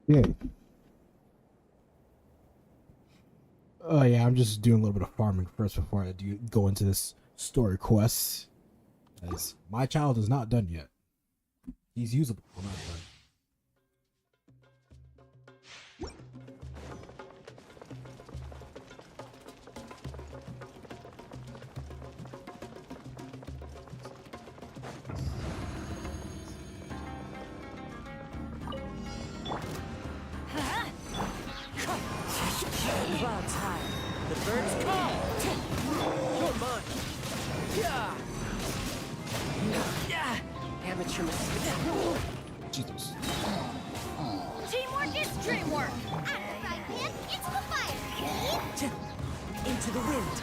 Yeah. Oh yeah, I'm just doing a little bit of farming first before I do go into this story quest. As my child is not done yet. He's usable, but not done. Clouds high. The birds call. You're mine. Yeah. Yeah. Amateur mistake. Jesus. Teamwork is dreamwork. Outside in, it's the fire. Into the wind.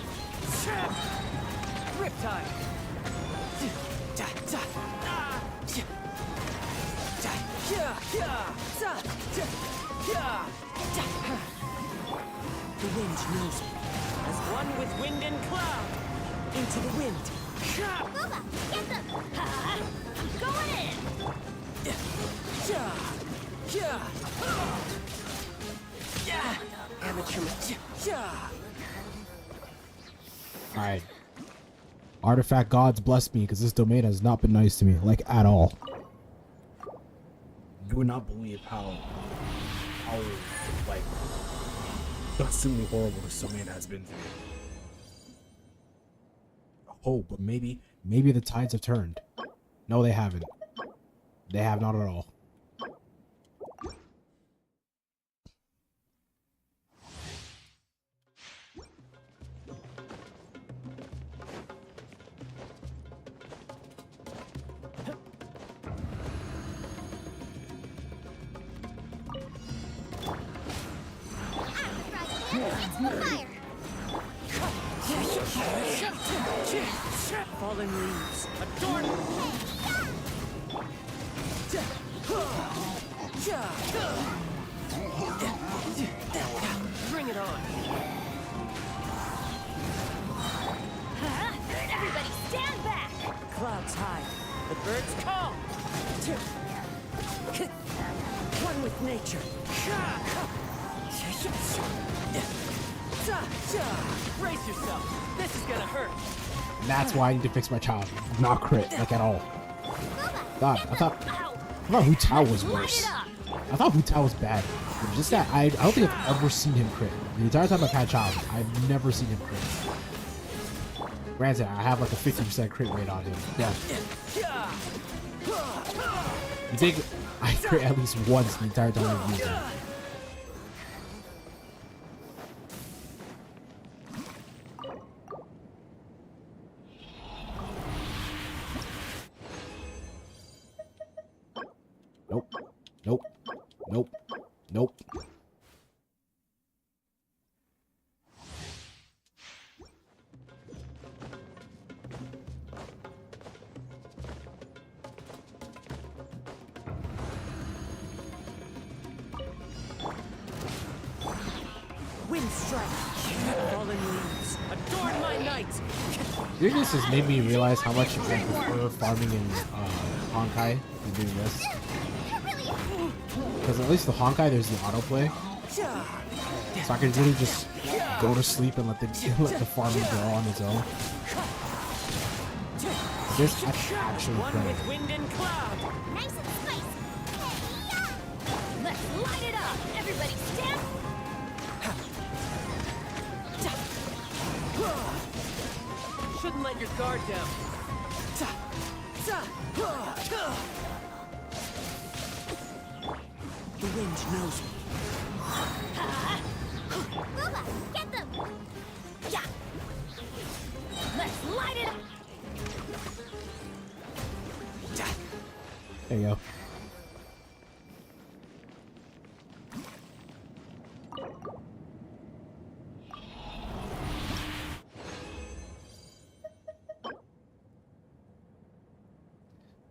Riptide. The wind knows me. As one with wind and cloud. Into the wind. Booba, get them. I'm going in. Amateur mistake. Alright. Artifact gods bless me because this domain has not been nice to me, like at all. You would not believe how like consumingly horrible this domain has been to me. Oh, but maybe the tides have turned. No, they haven't. They have not at all. It's the fire. Fallen leaves. Adorn. Bring it on. Everybody stand back. Clouds high. The birds call. One with nature. Brace yourself. This is gonna hurt. And that's why I need to fix my child. Not crit, like at all. God, I thought Hu Tao was worse. I thought Hu Tao was bad. But just that, I don't think I've ever seen him crit. The entire time I've had child, I've never seen him crit. Granted, I have like a 50% crit rate on him. Yeah. You think I crit at least once the entire time I've used him. Nope. Nope. Nope. Nope. Wind strike. Fallen leaves. Adorn my night. Doing this has made me realize how much I prefer farming in Honkai than doing this. Because at least the Honkai, there's the autoplay. So I can really just go to sleep and let the farming go on its own. There's actually One playing. with wind and cloud. Nice and spicy. Let's light it up. Everybody stand. Shouldn't let your guard down. The wind knows me. Booba, get them. Yeah. Let's light it up. There you go.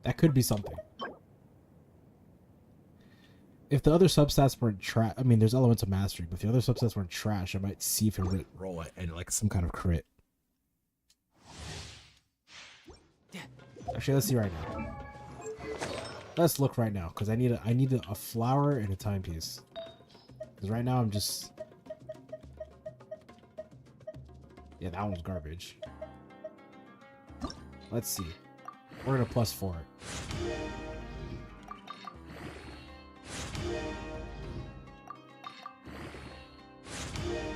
That could be something. If the other substats weren't trash, I mean, there's elements of mastery, but if the other substats weren't trash, I might see if it roll it and like some kind of crit. Actually, let's see right now. Let's look right now, because I need a flower and a timepiece. Because right now I'm just... Yeah, that one's garbage. Let's see. We're gonna +4 it.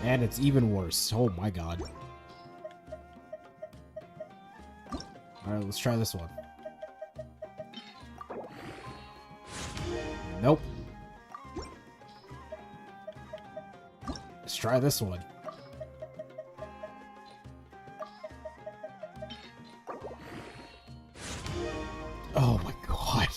And it's even worse. Oh my god. Alright, let's try this one. Nope. Let's try this one. Oh my god.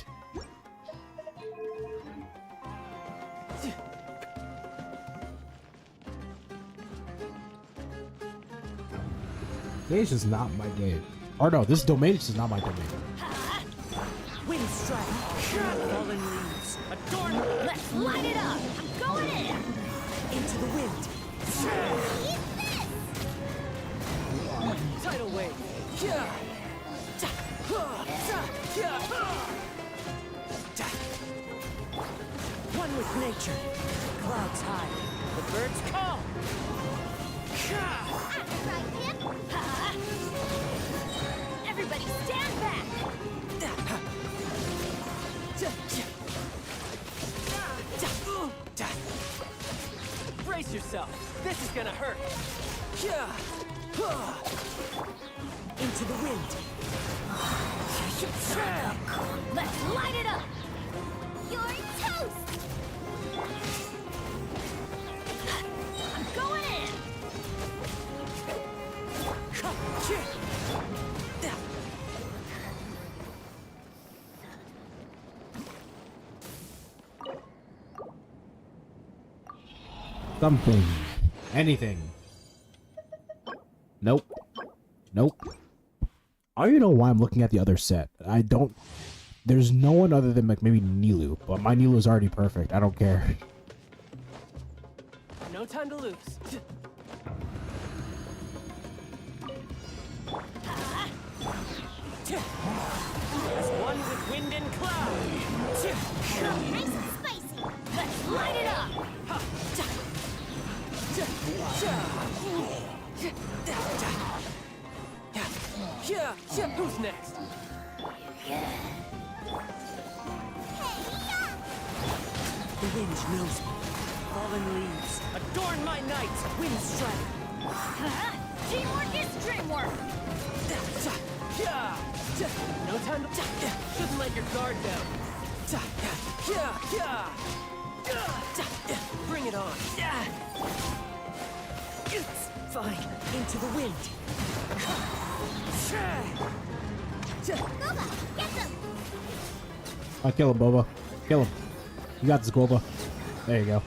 This is not my game. Or no, this domain is just not my domain. Wind strike. Fallen leaves. Adorn. Let's light it up. I'm going in. Into the wind. Tidal wave. One with nature. Clouds high. The birds call. That's right, Pip. Everybody stand back. Brace yourself. This is gonna hurt. Into the wind. Let's light it up. You're toast. I'm going in. Something. Anything. Nope. Nope. I don't even know why I'm looking at the other set. I don't... There's no one other than like maybe Nilu, but my Nilu is already perfect. I don't care. No time to lose. As one with wind and cloud. Nice and spicy. Let's light it up. Who's next? The wind knows me. Fallen leaves. Adorn my night. Wind strike. Teamwork is dreamwork. No time to... Shouldn't let your guard down. Bring it on. Fine. Into the wind. Boba, get them. I kill him, Boba. Kill him. You got this, Boba. There you go.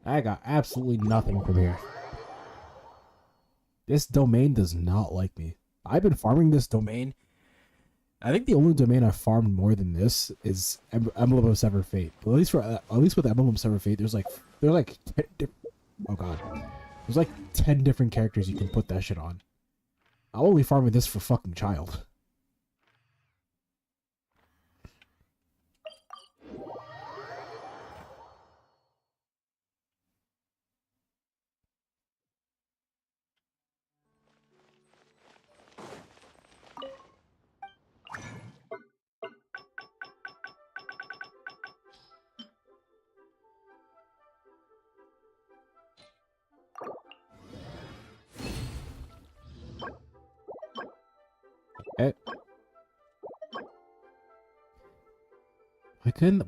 I got absolutely nothing from here. This domain does not like me. I've been farming this domain. I think the only domain I've farmed more than this is Emblem of Severed Fate. But at least with Emblem of Severed Fate, there's like 10 oh god, there's like 10 different characters you can put that shit on. I'm only farming this for fucking child.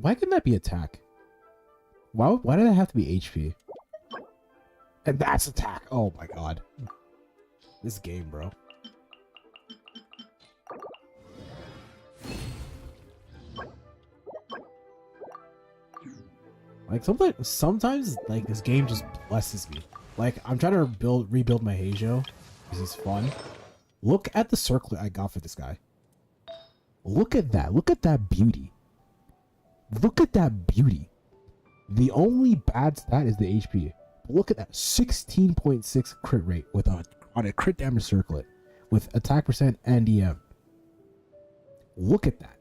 Why couldn't that be attack? Why did it have to be HP? And that's attack. Oh my god. This game, bro. Like sometimes like this game just blesses me. Like I'm trying to rebuild my Heijo. This is fun. Look at the circlet I got for this guy. Look at that. Look at that beauty. Look at that beauty. The only bad stat is the HP. But look at that, 16.6 crit rate with on a crit damage circlet with attack percent and EM. Look at that.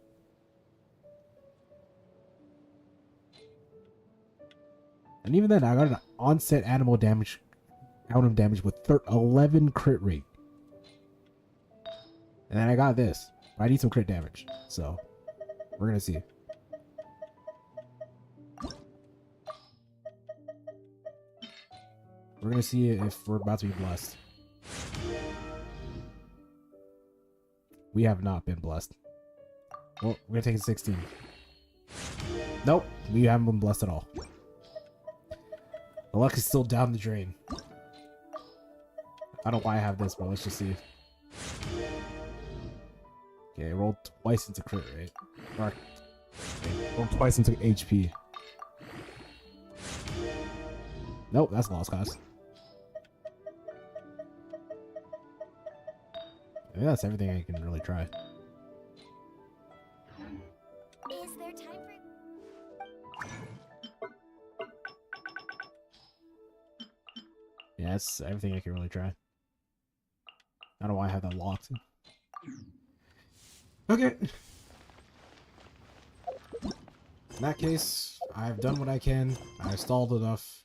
And even then, I got an onset animal damage with 11 crit rate. And then I got this. I need some crit damage. So, we're going to see. We're going to see if we're about to be blessed. We have not been blessed. Well, we're going to take a 16. Nope, we haven't been blessed at all. The luck is still down the drain. I don't know why I have this, but let's just see. Okay, rolled twice into crit rate. Okay, rolled twice into HP. Nope, that's lost cause. I think that's everything I can really try. Is there time for... Yeah, that's everything I can really try. I don't know why I have that locked. Okay. In that case, I've done what I can. I've stalled enough.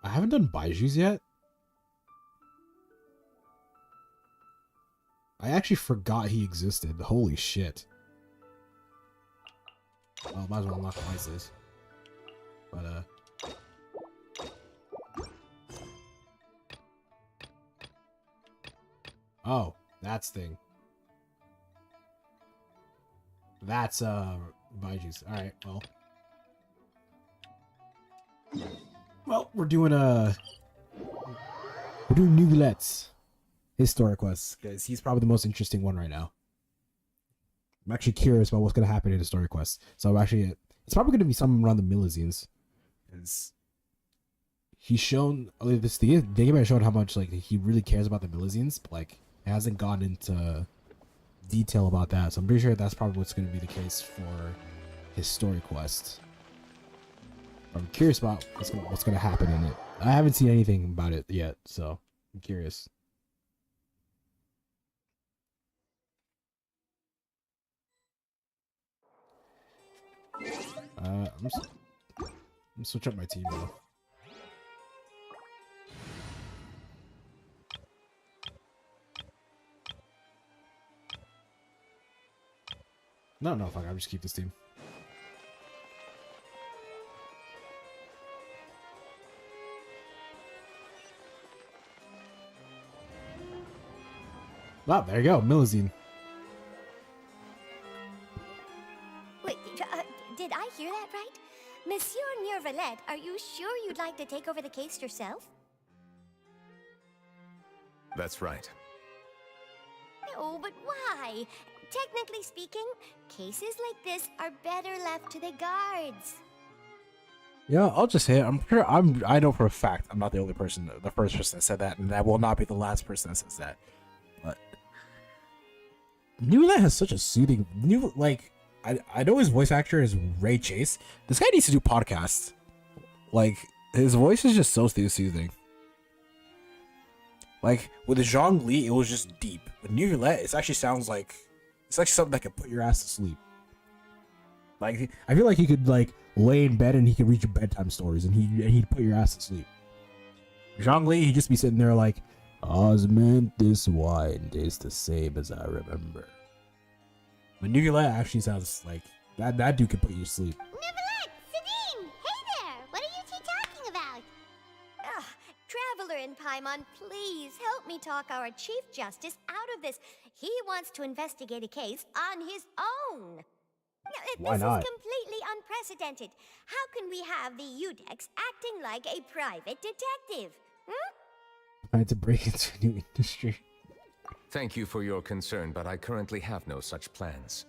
I haven't done Baiju's yet. I actually forgot he existed. Holy shit. Well, might as well unlock the ices. But, oh, that's thing. That's, Baiju's. Alright, well. Well, we're doing Neuvillette's historic quest, because he's probably the most interesting one right now. I'm actually curious about what's going to happen in the story quest. So actually, it's probably going to be something around the Milazines. Because he's shown, this the game has shown how much like he really cares about the Milazines, but like it hasn't gone into detail about that. So I'm pretty sure that's probably what's going to be the case for his story quest. I'm curious about what's going to happen in it. I haven't seen anything about it yet, so I'm curious. I'm gonna switch up my team though. No, fuck, I'll just keep this team. Wow, there you go, Milazine. Wait, did I hear that right? Monsieur Neuvillette, are you sure you'd like to take over the case yourself? That's right. No, but why? Technically speaking, cases like this are better left to the guards. Yeah, I'll just say it. I know for a fact I'm not the only person, the first person that said that, and I will not be the last person that says that. But Neuvillette has such a soothing, I know his voice actor is Ray Chase. This guy needs to do podcasts. Like, his voice is just so soothing. Like, with Zhongli, it was just deep. With Neuvillette, it actually sounds like, it's actually something that could put your ass to sleep. Like, I feel like he could, like, lay in bed and he could read your bedtime stories and he'd put your ass to sleep. Zhongli, he'd just be sitting there like, Osmond, this wine tastes the same as I remember. But Neuvillette actually sounds like that dude could put you to sleep. Neuvillette! Sabine! Hey there! What are you two talking about? Ugh, Traveler in Paimon, please help me talk our Chief Justice out of this. He wants to investigate a case on his own. Now, Why this not? is completely unprecedented. How can we have the Udex acting like a private detective? Trying to break into a new industry. Thank you for your concern, but I currently have no such plans.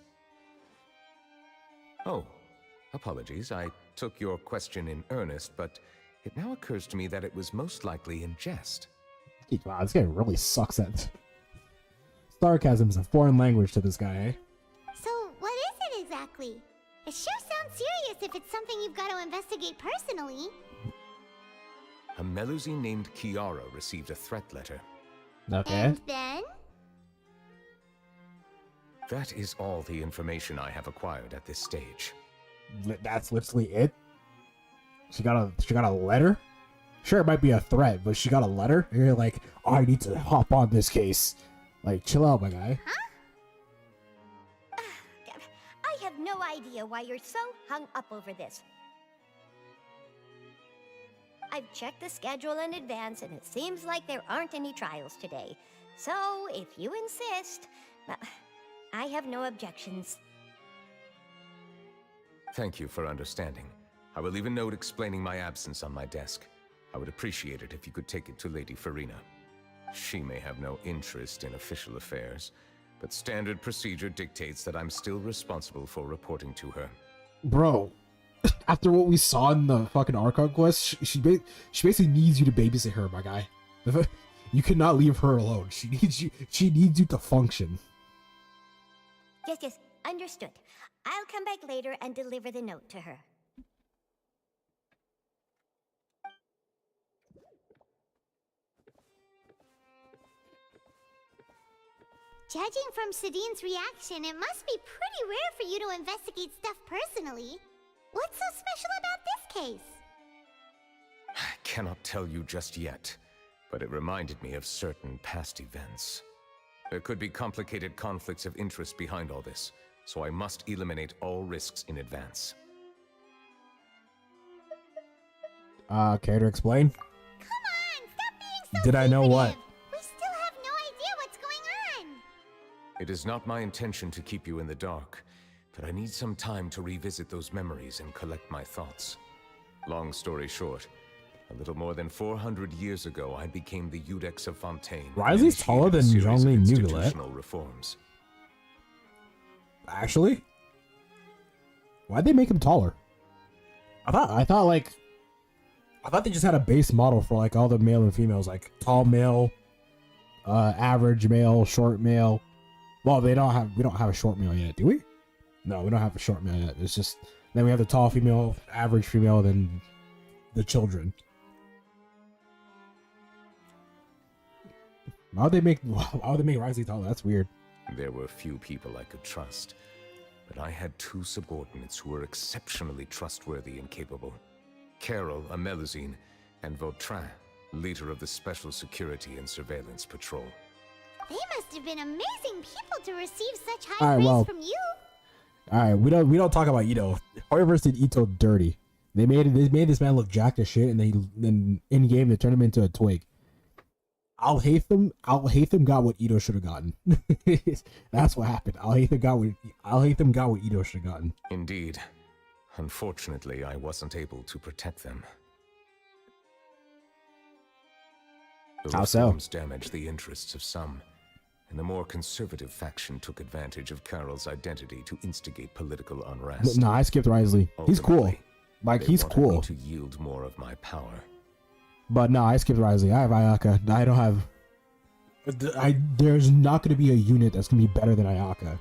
Oh, apologies. I took your question in earnest, but it now occurs to me that it was most likely in jest. Wow, this guy really sucks at sarcasm is a foreign language to this guy, eh? So, what is it exactly? It sure sounds serious if it's something you've got to investigate personally. A Melusine named Kiara received a threat letter. Okay. And then? That is all the information I have acquired at this stage. That's literally it. She got a letter. Sure, it might be a threat, but she got a letter. And you're like, oh, I need to hop on this case. Like, chill out, my guy. Huh? I have no idea why you're so hung up over this. I've checked the schedule in advance, and it seems like there aren't any trials today. So, if you insist, I have no objections. Thank you for understanding. I will leave a note explaining my absence on my desk. I would appreciate it if you could take it to Lady Farina. She may have no interest in official affairs, but standard procedure dictates that I'm still responsible for reporting to her. Bro, after what we saw in the fucking Archon quest, she basically needs you to babysit her, my guy. You cannot leave her alone. She needs you to function. Yes, understood. I'll come back later and deliver the note to her. Judging from Sadine's reaction, it must be pretty rare for you to investigate stuff personally. What's so special about this case? I cannot tell you just yet, but it reminded me of certain past events. There could be complicated conflicts of interest behind all this, so I must eliminate all risks in advance. Care to explain? Come on, stop being so Did I know what? secretive. We still have no idea what's going on. It is not my intention to keep you in the dark, but I need some time to revisit those memories and collect my thoughts. Long story short, a little more than 400 years ago, I became the Iudex of Fontaine. Riley's taller than Zhongli Neuvillette. Institutional reforms. Actually? Why'd they make him taller? I thought they just had a base model for like all the male and females, like tall male, average male, short male. Well, we don't have a short male yet, do we? No, we don't have a short male yet. It's just then we have the tall female, average female, then the children. Why would they make Riley taller? That's weird. There were few people I could trust, but I had two subordinates who were exceptionally trustworthy and capable. Carol, a Melusine, and Vautrin, leader of the Special Security and Surveillance Patrol. They must have been amazing people to receive such high praise from you. Alright, we don't talk about Ito. However, did Ito dirty. They made this man look jacked as shit, and then in game they turned him into a twig. Al Haytham got what Ito should have gotten. That's what happened. Al Haytham got what Ito should have gotten. Indeed. Unfortunately, I wasn't able to protect them. The How so? reforms damaged the interests of some, and the more conservative faction took advantage of Carol's identity to instigate political unrest. No, I skipped Risley. He's cool. Ultimately, Like, they he's wanted cool. me to yield more of my power. But no, I skipped Risley. I have Ayaka. I don't have... There's not going to be a unit that's going to be better than Ayaka.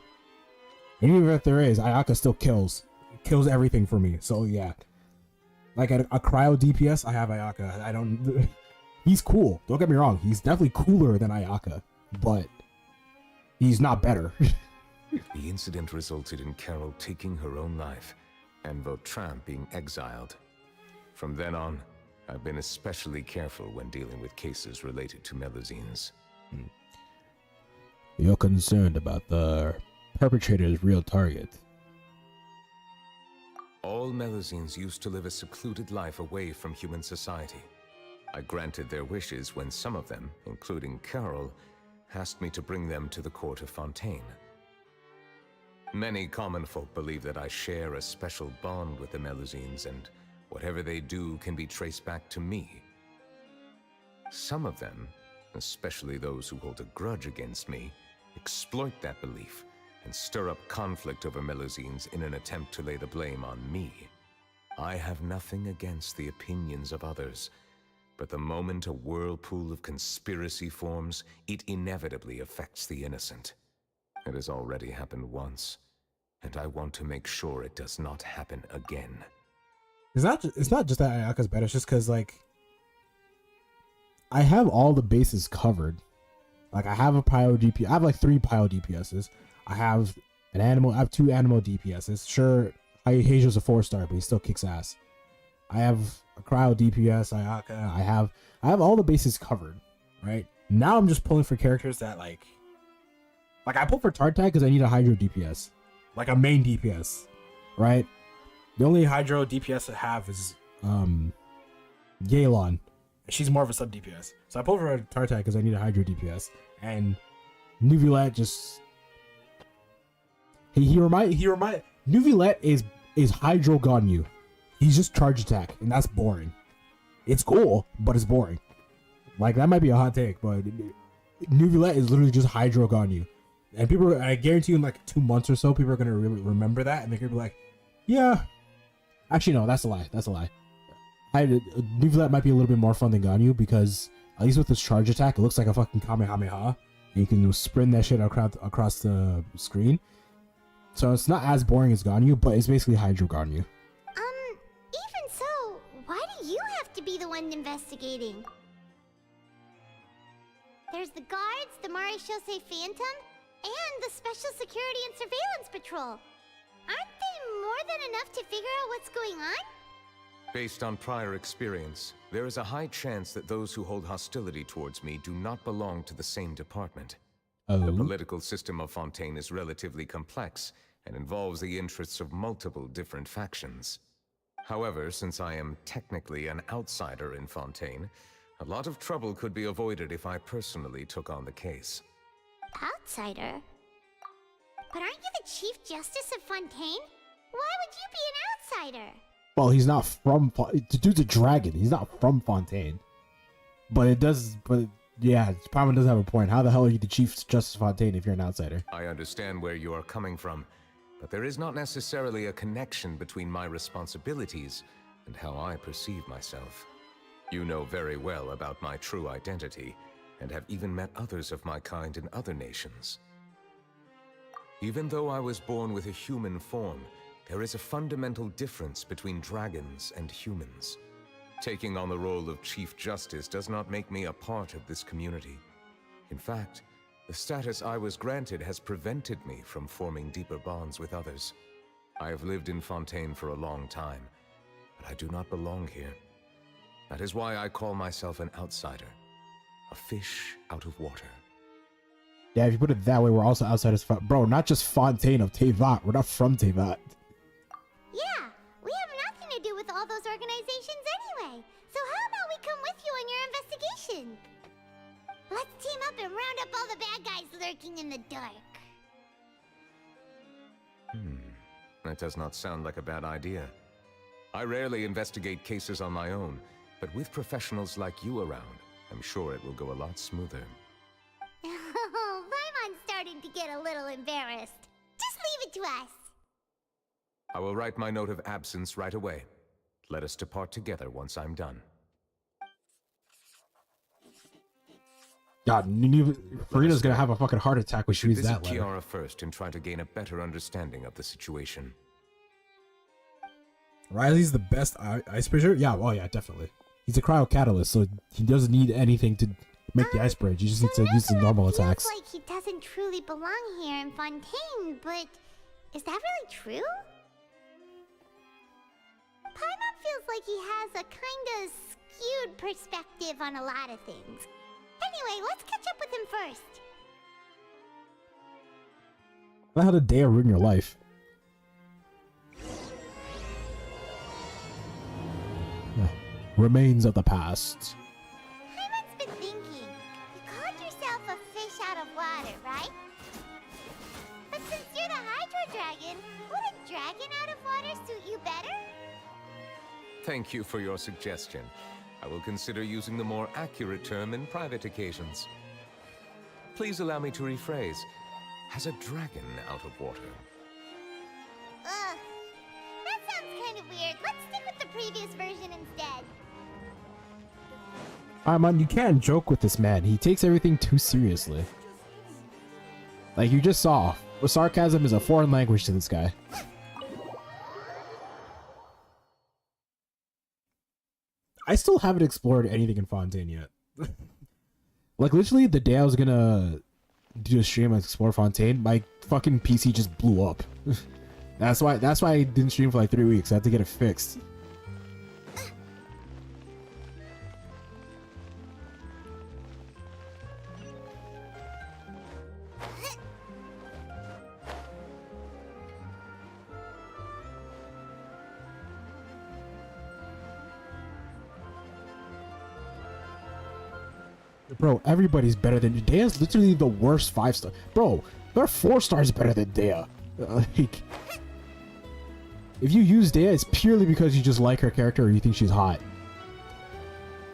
And even if there is, Ayaka still kills. Kills everything for me. So, yeah. Like, a cryo DPS, I have Ayaka. I don't... He's cool. Don't get me wrong. He's definitely cooler than Ayaka. But he's not better. The incident resulted in Carol taking her own life, and Vautrin being exiled. From then on, I've been especially careful when dealing with cases related to Melusines. You're concerned about the perpetrator's real target. All Melusines used to live a secluded life away from human society. I granted their wishes when some of them, including Carol, asked me to bring them to the court of Fontaine. Many common folk believe that I share a special bond with the Melusines, and whatever they do can be traced back to me. Some of them, especially those who hold a grudge against me, exploit that belief and stir up conflict over Melusines in an attempt to lay the blame on me. I have nothing against the opinions of others, but the moment a whirlpool of conspiracy forms, it inevitably affects the innocent. It has already happened once, and I want to make sure it does not happen again. It's not just that Ayaka's bad. It's just because like I have all the bases covered. Like I have a Pyro DPS. I have like 3 Pyro DPSs. I have an animal. I have 2 animal DPSs. Sure, Heijo's a 4-star, but he still kicks ass. I have a Cryo DPS. Ayaka. I have all the bases covered. Right now, I'm just pulling for characters that like I pull for Tartag because I need a Hydro DPS, like a main DPS. Right. The only Hydro DPS I have is Yelan. She's more of a sub DPS. So I pulled for a Tartag because I need a Hydro DPS. And Neuvillette just Neuvillette is Hydro Ganyu. He's just charge attack, and that's boring. It's cool, but it's boring. Like that might be a hot take, but Neuvillette is literally just Hydro Ganyu. And people, I guarantee you in like 2 months or so, people are gonna remember that, and they're gonna be like, yeah. Actually, no, that's a lie. That's a lie. Neuvillette might be a little bit more fun than Ganyu because at least with this charge attack, it looks like a fucking Kamehameha. And you can sprint that shit across the screen. So it's not as boring as Ganyu, but it's basically Hydro Ganyu. Even so, why do you have to be the one investigating? There's the guards, the Marechaussee Phantom, and the Special Security and Surveillance Patrol. Aren't they more than enough to figure out what's going on? Based on prior experience, there is a high chance that those who hold hostility towards me do not belong to the same department. Oh. The political system of Fontaine is relatively complex and involves the interests of multiple different factions. However, since I am technically an outsider in Fontaine, a lot of trouble could be avoided if I personally took on the case. Outsider? But aren't you the Chief Justice of Fontaine? Why would you be an outsider? Well, he's not from... The dude's a dragon. He's not from Fontaine. But it does... But yeah, Paimon does have a point. How the hell are you the Chief Justice of Fontaine if you're an outsider? I understand where you are coming from, but there is not necessarily a connection between my responsibilities and how I perceive myself. You know very well about my true identity, and have even met others of my kind in other nations. Even though I was born with a human form, there is a fundamental difference between dragons and humans. Taking on the role of Chief Justice does not make me a part of this community. In fact, the status I was granted has prevented me from forming deeper bonds with others. I have lived in Fontaine for a long time, but I do not belong here. That is why I call myself an outsider. A fish out of water. Yeah, if you put it that way, we're also outsiders. Bro, not just Fontaine of Teyvat. We're not from Teyvat. Yeah, we have nothing to do with all those organizations anyway. So how about we come with you on your investigation? Let's team up and round up all the bad guys lurking in the dark. That does not sound like a bad idea. I rarely investigate cases on my own, but with professionals like you around, I'm sure it will go a lot smoother. Oh, Paimon's starting to get a little embarrassed. Just leave it to us. I will write my note of absence right away. Let us depart together once I'm done. God, Farina's gonna have a fucking heart attack when she reads that Visit letter. Kiara first and try to gain a better understanding of the situation. Riley's the best ice bridger? Yeah, well, yeah, definitely. He's a cryo catalyst, so he doesn't need anything to make the ice bridge. He just needs to use the normal attacks. Feels like he doesn't truly belong here in Fontaine, but is that really true? Paimon feels like he has a kind of skewed perspective on a lot of things. Anyway, let's catch up with him first. Not how the day ruin your life. Remains of the past. Paimon's been thinking. You called yourself a fish out of water, right? But since you're the Hydro Dragon, would a dragon out of water suit you better? Thank you for your suggestion. I will consider using the more accurate term in private occasions. Please allow me to rephrase. Has a dragon out of water? Ugh. That sounds kind of weird. Let's stick with the previous version instead. Paimon, you can't joke with this man. He takes everything too seriously. Like you just saw, sarcasm is a foreign language to this guy. I still haven't explored anything in Fontaine yet. Like, literally, the day I was gonna do a stream and explore Fontaine, my fucking PC just blew up. That's why I didn't stream for like 3 weeks. I had to get it fixed. Bro, everybody's better than Dea's literally the worst 5-star. Bro, there are 4 stars better than Dea. Like, if you use Dea, it's purely because you just like her character or you think she's hot.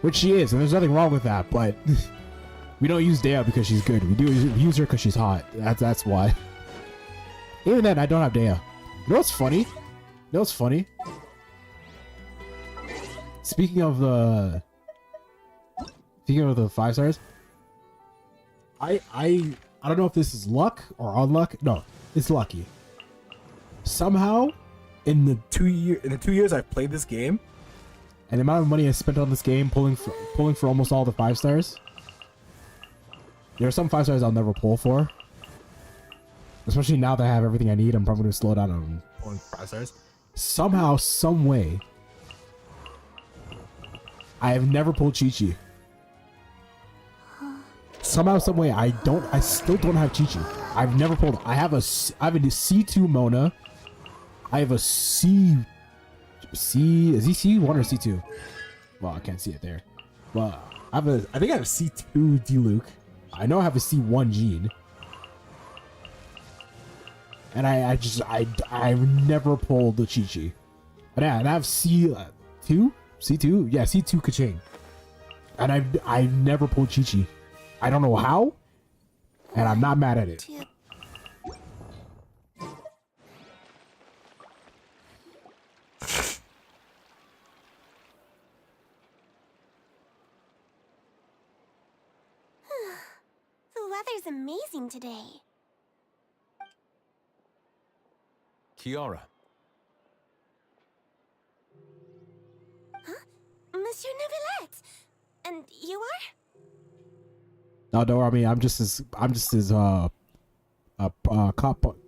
Which she is, and there's nothing wrong with that, but we don't use Dea because she's good. We use her because she's hot. That's why. Even then, I don't have Dea. You know what's funny? Speaking of the 5 stars, I don't know if this is luck or unluck. No, it's lucky. Somehow, in the 2 years I've played this game, and the amount of money I spent on this game, pulling for almost all the 5 stars, there are some 5 stars I'll never pull for. Especially now that I have everything I need, I'm probably going to slow down on pulling 5 stars. Somehow, some way, I have never pulled Chi-Chi. Somehow, some way, I still don't have Chi-Chi. I've never pulled. I have a C2 Mona. I have a C. Is he C1 or C2? Well, I can't see it there. Well, I think I have a C2 Diluc. I know I have a C1 Jean. And I've never pulled the Chi-Chi. But yeah, and I have C2? C2? Yeah, C2 Kaching. And I've never pulled Chi-Chi. I don't know how, and I'm not mad at it. The weather's amazing today. Kiara. Huh? Monsieur Neuvillette! And you are? No, don't worry. I'm just his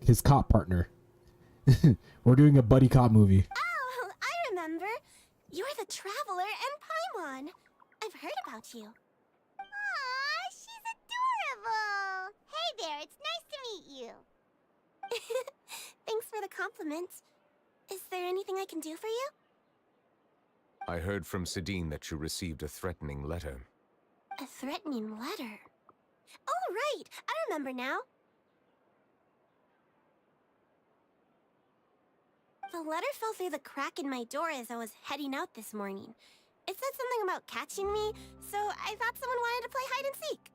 his cop partner. We're doing a buddy cop movie. Oh, I remember. You're the Traveler and Paimon. I've heard about you. Aw, she's adorable. Hey there, it's nice to meet you. Thanks for the compliment. Is there anything I can do for you? I heard from Sidine that you received a threatening letter. A threatening letter? Oh, right. I remember now. The letter fell through the crack in my door as I was heading out this morning. It said something about catching me, so I thought someone wanted to play hide and seek.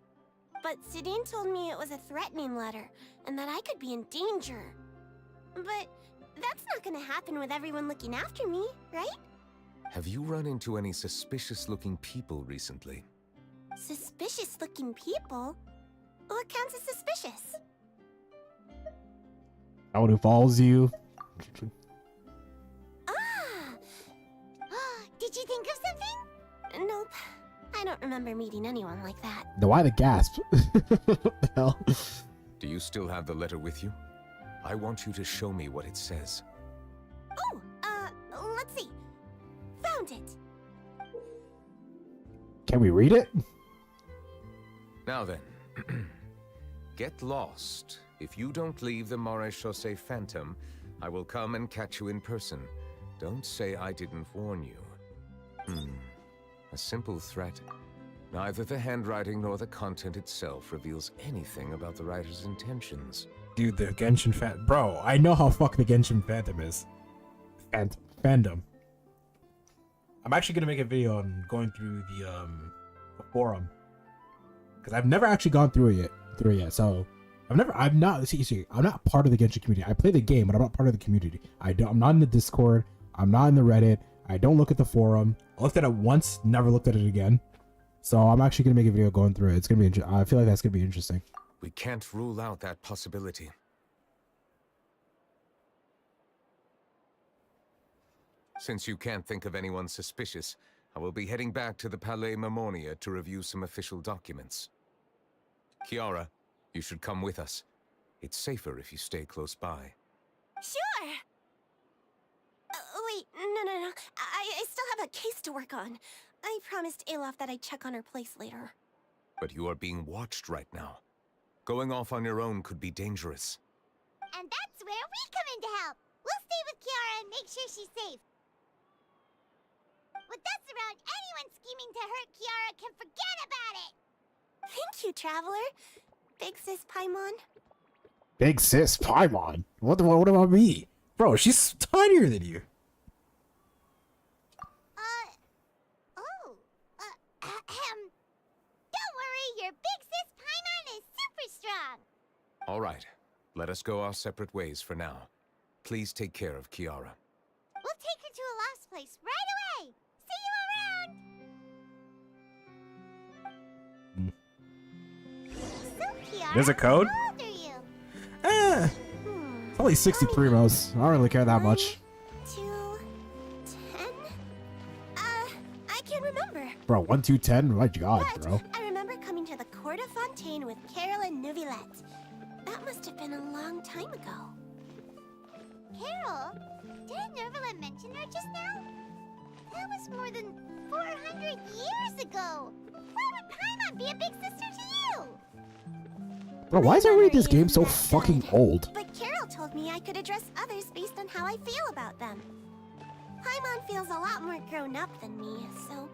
But Sidine told me it was a threatening letter, and that I could be in danger. But that's not gonna happen with everyone looking after me, right? Have you run into any suspicious-looking people recently? Suspicious-looking people? What counts as suspicious? Someone who follows you. Did you think of something? Nope. I don't remember meeting anyone like that. Now, why the gasp? What the hell? Do you still have the letter with you? I want you to show me what it says. Oh, let's see. Found it. Can we read it? Now then, get lost. If you don't leave the Maréchaussée Phantom, I will come and catch you in person. Don't say I didn't warn you. A simple threat. Neither the handwriting nor the content itself reveals anything about the writer's intentions. Dude, the Genshin Bro, I know how fucked the Genshin Phantom is. Fandom. I'm actually gonna make a video on going through the forum. Because I've never actually gone through it yet. So I'm not part of the Genshin community. I play the game, but I'm not part of the community. I'm not in the Discord. I'm not in the Reddit. I don't look at the forum. I looked at it once, never looked at it again. So I'm actually gonna make a video going through it. It's gonna be I feel like that's gonna be interesting. We can't rule out that possibility. Since you can't think of anyone suspicious, I will be heading back to the Palais Mermonia to review some official documents. Kiara, you should come with us. It's safer if you stay close by. Sure! Wait, no. I still have a case to work on. I promised Alof that I'd check on her place later. But you are being watched right now. Going off on your own could be dangerous. And that's where we come in to help. We'll stay with Kiara and make sure she's safe. With us around, anyone scheming to hurt Kiara can forget about it. Thank you, Traveler. Big Sis Paimon. Big sis Paimon. What about me? Bro, she's tinier than you. Don't worry, your big sis Paimon is super strong. All right, let us go our separate ways for now. Please take care of Kiara. We'll take her to a lost place right away. See you around. So, Kiara, There's a code? how old are you? It's only 60 primos. I don't really care that much. 2, 10? I can't remember. Bro, 1, 2, 10? My god, But bro. I remember coming to the Court of Fontaine with Carol and Neuvillette. That must have been a long time ago. Carol? Didn't Neuvillette mention her just now? That was more than 400 years ago. Why would Paimon be a big sister to you? Bro, why is everybody in this game so fucking old? But Carol told me I could address others based on how I feel about them. Paimon feels a lot more grown up than me, so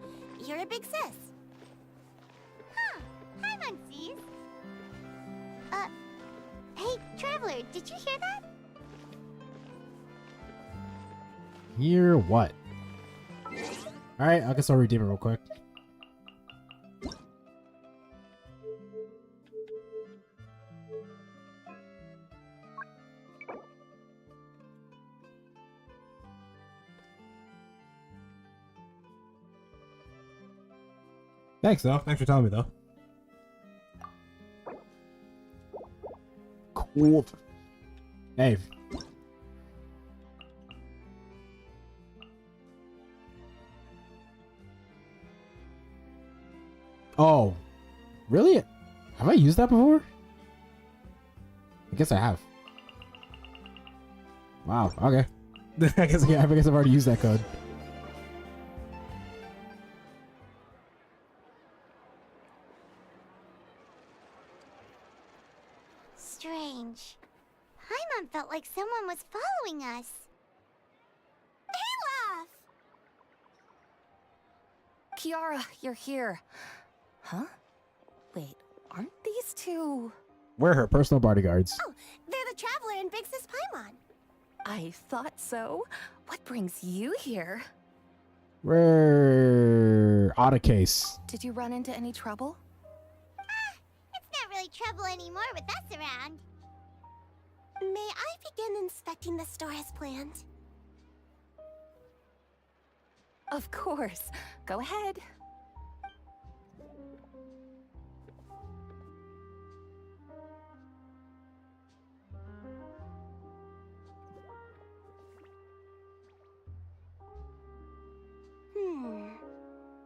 you're a big sis. Huh. Paimon sees. Hey, Traveler, did you hear that? Hear what? Alright, I guess I'll redeem it real quick. Thanks, though. Thanks for telling me, though. Cool. Hey. Oh. Really? Have I used that before? I guess I have. Wow, okay. I guess I've already used that code. Strange. Paimon felt like someone was following us. Olaf! Kiara, you're here. Huh? Wait, aren't these two... We're her personal bodyguards. Oh, they're the Traveler and Big Sis Paimon. I thought so. What brings you here? We're on a case. Did you run into any trouble? It's not really trouble anymore with us around. May I begin inspecting the store as planned? Of course. Go ahead.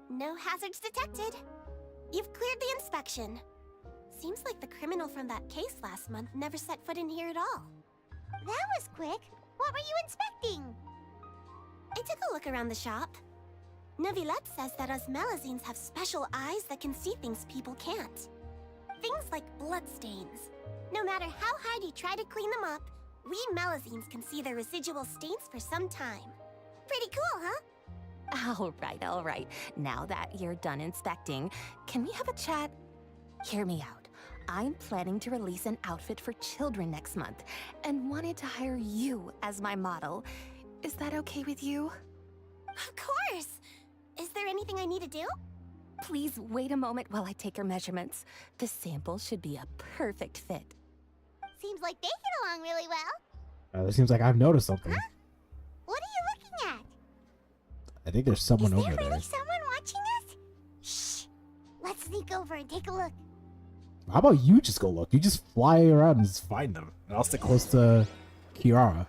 No hazards detected. You've cleared the inspection. Seems like the criminal from that case last month never set foot in here at all. That was quick. What were you inspecting? I took a look around the shop. Neuvillette says that us Melazines have special eyes that can see things people can't. Things like bloodstains. No matter how hard you try to clean them up, we Melazines can see their residual stains for some time. Pretty cool, huh? All right. Now that you're done inspecting, can we have a chat? Hear me out. I'm planning to release an outfit for children next month and wanted to hire you as my model. Is that okay with you? Of course! Is there anything I need to do? Please wait a moment while I take your measurements. The sample should be a perfect fit. Seems like they get along really well. It seems like I've noticed something. Huh? What are you looking at? I think there's someone Is over there there. really someone watching us? Shh! Let's sneak over and take a look. How about you just go look? You just fly around and just find them. And I'll stick close to Kiara.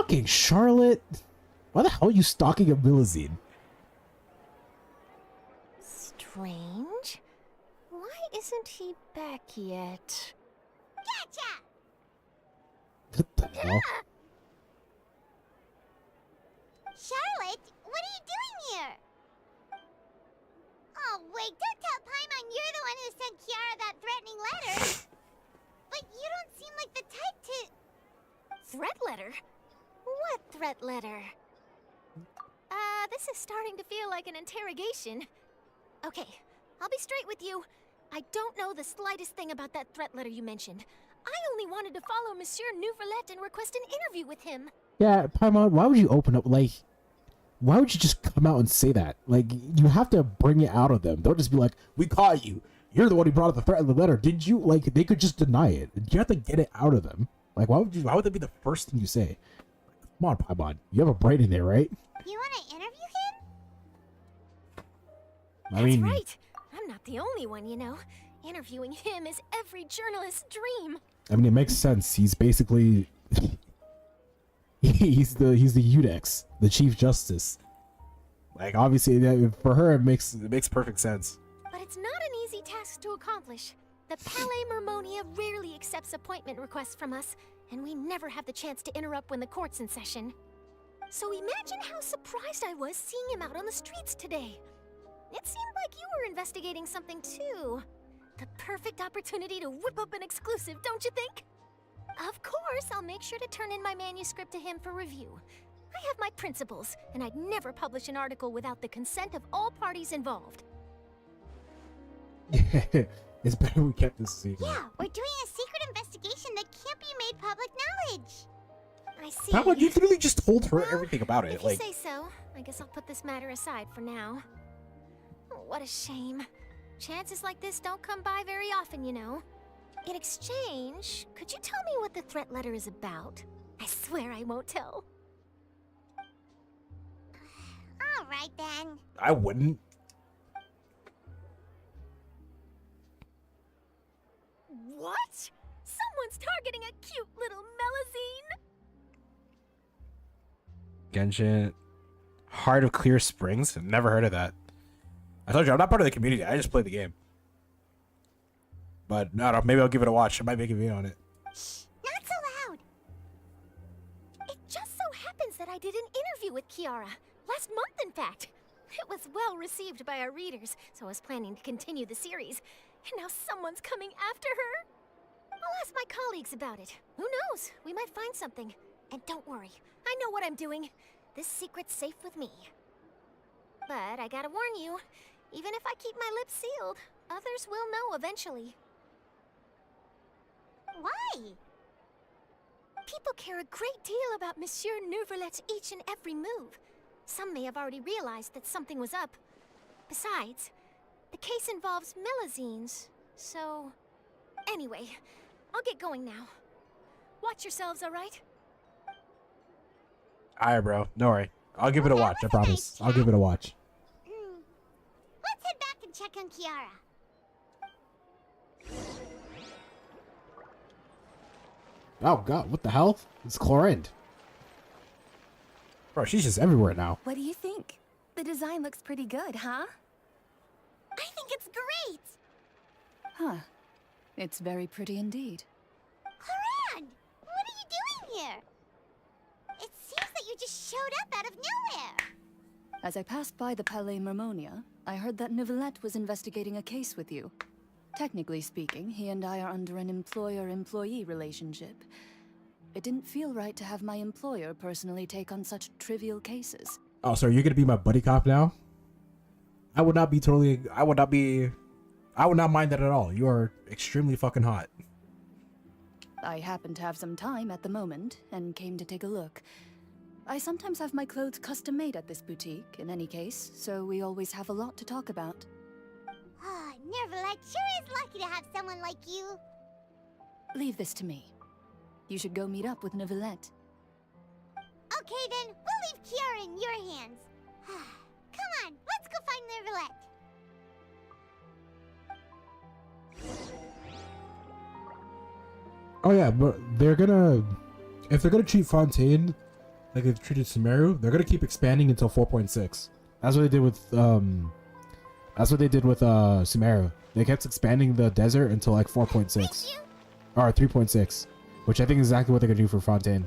Fucking Charlotte. Why the hell are you stalking a Milazine? Strange. Why isn't he back yet? Gotcha! What the hell? Charlotte, what are you doing here? Oh, wait, don't tell Paimon you're the one who sent Kiara that threatening letter. But you don't seem like the type to... Threat letter? What threat letter? This is starting to feel like an interrogation. Okay, I'll be straight with you. I don't know the slightest thing about that threat letter you mentioned. I only wanted to follow Monsieur Neuvillette and request an interview with him. Yeah, Paimon, why would you open up, like... Why would you just come out and say that? Like, you have to bring it out of them. Don't just be like, we caught you. You're the one who brought up the threat in the letter. Did you? Like, they could just deny it. You have to get it out of them. Like, why would that be the first thing you say? Come on, Paimon. You have a brain in there, right? You want to interview him? I mean... That's right. I'm not the only one, you know. Interviewing him is every journalist's dream. I mean, it makes sense. He's basically... he's the Udex, the Chief Justice. Like, obviously, for her, it makes perfect sense. But it's not an easy task to accomplish. The Palais Mermonia rarely accepts appointment requests from us, and we never have the chance to interrupt when the court's in session. So imagine how surprised I was seeing him out on the streets today. It seemed like you were investigating something too. The perfect opportunity to whip up an exclusive, don't you think? Of course, I'll make sure to turn in my manuscript to him for review. I have my principles, and I'd never publish an article without the consent of all parties involved. It's better we kept this secret. Yeah, we're doing a secret investigation that can't be made public knowledge. I see. Paimon, you literally just told her Well, everything about it. If Like, you say so, I guess I'll put this matter aside for now. Oh, what a shame. Chances like this don't come by very often, you know. In exchange, could you tell me what the threat letter is about? I swear I won't tell. All right, then. I wouldn't. What? Someone's targeting a cute little Melazine? Genshin. Heart of Clear Springs? Never heard of that. I told you, I'm not part of the community. I just play the game. But, no, maybe I'll give it a watch. I might make a video on it. Shh, not so loud. It just so happens that I did an interview with Kiara. Last month, in fact. It was well received by our readers, so I was planning to continue the series. And now someone's coming after her. I'll ask my colleagues about it. Who knows? We might find something. And don't worry, I know what I'm doing. This secret's safe with me. But I gotta warn you, even if I keep my lips sealed, others will know eventually. Why? People care a great deal about Monsieur Neuvillette's each and every move. Some may have already realized that something was up. Besides, the case involves Melazines, so... Anyway, I'll get going now. Watch yourselves, alright? Alright, bro. Don't worry. I'll give it a watch. I That was a promise. nice I'll give it a watch. Let's head back and check on Kiara. Oh, God. What the hell? It's Chlorinde. Bro, she's just everywhere now. What do you think? The design looks pretty good, huh? I think it's great. Huh. It's very pretty indeed. Chlorinde, what are you doing here? It seems that you just showed up out of nowhere. As I passed by the Palais Mermonia, I heard that Neuvillette was investigating a case with you. Technically speaking, he and I are under an employer-employee relationship. It didn't feel right to have my employer personally take on such trivial cases. Oh, so you're gonna be my buddy cop now? I would not mind that at all. You are extremely fucking hot. I happen to have some time at the moment, and came to take a look. I sometimes have my clothes custom made at this boutique, in any case, so we always have a lot to talk about. Ah, Neuvillette sure is lucky to have someone like you. Leave this to me. You should go meet up with Neuvillette. Okay then, we'll leave Kiara in your hands. Come on, let's go find Neuvillette. Oh yeah, but if they're gonna treat Fontaine like they've treated Sumeru, they're gonna keep expanding until 4.6. That's what they did with Sumeru. They kept expanding the desert until like 4.6 or 3.6, which I think is exactly what they're gonna do for Fontaine.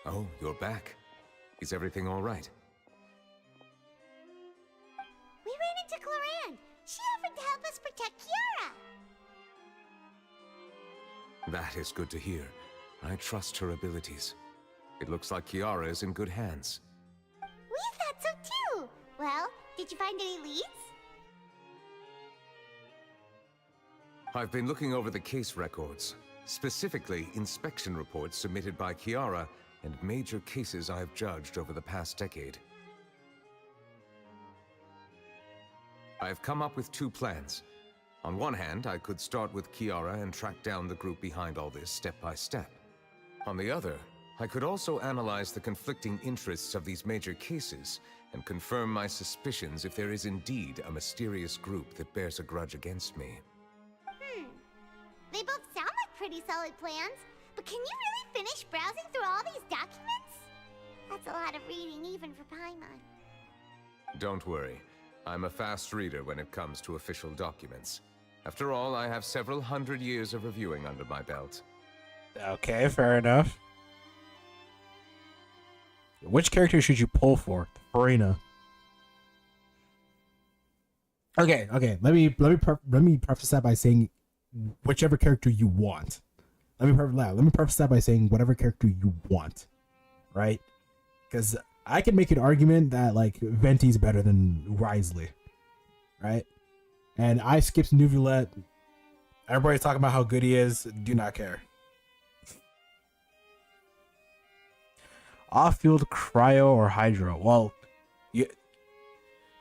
Oh, you're back. Is everything all right? We ran into Cloran. She offered to help us protect Kiara. That is good to hear. I trust her abilities. It looks like Kiara is in good hands. We thought so too. Well, did you find any leads? I've been looking over the case records, specifically inspection reports submitted by Kiara and major cases I have judged over the past decade. I have come up with two plans. On one hand, I could start with Kiara and track down the group behind all this step by step. On the other, I could also analyze the conflicting interests of these major cases and confirm my suspicions if there is indeed a mysterious group that bears a grudge against me. They both sound like pretty solid plans, but can you really finish browsing through all these documents? That's a lot of reading even for Paimon. Don't worry. I'm a fast reader when it comes to official documents. After all, I have several hundred years of reviewing under my belt. Okay, fair enough. Which character should you pull for? Farina. Okay. Let me preface that by saying whichever character you want. Let me preface that by saying whatever character you want, right? Because I can make an argument that like Venti's better than Wriothesley, right? And I skipped Neuvillette. Everybody's talking about how good he is. Do not care. Off-field cryo or hydro? Well, you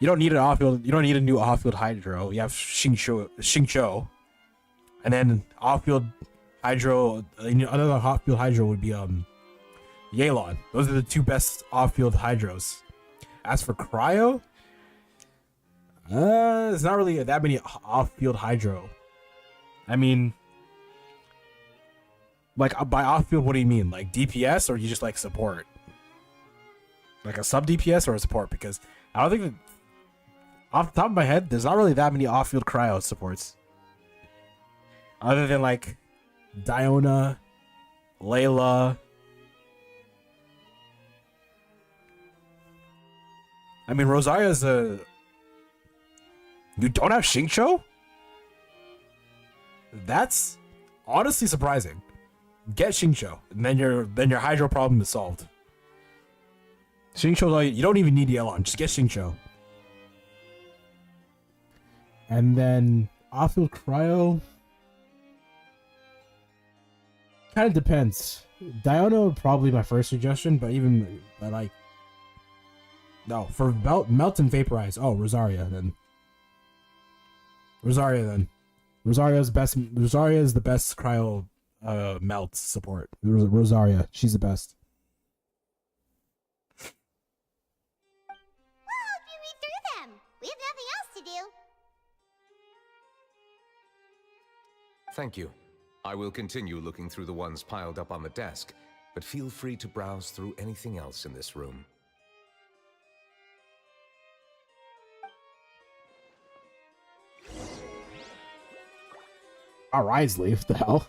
don't need an off-field. You don't need a new off-field hydro. You have Xingqiu, and then off-field hydro. Another off-field hydro would be Yelan. Those are the two best off-field hydros. As for cryo, there's not really that many off-field hydro. I mean, like by off-field, what do you mean? Like DPS, or you just like support? Like a sub DPS or a support? Because I don't think that, off the top of my head, there's not really that many off-field cryo supports. Other than like Diona, Layla. I mean, Rosaria's a... You don't have Xingqiu? That's honestly surprising. Get Xingqiu, and then your hydro problem is solved. Xingqiu, you don't even need Yelan, just get Xingqiu. And then off-field cryo kind of depends. Diona would probably be my first suggestion, but like no, for melt and vaporize. Oh, Rosaria then. Rosaria is the best cryo melt support. Rosaria, she's the best. We'll help you read through them. We have nothing else to do. Thank you. I will continue looking through the ones piled up on the desk, but feel free to browse through anything else in this room. Wriothesley, what the hell?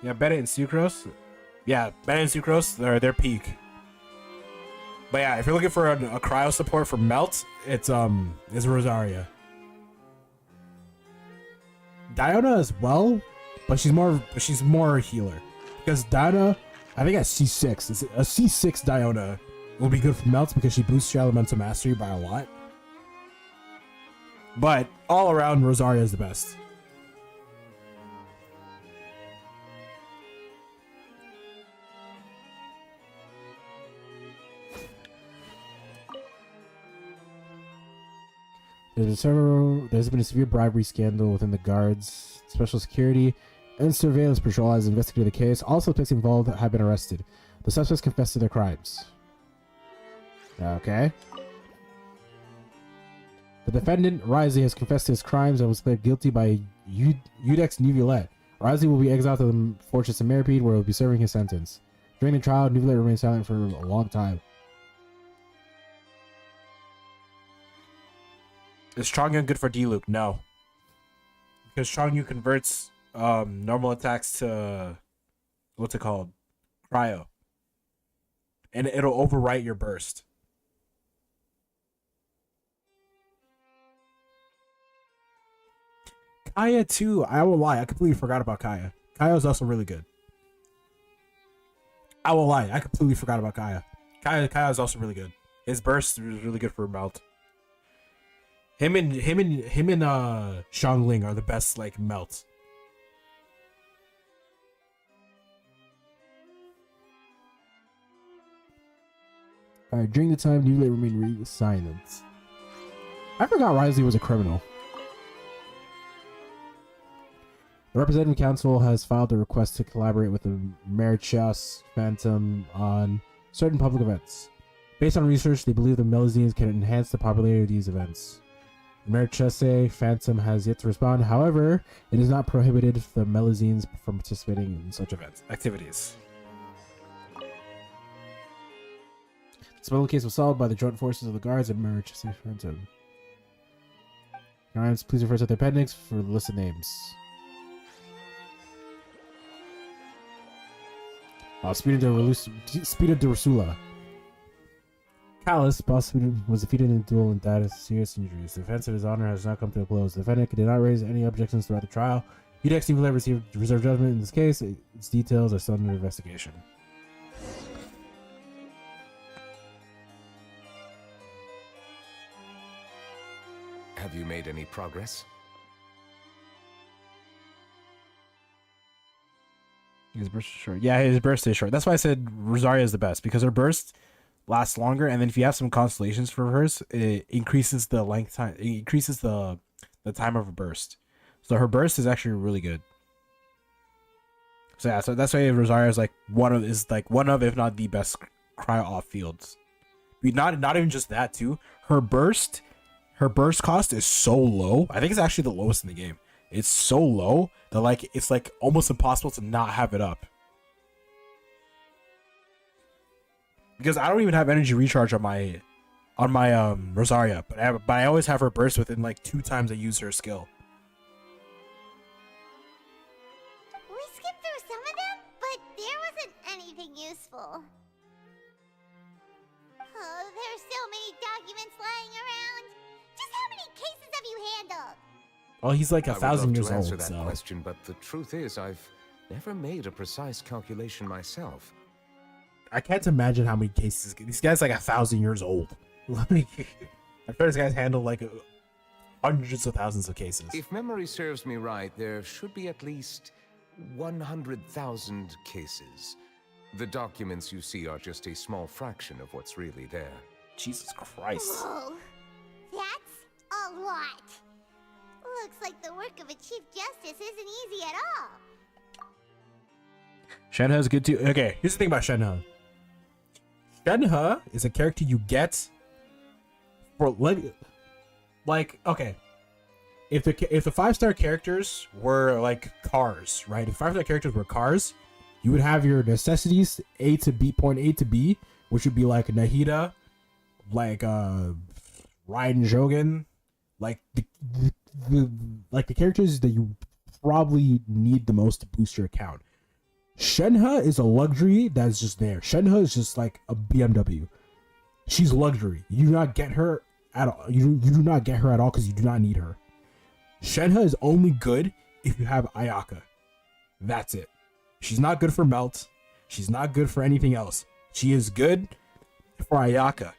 Yeah, Bennett and Sucrose. Yeah, Bennett and Sucrose, they're their peak. But yeah, if you're looking for a cryo support for melt, it's Rosaria. Diona as well, but she's more a healer. Because Diona, I think at C6, a C6 Diona will be good for Melts because she boosts your elemental mastery by a lot. But all around, Rosaria is the best. There's been a severe bribery scandal within the guards, special security, and surveillance patrol has investigated the case. All suspects involved have been arrested. The suspects confessed to their crimes. Okay. The defendant, Riley, has confessed to his crimes and was declared guilty by Udex Neuvillette. Riley will be exiled to the fortress of Meripede, where he will be serving his sentence. During the trial, Neuvillette remained silent for a long time. Is Chongyun good for D-Loop? No. Because Chongyun converts normal attacks to... what's it called? Cryo. And it'll overwrite your burst. Kaya too. I won't lie. I completely forgot about Kaya. Kaya is also really good. I won't lie. I completely forgot about Kaya. Kaya is also really good. His burst is really good for melt. Him and Xiangling are the best like melts. Alright, during the time, Neuvillette remained silent. I forgot Riley was a criminal. The Representative Council has filed a request to collaborate with the Marichas Phantom on certain public events. Based on research, they believe the Melazines can enhance the popularity of these events. The Marichase Phantom has yet to respond. However, it is not prohibited the Melazines from participating in such activities. The smuggle case was solved by the joint forces of the guards and Marichase Phantom. Guards, please refer to the appendix for the list of names. Speed of the Rasula. Callus, boss was defeated in a duel and died of serious injuries. The defense of his honor has not come to a close. The defendant did not raise any objections throughout the trial. Udex Neuvillette received reserved judgment in this case. Its details are still under investigation. Have you made any progress? His burst is short. Yeah, his burst is short. That's why I said Rosaria is the best, because her burst lasts longer, and then if you have some constellations for hers, it increases the length time. It increases the time of a burst. So her burst is actually really good. So yeah, so that's why Rosaria is like one of, if not the best cryo off fields. Not even just that too. Her burst cost is so low. I think it's actually the lowest in the game. It's so low that it's almost impossible to not have it up. Because I don't even have energy recharge on my Rosaria, but I always have her burst within 2 times I use her skill. We skipped through some of them, but there wasn't anything useful. Oh, there's so many documents lying around. Just how many cases have you handled? Well, he's like 1,000 years I would love to old. answer that So. question, but the truth is, I've never made a precise calculation myself. I can't imagine how many cases. This guy's 1,000 years old. I'm sure this guy's handled hundreds of thousands of cases. If memory serves me right, there should be at least 100,000 cases. The documents you see are just a small fraction of what's really there. Jesus Christ. Whoa, that's a lot. Looks like the work of a Chief Justice isn't easy at all. Shenhe's good too. Okay, here's the thing about Shenhe. Shenhe is a character you get for okay. If the 5-star characters were cars, right? If 5-star characters were cars, you would have your necessities A to B, point A to B, which would be Nahida, Ryan Jogan, the characters that you probably need the most to boost your account. Shenhe is a luxury that's just there. Shenhe is just like a BMW. She's luxury. You do not get her at all. You do not get her at all because you do not need her. Shenhe is only good if you have Ayaka. That's it. She's not good for melt. She's not good for anything else. She is good. for Ayaka.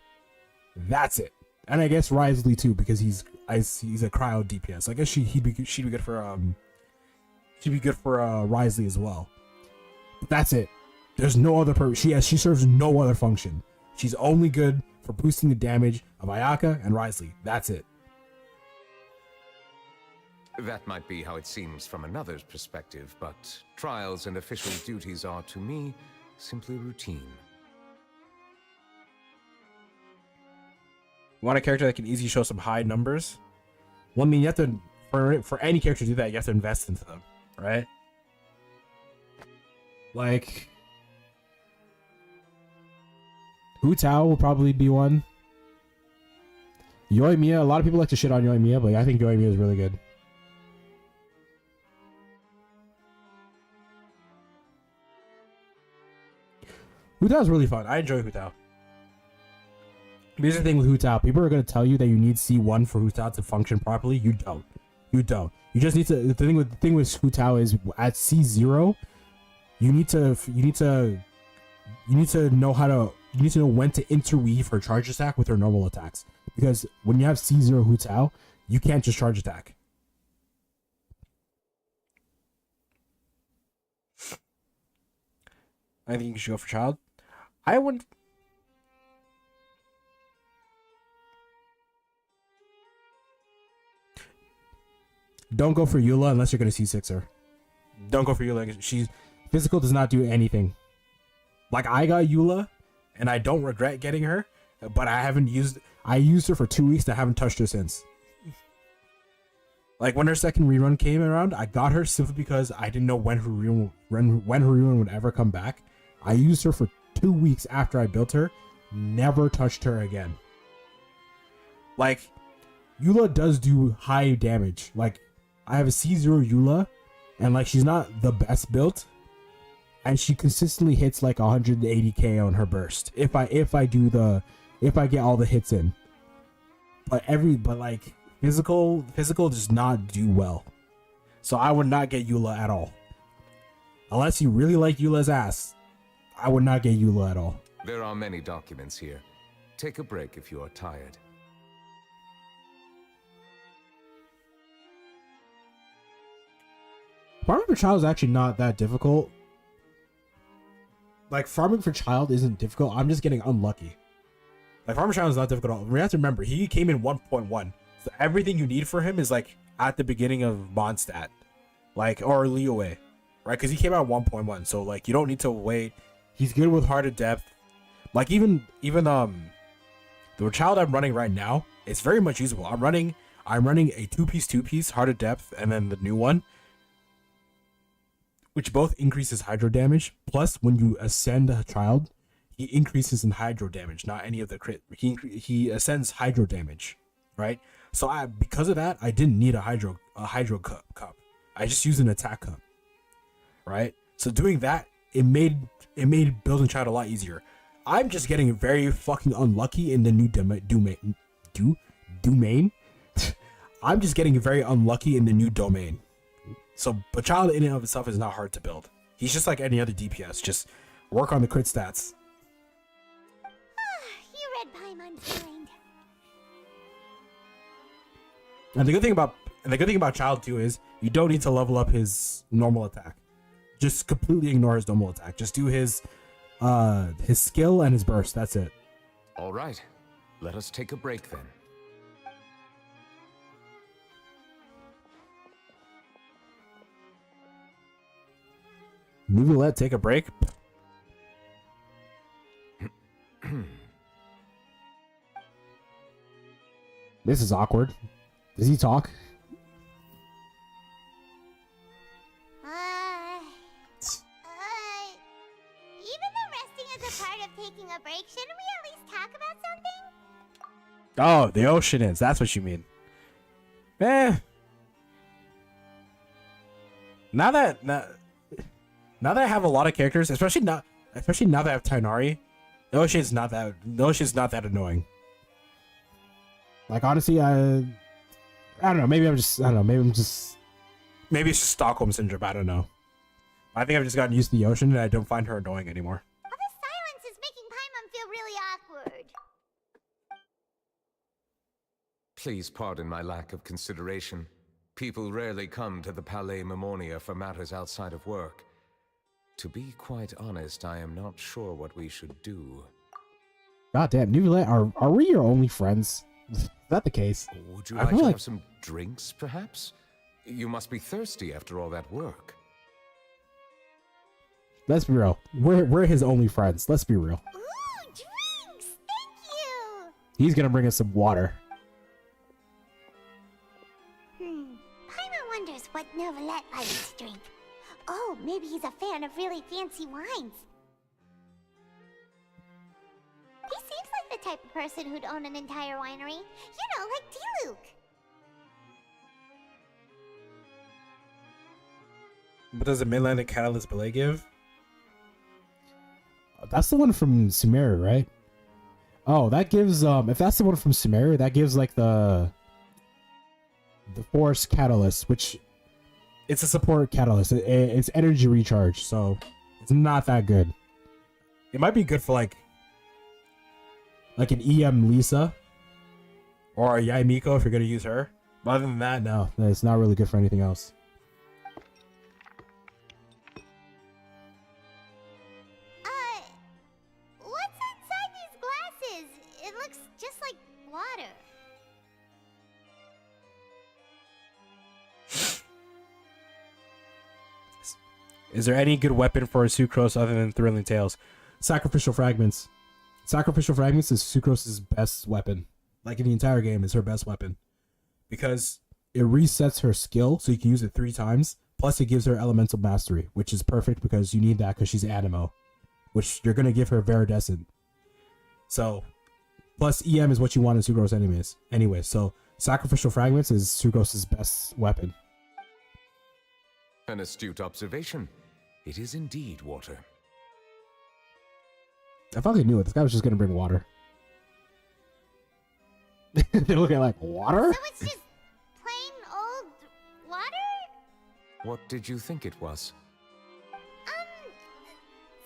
That's it. And I guess Risley too, because he's a cryo DPS. I guess she'd be good for Risley as well. But that's it. There's no other purpose. She serves no other function. She's only good for boosting the damage of Ayaka and Risley. That's it. That might be how it seems from another's perspective, but trials and official duties are, to me, simply routine. You want a character that can easily show some high numbers? Well, I mean, you have to, for any character to do that, you have to invest into them, right? Like, Hu Tao will probably be one. Yoimiya, a lot of people like to shit on Yoimiya, but I think Yoimiya is really good. Hu Tao is really fun. I enjoy Hu Tao. Here's the thing with Hu Tao. People are going to tell you that you need C1 for Hu Tao to function properly. You don't. You don't. You just need to. The thing with Hu Tao is at C0, you need to know how to. You need to know when to interweave her charge attack with her normal attacks. Because when you have C0 Hu Tao, you can't just charge attack. I think you should go for child. I wouldn't. Don't go for Eula unless you're going to C6 her. Don't go for Eula. She's physical does not do anything. Like, I got Eula, and I don't regret getting her, but I used her for 2 weeks and I haven't touched her since. Like, when her second rerun came around, I got her simply because I didn't know when her rerun would ever come back. I used her for 2 weeks after I built her, never touched her again. Like, Eula does do high damage. Like, I have a C0 Eula, and like, she's not the best built, and she consistently hits like 180k on her burst if I get all the hits in. But like physical does not do well, so I would not get Eula at all. Unless you really like Eula's ass, I would not get Eula at all. There are many documents here. Take a break if you are tired. Farming for child is actually not that difficult. Like, farming for child isn't difficult. I'm just getting unlucky. Like, farming for child is not difficult at all. We have to remember, he came in 1.1. So everything you need for him is like at the beginning of Mondstadt. Like, or Liyue. Right? Because he came out 1.1. So like, you don't need to wait. He's good with Heart of Depth. Like, even the child I'm running right now, it's very much usable. I'm running a two-piece Heart of Depth, and then the new one, which both increases hydro damage. Plus, when you ascend a child, he increases in hydro damage, not any of the crit. He ascends hydro damage, right? So because of that, I didn't need a hydro cup. I just used an attack cup, right? So doing that, it made building child a lot easier. I'm just getting very fucking unlucky in the new domain. I'm just getting very unlucky in the new domain. So, but child in and of itself is not hard to build. He's just like any other DPS. Just work on the crit stats. You read Paimon's mind. And the good thing about child too is you don't need to level up his normal attack. Just completely ignore his normal attack. Just do his skill and his burst. That's it. All right, let us take a break then. Neuvillette, take a break. This is awkward. Does he talk? Even though resting is a part of taking a break, shouldn't we at least talk about something? Oh, the ocean is. That's what you mean. Now that I have a lot of characters, especially now that I have Tainari, the ocean's not that annoying. Like, honestly, I don't know. Maybe it's just Stockholm syndrome. I don't know. I think I've just gotten used to the ocean and I don't find her annoying anymore. All this silence is making Paimon feel really awkward. Please pardon my lack of consideration. People rarely come to the Palais Mermonia for matters outside of work. To be quite honest, I am not sure what we should do. Goddamn, Neuvillette, are we your only friends? Is that the case? Would you like to have some drinks, perhaps? You must be thirsty after all that work. Let's be real. We're his only friends. Let's be real. Ooh, drinks! Thank you! He's gonna bring us some water. Paimon wonders what Neuvillette likes to drink. Oh, maybe he's a fan of really fancy wines. He seems like the type of person who'd own an entire winery. You know, like T-Luke. What does the Midland Catalyst Belay give? That's the one from Sumeru, right? Oh, that gives if that's the one from Sumeru, that gives like the Force Catalyst, which it's a support catalyst. It's energy recharge, so it's not that good. It might be good for like an EM Lisa or a Yai Miko if you're gonna use her. But other than that, no, it's not really good for anything else. What's inside these glasses? It looks just like water. Is there any good weapon for Sucrose other than Thrilling Tales? Sacrificial Fragments. Sacrificial Fragments is Sucrose's best weapon. Like in the entire game, is her best weapon. Because it resets her skill, so you can use it 3 times. Plus, it gives her Elemental Mastery, which is perfect because you need that because she's Animo. Which you're going to give her Viridescent. So, plus EM is what you want in Sucrose anyways. Anyway, so Sacrificial Fragments is Sucrose's best weapon. An astute observation. It is indeed water. I fucking knew it. This guy was just going to bring water. They're looking like, water? So it's just plain old water? What did you think it was?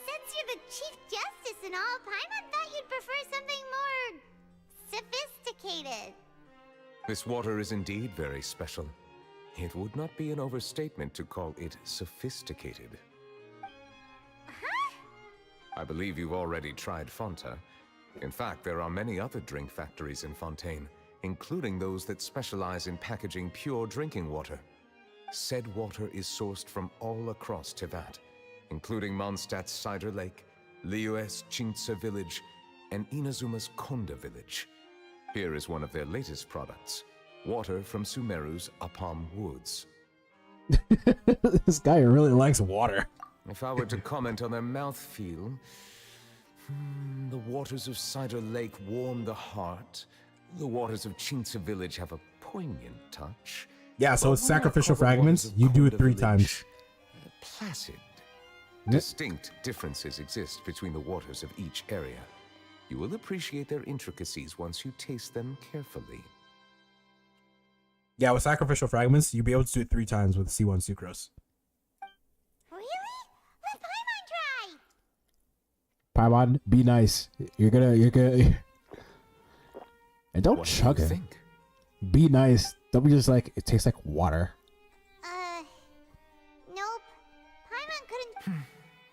Since you're the Chief Justice and all, Paimon thought you'd prefer something more sophisticated. This water is indeed very special. It would not be an overstatement to call it sophisticated. Huh? I believe you've already tried Fonta. In fact, there are many other drink factories in Fontaine, including those that specialize in packaging pure drinking water. Said water is sourced from all across Tevat, including Mondstadt's Cider Lake, Liyue's Chintsa Village, and Inazuma's Konda Village. Here is one of their latest products, water from Sumeru's Apam Woods. This guy really likes water. If I were to comment on their mouthfeel, the waters of Cider Lake warm the heart. The waters of Chintsa Village have a poignant touch. Yeah, so But it's when I Sacrificial call the waters Fragments. of You do it Konda 3 Village, times. Placid. Yep. Distinct differences exist between the waters of each area. You will appreciate their intricacies once you taste them carefully. Yeah, with Sacrificial Fragments, you'll be able to do it 3 times with C1 Sucrose. Really? Let Paimon try! Paimon, be nice. You're gonna... And don't What chug do you it. think? Be nice. Don't be just like, it tastes like water. Nope. Paimon couldn't...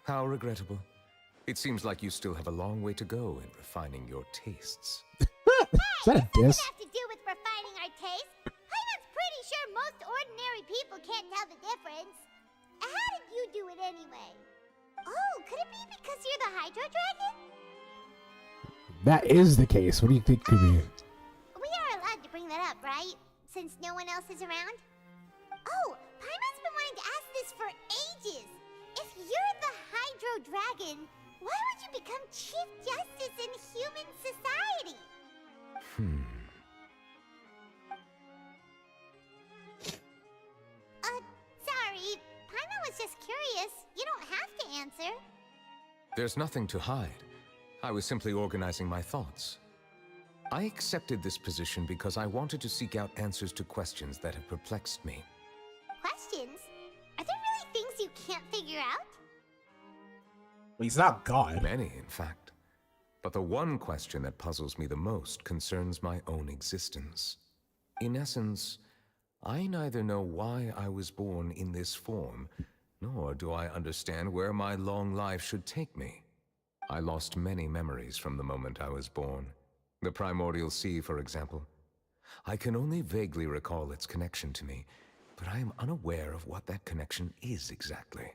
How regrettable. It seems like you still have a long way to go in refining your tastes. Is that a diss? have to do with refining our taste. Paimon's pretty sure most ordinary people can't tell the difference. How did you do it anyway? Oh, could it be because you're the Hydro Dragon? That is the case. What do you think could be? We are allowed to bring that up, right? Since no one else is around? Oh, Paimon's been wanting to ask this for ages. If you're the Hydro Dragon, why would you become Chief Justice in human society? Sorry. Paimon was just curious. You don't have to answer. There's nothing to hide. I was simply organizing my thoughts. I accepted this position because I wanted to seek out answers to questions that have perplexed me. Questions? Are there really things you can't figure out? Well, he's not God. Many, in fact. But the one question that puzzles me the most concerns my own existence. In essence, I neither know why I was born in this form, nor do I understand where my long life should take me. I lost many memories from the moment I was born. The primordial sea, for example. I can only vaguely recall its connection to me, but I am unaware of what that connection is exactly.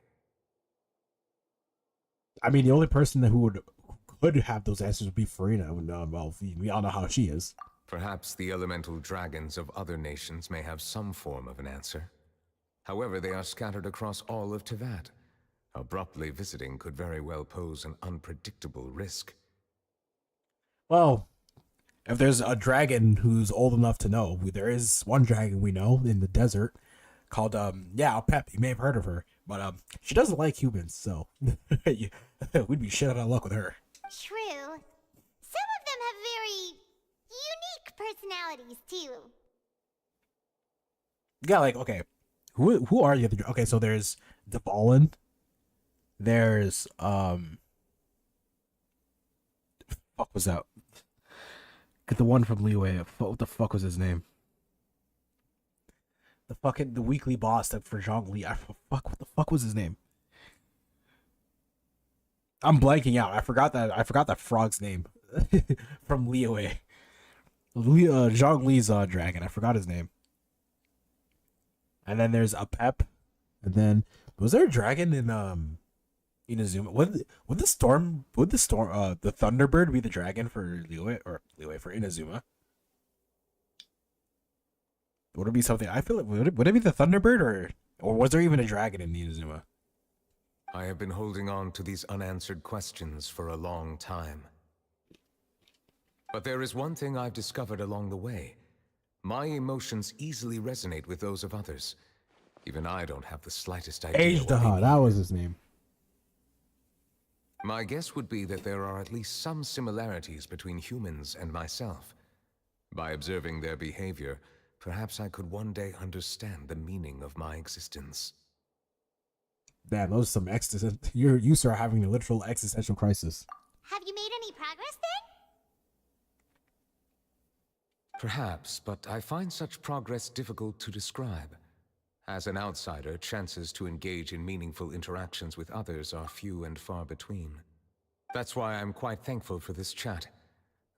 I mean, the only person who could have those answers would be Farina. Well, we all know how she is. Perhaps the elemental dragons of other nations may have some form of an answer. However, they are scattered across all of Tevat. Abruptly visiting could very well pose an unpredictable risk. Well, if there's a dragon who's old enough to know, there is one dragon we know in the desert called Pep. You may have heard of her, but she doesn't like humans, so we'd be shit out of luck with her. True. Some of them have very unique personalities, too. Yeah, like, okay, who are the other? Okay, so there's Dvalin. There's fuck was that? Get the one from Leeway. What the fuck was his name? The weekly boss that for Zhongli. What the fuck was his name? I'm blanking out. I forgot that frog's name from Leeway. Zhongli's dragon. I forgot his name. And then there's a Pep. And then was there a dragon in Inazuma? Would the Thunderbird be the dragon for Leeway for Inazuma? Would it be something? I feel like would it be the Thunderbird or was there even a dragon in Inazuma? I have been holding on to these unanswered questions for a long time. But there is one thing I've discovered along the way. My emotions easily resonate with those of others. Even I don't have the slightest idea. Ajdaha, that was his name. My guess would be that there are at least some similarities between humans and myself. By observing their behavior, perhaps I could one day understand the meaning of my existence. Damn, those are some existential. You sir are having a literal existential crisis. Have you made any progress then? Perhaps, but I find such progress difficult to describe. As an outsider, chances to engage in meaningful interactions with others are few and far between. That's why I'm quite thankful for this chat.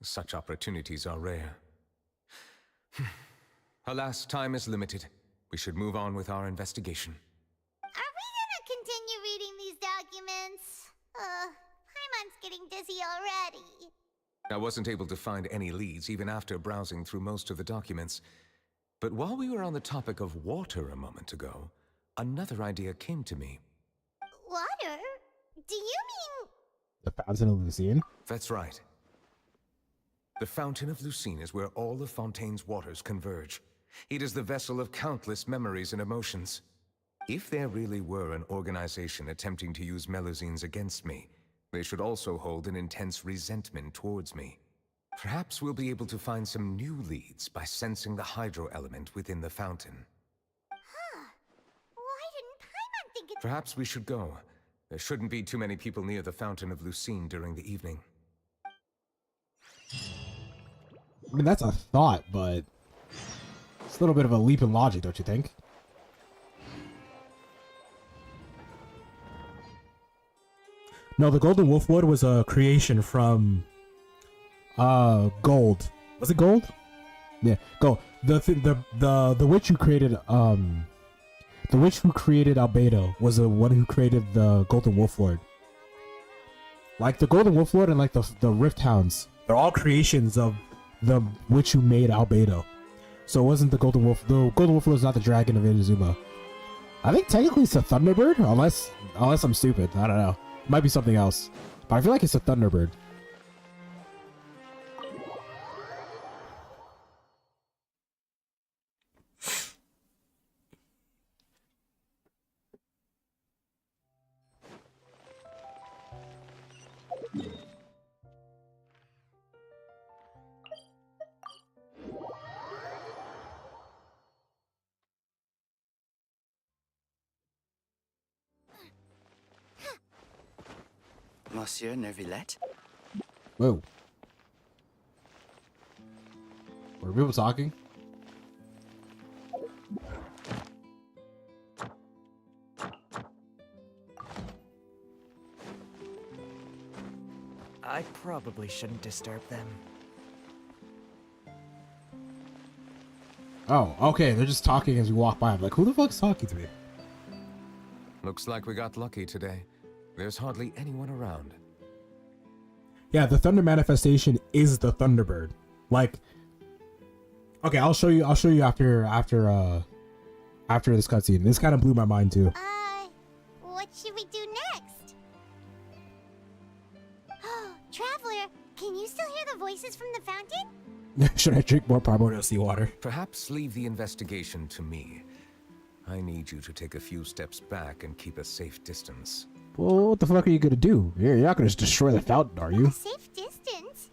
Such opportunities are rare. Alas, time is limited. We should move on with our investigation. Are we gonna continue reading these documents? Paimon's getting dizzy already. I wasn't able to find any leads even after browsing through most of the documents. But while we were on the topic of water a moment ago, another idea came to me. Water? Do you mean... The Fountain of Lucine? That's right. The Fountain of Lucine is where all of Fontaine's waters converge. It is the vessel of countless memories and emotions. If there really were an organization attempting to use Melusines against me, they should also hold an intense resentment towards me. Perhaps we'll be able to find some new leads by sensing the hydro element within the fountain. Huh. Why didn't Paimon think it... Perhaps we should go. There shouldn't be too many people near the Fountain of Lucine during the evening. I mean, that's a thought, but it's a little bit of a leap in logic, don't you think? No, the Golden Wolfwood was a creation from Gold. Was it Gold? Yeah, Gold. The witch who created Albedo was the one who created the Golden Wolflord. Like the Golden Wolflord and like the Rift Hounds, they're all creations of the witch who made Albedo. So it wasn't the Golden Wolf. The Golden Wolflord is not the dragon of Inazuma. I think technically it's a Thunderbird, unless I'm stupid. I don't know. It might be something else, but I feel like it's a Thunderbird. Monsieur Neuvillette? Whoa. Were people talking? probably shouldn't disturb them. Oh, okay. They're just talking as we walk by. I'm like, who the fuck's talking to me? Looks like we got lucky today. There's hardly anyone around. Yeah, the thunder manifestation is the Thunderbird. Like, okay, I'll show you after this cutscene. This kind of blew my mind too. What should we do next? Oh, Traveler, can you still hear the voices from the fountain? Should I drink more primordial seawater? Perhaps leave the investigation to me. I need you to take a few steps back and keep a safe distance. Well, what the fuck are you gonna do? You're not gonna just destroy the fountain, are you? A safe distance?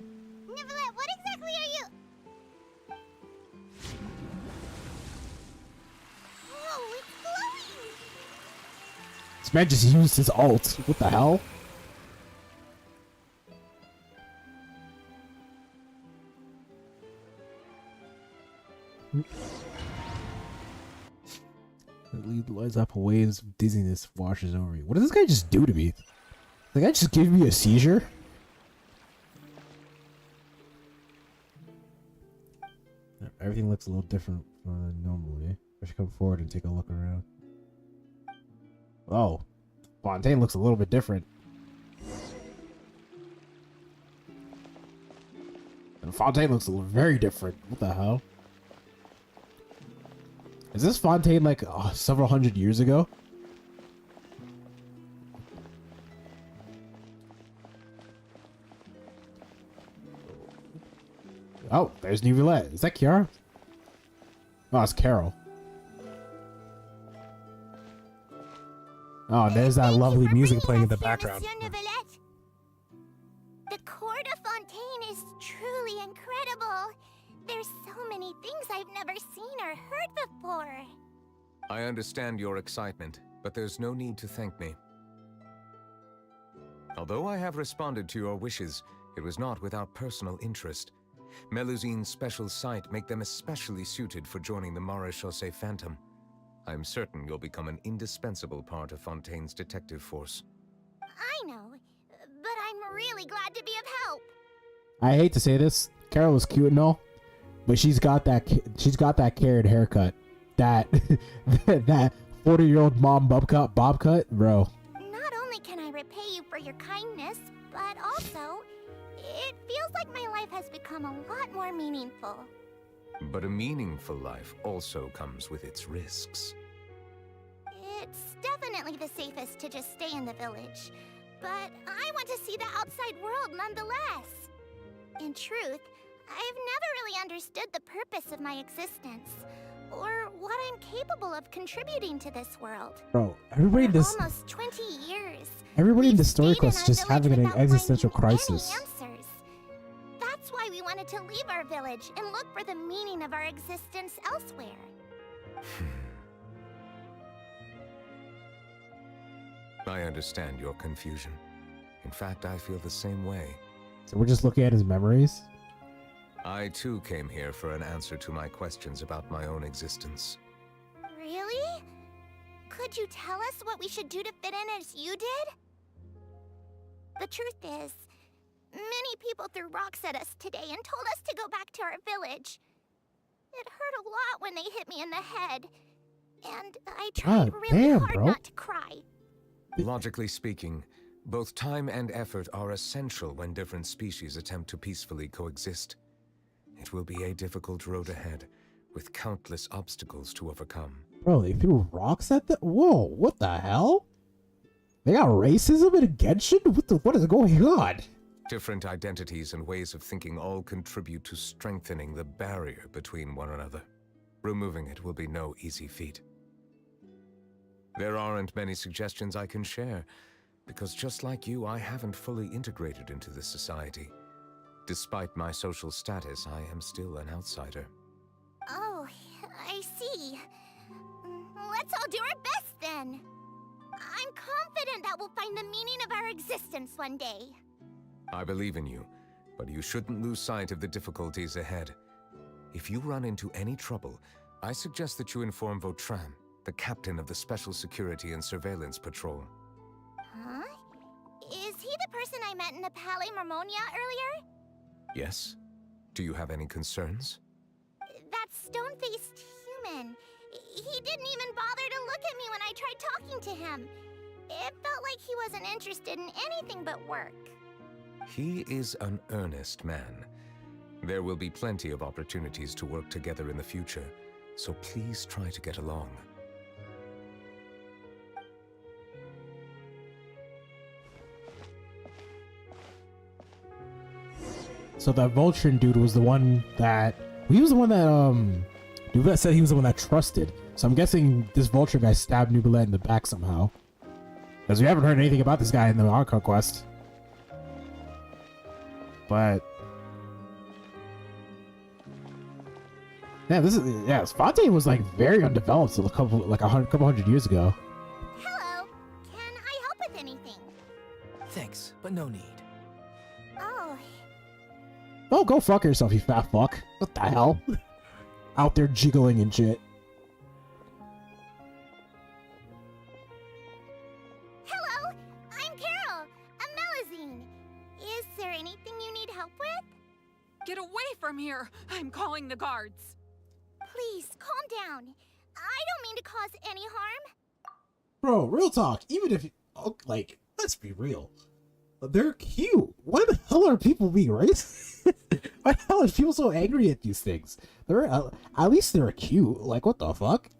Neuvillette, what exactly are you... Oh, it's glowing! This man just used his ult. What the hell? Lead the lights up, waves of dizziness washes over you. What does this guy just do to me? The guy just gave me a seizure? Everything looks a little different from normally. I should come forward and take a look around. Oh, Fontaine looks a little bit different. And Fontaine looks very different. What the hell? Is this Fontaine like several hundred years ago? Oh, there's Neuvillette. Is that Kiara? Oh, it's Carol. Oh, there's that lovely music playing in the background. The court of Fontaine is truly incredible. There's so many things I've never seen or heard before. I understand your excitement, but there's no need to thank me. Although I have responded to your wishes, it was not without personal interest. Melusine's special sight make them especially suited for joining the Maréchaussée Phantom. I'm certain you'll become an indispensable part of Fontaine's detective force. I know, but I'm really glad to be of help. I hate to say this, Carol is cute and all, but she's got that carrot haircut, that that 40-year-old mom bob cut, bro. Not only can I repay you for your kindness, but also it feels like my life has become a lot more meaningful. But a meaningful life also comes with its risks. It's definitely the safest to just stay in the village, but I want to see the outside world nonetheless. In truth, I've never really understood the purpose of my existence, or what I'm capable of contributing to this world. Bro, everybody in this almost 20 years. Everybody in the story quest is just having an existential crisis. Answers. That's why we wanted to leave our village and look for the meaning of our existence elsewhere. I understand your confusion. In fact, I feel the same way. So we're just looking at his memories? I too came here for an answer to my questions about my own existence. Really? Could you tell us what we should do to fit in as you did? The truth is, many people threw rocks at us today and told us to go back to our village. It hurt a lot when they hit me in the head, and I tried really hard not to cry. Logically speaking, both time and effort are essential when different species attempt to peacefully coexist. It will be a difficult road ahead, with countless obstacles to overcome. Bro, they threw rocks at the— Whoa, what the hell? They got racism in Genshin? What is going on? Different identities and ways of thinking all contribute to strengthening the barrier between one another. Removing it will be no easy feat. There aren't many suggestions I can share, because just like you, I haven't fully integrated into this society. Despite my social status, I am still an outsider. Oh, I see. Let's all do our best then. I'm confident that we'll find the meaning of our existence one day. I believe in you, but you shouldn't lose sight of the difficulties ahead. If you run into any trouble, I suggest that you inform Vautrin, the captain of the Special Security and Surveillance Patrol. Huh? Is he the person I met in the Palais Marmonia earlier? Yes? Do you have any concerns? That stone-faced human. He didn't even bother to look at me when I tried talking to him. It felt like he wasn't interested in anything but work. He is an earnest man. There will be plenty of opportunities to work together in the future, so please try to get along. So that Vulture dude was the one that he was the one that Neuvillette said he was the one that trusted. So I'm guessing this Vulture guy stabbed Neuvillette in the back somehow. Because we haven't heard anything about this guy in the Archon quest. But yeah, Fontaine was like very undeveloped a couple hundred years ago. Hello. Can I help with anything? Thanks, but no need. Oh, Oh, go fuck yourself, you fat fuck. What the hell? Out there jiggling and shit. hello. I'm Carol, a Melazine. Is there anything you need help with? Get away from here! I'm calling the guards. Please, calm down. I don't mean to cause any harm. Bro, real talk. Even if, like, let's be real. They're cute. Why the hell are people being racist? Why the hell are people so angry at these things? They're at least they're cute. Like, what the fuck?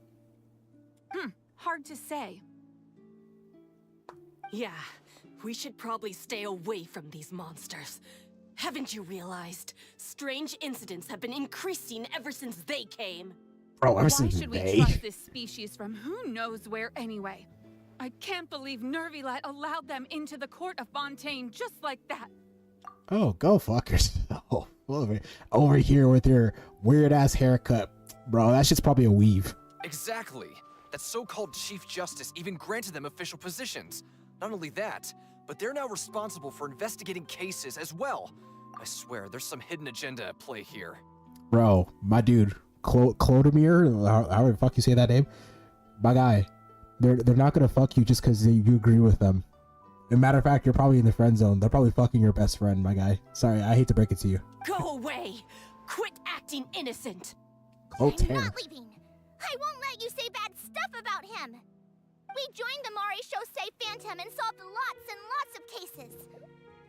Hard to say. Yeah, we should probably stay away from these monsters. Haven't you realized? Strange incidents have been increasing ever since they came. Bro, Why ever since should we they. trust this species from who knows where anyway? I can't believe Neuvillette allowed them into the court of Fontaine just like that. Oh, go fuck yourself. Over here with your weird ass haircut. Bro, that shit's probably a weave. Exactly. That so-called Chief Justice even granted them official positions. Not only that, but they're now responsible for investigating cases as well. I swear, there's some hidden agenda at play here. Bro, my dude, Clodomir, however the fuck you say that name, my guy, they're not gonna fuck you just because you agree with them. As a matter of fact, you're probably in the friend zone. They're probably fucking your best friend, my guy. Sorry, I hate to break it to you. Go away! Quit acting innocent! Oh, I'm Terra. not leaving. I won't let you say bad stuff about him. We joined the Mare Chaussee Phantom and solved lots and lots of cases.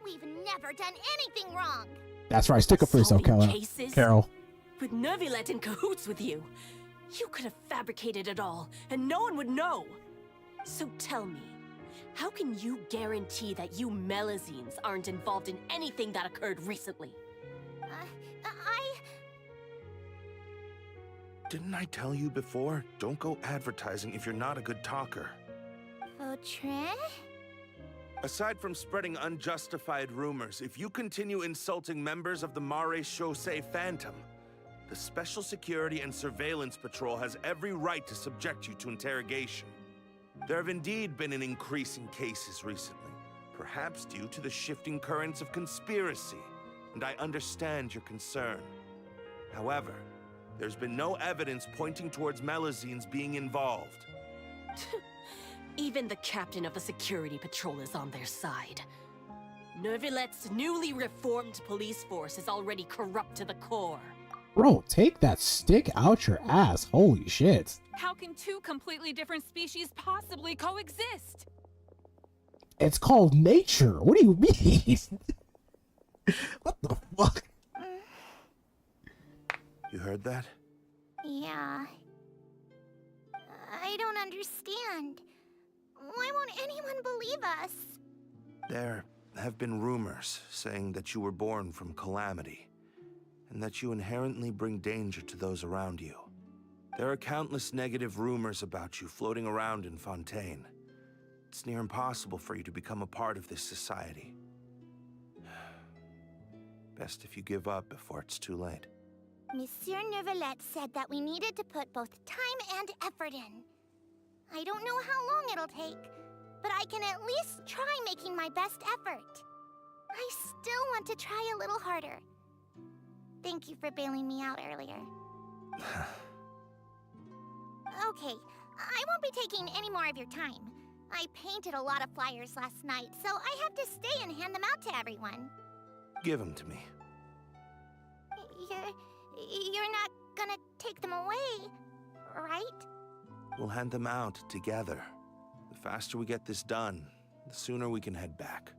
We've never done anything wrong. That's right. Stick up for yourself, Solving Carol. cases? Carol. With Neuvillette in cahoots with you. You could have fabricated it all, and no one would know. So tell me, how can you guarantee that you Melazines aren't involved in anything that occurred recently? Didn't I tell you before? Don't go advertising if you're not a good talker. Vautrin? Aside from spreading unjustified rumors, if you continue insulting members of the Mare Chaussee Phantom, the Special Security and Surveillance Patrol has every right to subject you to interrogation. There have indeed been an increase in cases recently, perhaps due to the shifting currents of conspiracy, and I understand your concern. However, there's been no evidence pointing towards Melazines being involved. Even the captain of the security patrol is on their side. Neuvillette's newly reformed police force is already corrupt to the core. Bro, take that stick out your ass. Holy shit. How can two completely different species possibly coexist? It's called nature. What do you mean? What the fuck? You heard that? Yeah. I don't understand. Why won't anyone believe us? There have been rumors saying that you were born from calamity, and that you inherently bring danger to those around you. There are countless negative rumors about you floating around in Fontaine. It's near impossible for you to become a part of this society. Best if you give up before it's too late. Monsieur Neuvillette said that we needed to put both time and effort in. I don't know how long it'll take, but I can at least try making my best effort. I still want to try a little harder. Thank you for bailing me out earlier. Okay, I won't be taking any more of your time. I painted a lot of flyers last night, so I have to stay and hand them out to everyone. Give them to me. You're not gonna take them away, right? We'll hand them out together. The faster we get this done, the sooner we can head back.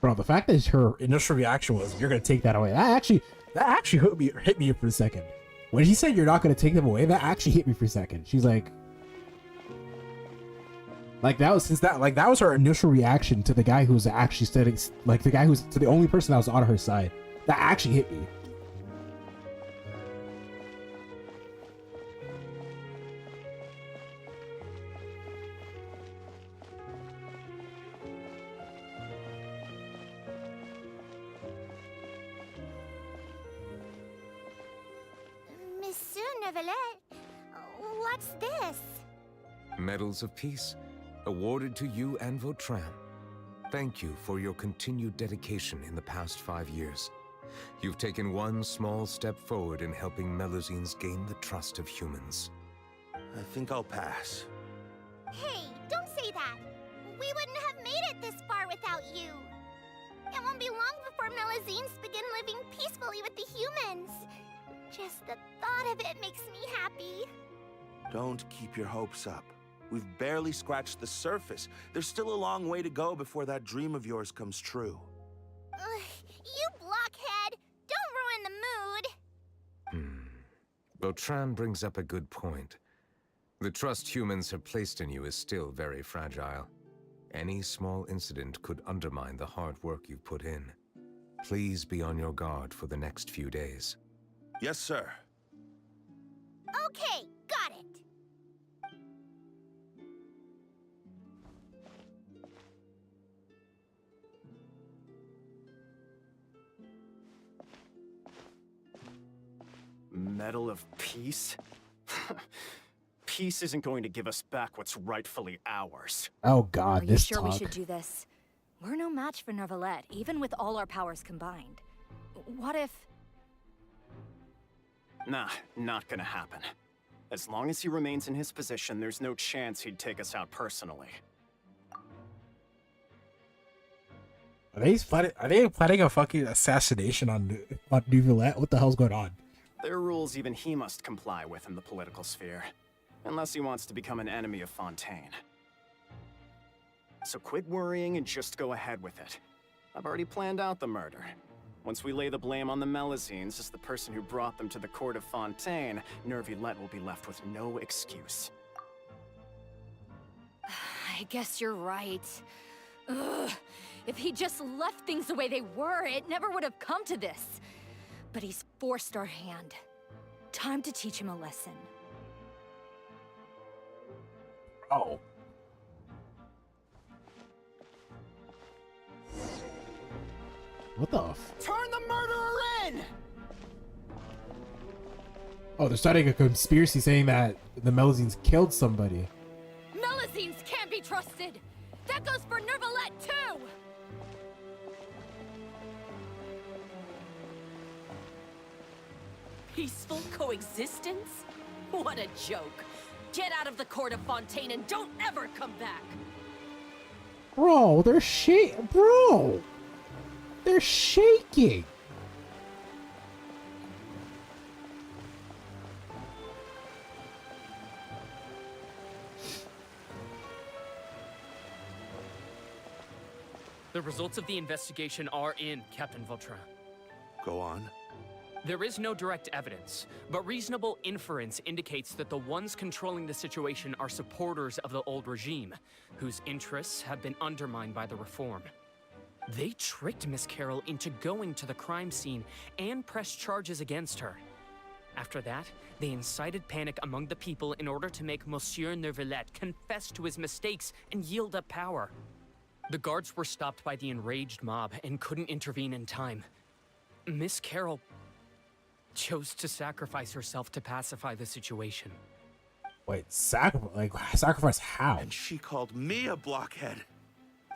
Bro, the fact that her initial reaction was, "You're gonna take that away," that actually hit me for a second. When he said, "You're not gonna take them away," that actually hit me for a second. She's like that was her initial reaction to the guy who was actually studying, like the guy who's to the only person that was on her side. That actually hit me. Monsieur Neuvillette, what's this? Medals of Peace, awarded to you and Vautrin. Thank you for your continued dedication in the past 5 years. You've taken one small step forward in helping Melusines gain the trust of humans. I think I'll pass. Hey, don't say that. We wouldn't have made it this far without you. It won't be long before Melusines begin living peacefully with the humans. Just the thought of it makes me happy. Don't keep your hopes up. We've barely scratched the surface. There's still a long way to go before that dream of yours comes true. You blockhead! Don't ruin the mood! Vautrin brings up a good point. The trust humans have placed in you is still very fragile. Any small incident could undermine the hard work you've put in. Please be on your guard for the next few days. Yes, sir. Okay, got it. Medal of Peace? Peace isn't going to give us back what's rightfully ours. Oh God, Are you this sure talk. we should do this? We're no match for Neuvillette, even with all our powers combined. What if... Nah, not gonna happen. As long as he remains in his position, there's no chance he'd take us out personally. Are they planning a fucking assassination on Neuvillette? What the hell's going on? There are rules even he must comply with in the political sphere. Unless he wants to become an enemy of Fontaine. So quit worrying and just go ahead with it. I've already planned out the murder. Once we lay the blame on the Melusines as the person who brought them to the court of Fontaine, Neuvillette will be left with no excuse. I guess you're right. Ugh. If he just left things the way they were, it never would have come to this. But he's forced our hand. Time to teach him a lesson. Oh. What the f? Turn the murderer in! Oh, they're starting a conspiracy saying that the Melusines killed somebody. Melusines can't be trusted! That goes for Neuvillette, too! Peaceful coexistence? What a joke. Get out of the court of Fontaine and don't ever come back. Bro, they're Bro! They're shaking! The results of the investigation are in, Captain Vautrin. Go on. There is no direct evidence, but reasonable inference indicates that the ones controlling the situation are supporters of the old regime, whose interests have been undermined by the reform. They tricked Miss Carroll into going to the crime scene and pressed charges against her. After that, they incited panic among the people in order to make Monsieur Neuvillette confess to his mistakes and yield up power. The guards were stopped by the enraged mob and couldn't intervene in time. Miss Carroll chose to sacrifice herself to pacify the situation. Wait, sacrifice how? And she called me a blockhead.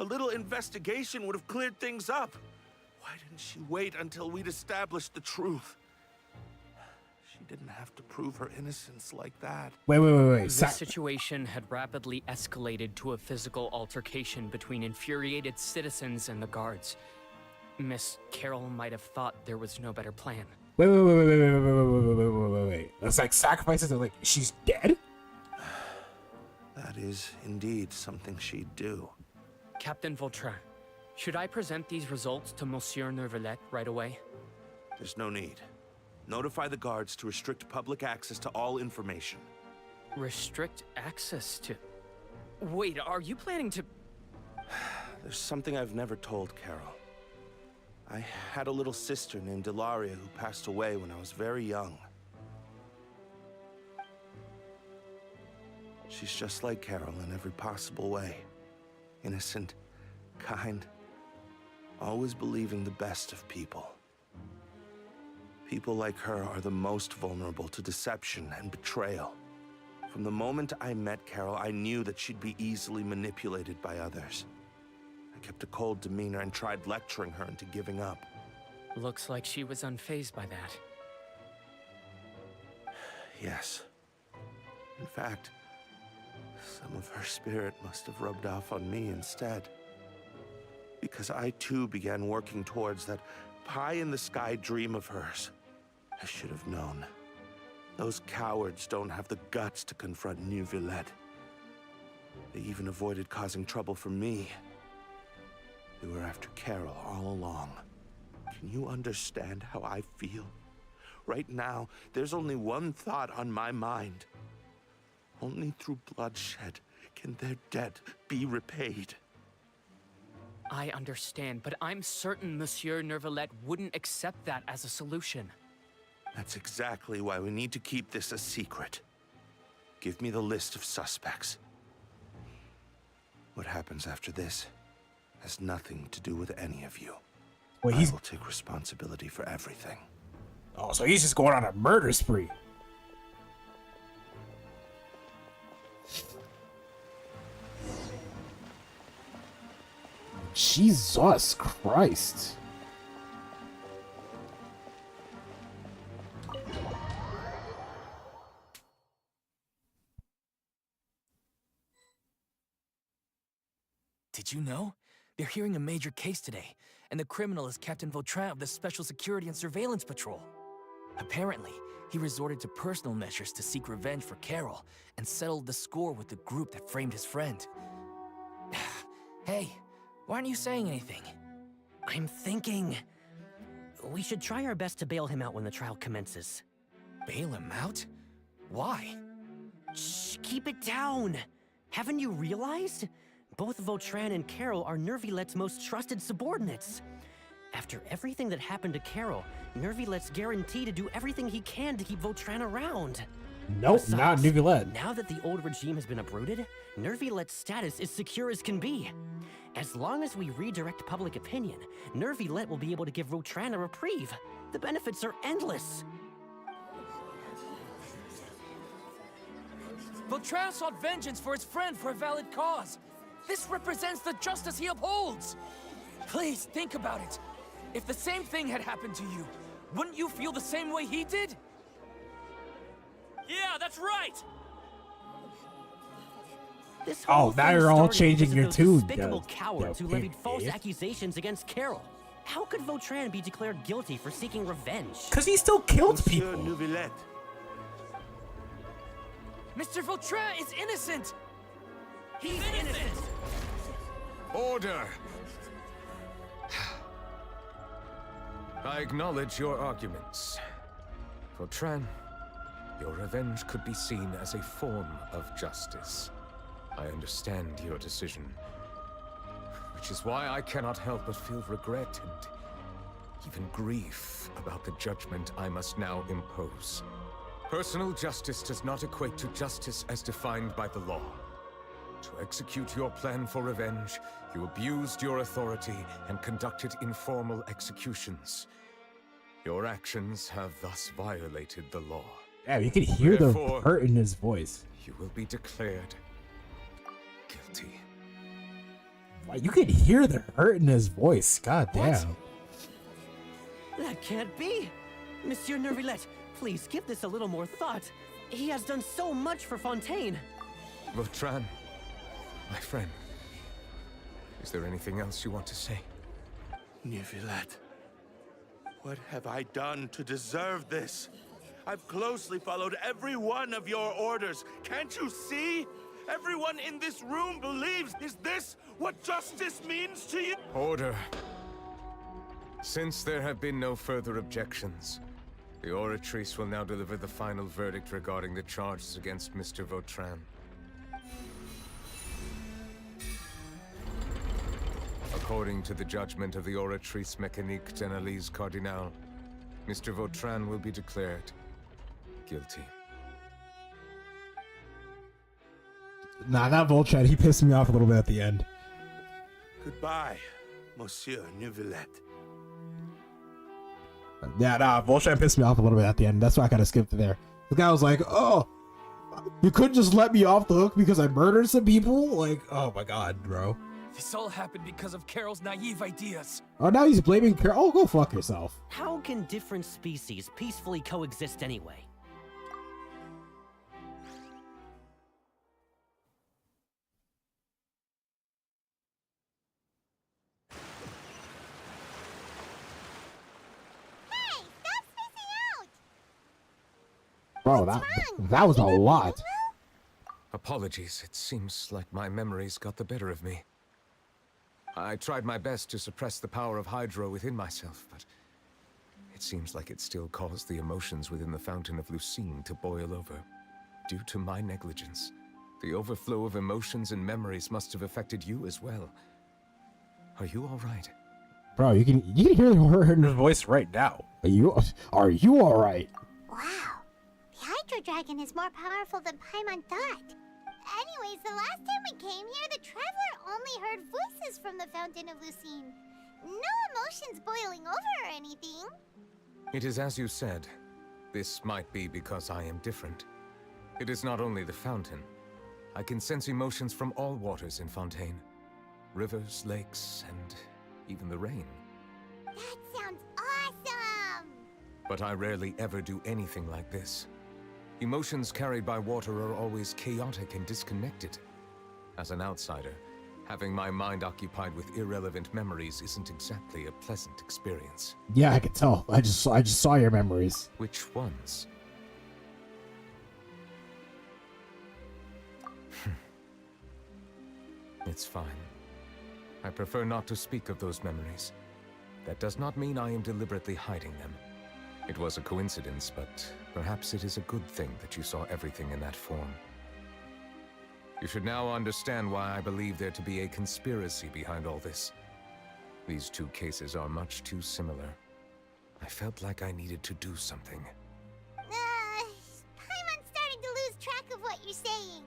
A little investigation would have cleared things up. Why didn't she wait until we'd established the truth? She didn't have to prove her innocence like that. Wait. The situation had rapidly escalated to a physical altercation between infuriated citizens and the guards. Miss Carol might have thought there was no better plan. Wait. That's like sacrifices are like, she's dead? That is indeed something she'd do. Captain Vautrin, should I present these results to Monsieur Neuvillette right away? There's no need. Notify the guards to restrict public access to all information. Restrict access to... Wait, are you planning to... There's something I've never told Carol. I had a little sister named Ilaria who passed away when I was very young. She's just like Carol in every possible way. Innocent, kind, always believing the best of people. People like her are the most vulnerable to deception and betrayal. From the moment I met Carol, I knew that she'd be easily manipulated by others. I kept a cold demeanor and tried lecturing her into giving up. Looks like she was unfazed by that. Yes. In fact, some of her spirit must have rubbed off on me instead. Because I too began working towards that pie-in-the-sky dream of hers. I should have known. Those cowards don't have the guts to confront Neuvillette. They even avoided causing trouble for me. They were after Carol all along. Can you understand how I feel? Right now, there's only one thought on my mind. Only through bloodshed can their debt be repaid. I understand, but I'm certain Monsieur Neuvillette wouldn't accept that as a solution. That's exactly why we need to keep this a secret. Give me the list of suspects. What happens after this has nothing to do with any of you. Well, I will take responsibility for everything. Oh, so he's just going on a murder spree. Jesus Christ. Did you know? They're hearing a major case today, and the criminal is Captain Vautrin of the Special Security and Surveillance Patrol. Apparently, he resorted to personal measures to seek revenge for Carol and settled the score with the group that framed his friend. Hey, why aren't you saying anything? I'm thinking... we should try our best to bail him out when the trial commences. Bail him out? Why? Shh, keep it down! Haven't you realized? Both Vautrin and Carol are Neuvillette's most trusted subordinates. After everything that happened to Carol, Neuvillette's guaranteed to do everything he can to keep Vautrin around. Nope, Besides, not Neuvillette. Now that the old regime has been uprooted, Neuvillette's status is secure as can be. As long as we redirect public opinion, Neuvillette will be able to give Vautrin a reprieve. The benefits are endless. Vautrin sought vengeance for his friend for a valid cause. This represents the justice he upholds. Please, think about it. If the same thing had happened to you, wouldn't you feel the same way he did? Yeah, that's right! This Oh, whole now thing you're all started changing because your of those tune. despicable cowards who levied false Yeah. accusations against Carol. How could Vautrin be declared guilty for seeking revenge? Because he still killed Monsieur people. Neuvillette. Mr. Vautrin is innocent! He's innocent! Order! I acknowledge your arguments. Vautrin, your revenge could be seen as a form of justice. I understand your decision, which is why I cannot help but feel regret and even grief about the judgment I must now impose. Personal justice does not equate to justice as defined by the law. To execute your plan for revenge, you abused your authority and conducted informal executions. Your actions have thus violated the law. Yeah, you can hear Therefore, the hurt in his voice. You will be declared guilty. Wow, you can hear the hurt in his voice. God damn. That can't be! Monsieur Neuvillette, please give this a little more thought. He has done so much for Fontaine. Vautrin, my friend, is there anything else you want to say? Neuvillette, what have I done to deserve this? I've closely followed every one of your orders. Can't you see? Everyone in this room believes. Is this what justice means to you? Order. Since there have been no further objections, the Oratrice will now deliver the final verdict regarding the charges against Mr. Vautrin. According to the judgment of the Oratrice Mécanique d'Analyse Cardinal, Mr. Vautrin will be declared guilty. Nah, that Voltron, he pissed me off a little bit at the end. Goodbye, Monsieur Neuvillette. Yeah, nah, Voltron pissed me off a little bit at the end. That's why I kind of skipped it there. The guy was like, oh, you couldn't just let me off the hook because I murdered some people? Like, oh my god, bro. This all happened because of Carol's naive ideas. Oh, now he's blaming Carol. Oh, go fuck yourself. How can different species peacefully coexist anyway? Bro, that was a lot. Apologies, it seems like my memories got the better of me. I tried my best to suppress the power of Hydro within myself, but it seems like it still caused the emotions within the Fountain of Lucine to boil over. Due to my negligence, the overflow of emotions and memories must have affected you as well. Are you all right? Bro, you can hear her in her voice right now. Are you all right? Wow. The Hydro Dragon is more powerful than Paimon thought. Anyways, the last time we came here, the Traveler only heard voices from the Fountain of Lucine. No emotions boiling over or anything. It is as you said. This might be because I am different. It is not only the fountain. I can sense emotions from all waters in Fontaine. Rivers, lakes, and even the rain. That sounds awesome! But I rarely ever do anything like this. Emotions carried by water are always chaotic and disconnected. As an outsider, having my mind occupied with irrelevant memories isn't exactly a pleasant experience. Yeah, I could tell. I just saw your memories. Which ones? It's fine. I prefer not to speak of those memories. That does not mean I am deliberately hiding them. It was a coincidence, but perhaps it is a good thing that you saw everything in that form. You should now understand why I believe there to be a conspiracy behind all this. These two cases are much too similar. I felt like I needed to do something. Paimon's starting to lose track of what you're saying.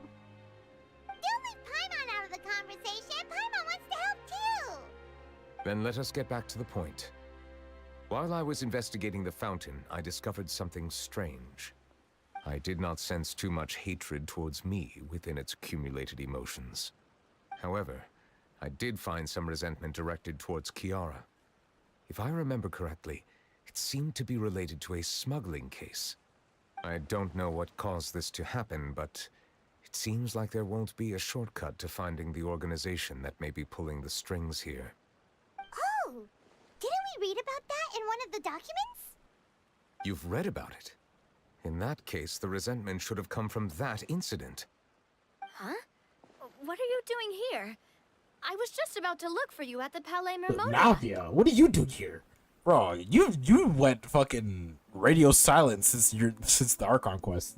Don't leave Paimon out of the conversation. Paimon wants to help too. Then let us get back to the point. While I was investigating the fountain, I discovered something strange. I did not sense too much hatred towards me within its accumulated emotions. However, I did find some resentment directed towards Kiara. If I remember correctly, it seemed to be related to a smuggling case. I don't know what caused this to happen, but it seems like there won't be a shortcut to finding the organization that may be pulling the strings here. Oh! Didn't we read about that in one of the documents? You've read about it? In that case, the resentment should have come from that incident. Huh? What are you doing here? I was just about to look for you at the Palais Mermonia. Navia, what are you doing here? Bro, you went fucking radio silent since the Archon quest.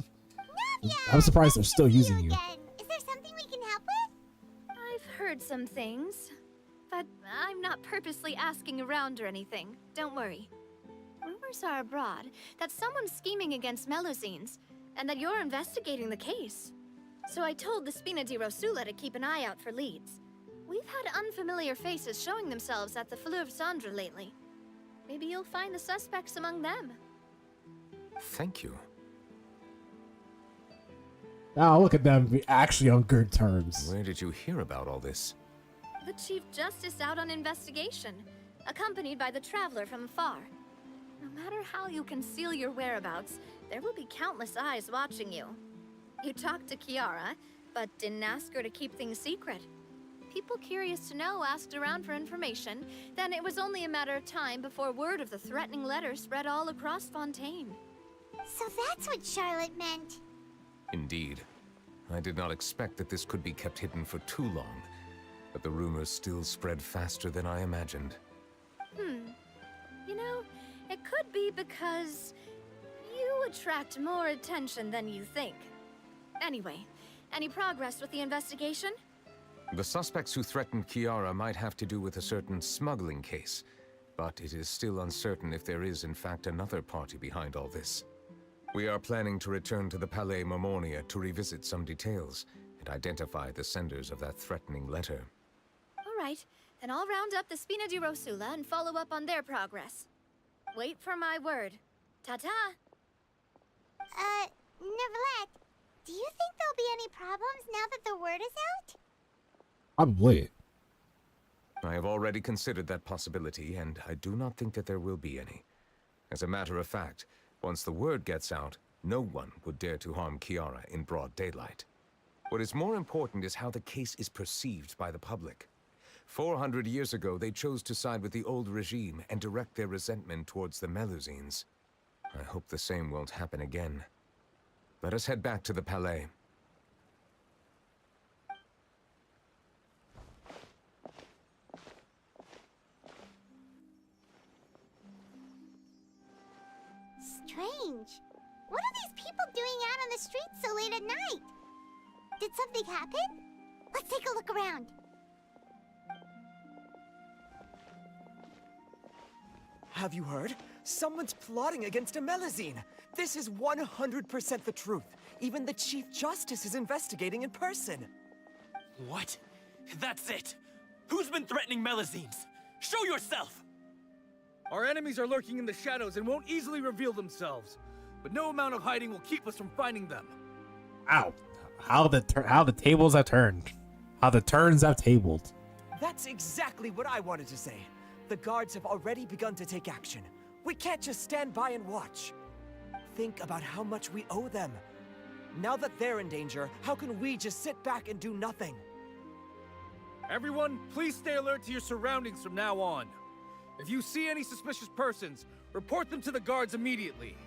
Navia, I'm surprised they're still using you. Is there something we can help with? I've heard some things, but I'm not purposely asking around or anything. Don't worry. Rumors are abroad that someone's scheming against Melusines, and that you're investigating the case. So I told the Spina di Rosula to keep an eye out for leads. We've had unfamiliar faces showing themselves at the Fleuve Cendre lately. Maybe you'll find the suspects among them. Thank you. Now look at them actually on good terms. Where did you hear about all this? The Chief Justice out on investigation, accompanied by the Traveler from afar. No matter how you conceal your whereabouts, there will be countless eyes watching you. You talked to Kiara, but didn't ask her to keep things secret. People curious to know asked around for information, then it was only a matter of time before word of the threatening letter spread all across Fontaine. So that's what Charlotte meant. Indeed. I did not expect that this could be kept hidden for too long, but the rumors still spread faster than I imagined. You know, it could be because you attract more attention than you think. Anyway, any progress with the investigation? The suspects who threatened Kiara might have to do with a certain smuggling case, but it is still uncertain if there is in fact another party behind all this. We are planning to return to the Palais Mermonia to revisit some details and identify the senders of that threatening letter. All right, then I'll round up the Spina di Rosula and follow up on their progress. Wait for my word. Ta-ta! Neuvillette, do you think there'll be any problems now that the word is out? Probably. I have already considered that possibility, and I do not think that there will be any. As a matter of fact, once the word gets out, no one would dare to harm Kiara in broad daylight. What is more important is how the case is perceived by the public. 400 years ago, they chose to side with the old regime and direct their resentment towards the Melusines. I hope the same won't happen again. Let us head back to the Palais. Strange. What are these people doing out on the streets so late at night? Did something happen? Let's take a look around. Have you heard? Someone's plotting against a Melusine. This is 100% the truth. Even the Chief Justice is investigating in person. What? That's it! Who's been threatening Melusines? Show yourself! Our enemies are lurking in the shadows and won't easily reveal themselves. But no amount of hiding will keep us from finding them. Ow. How the tables have turned. How the turns have tabled. That's exactly what I wanted to say. The guards have already begun to take action. We can't just stand by and watch. Think about how much we owe them. Now that they're in danger, how can we just sit back and do nothing? Everyone, please stay alert to your surroundings from now on. If you see any suspicious persons, report them to the guards immediately.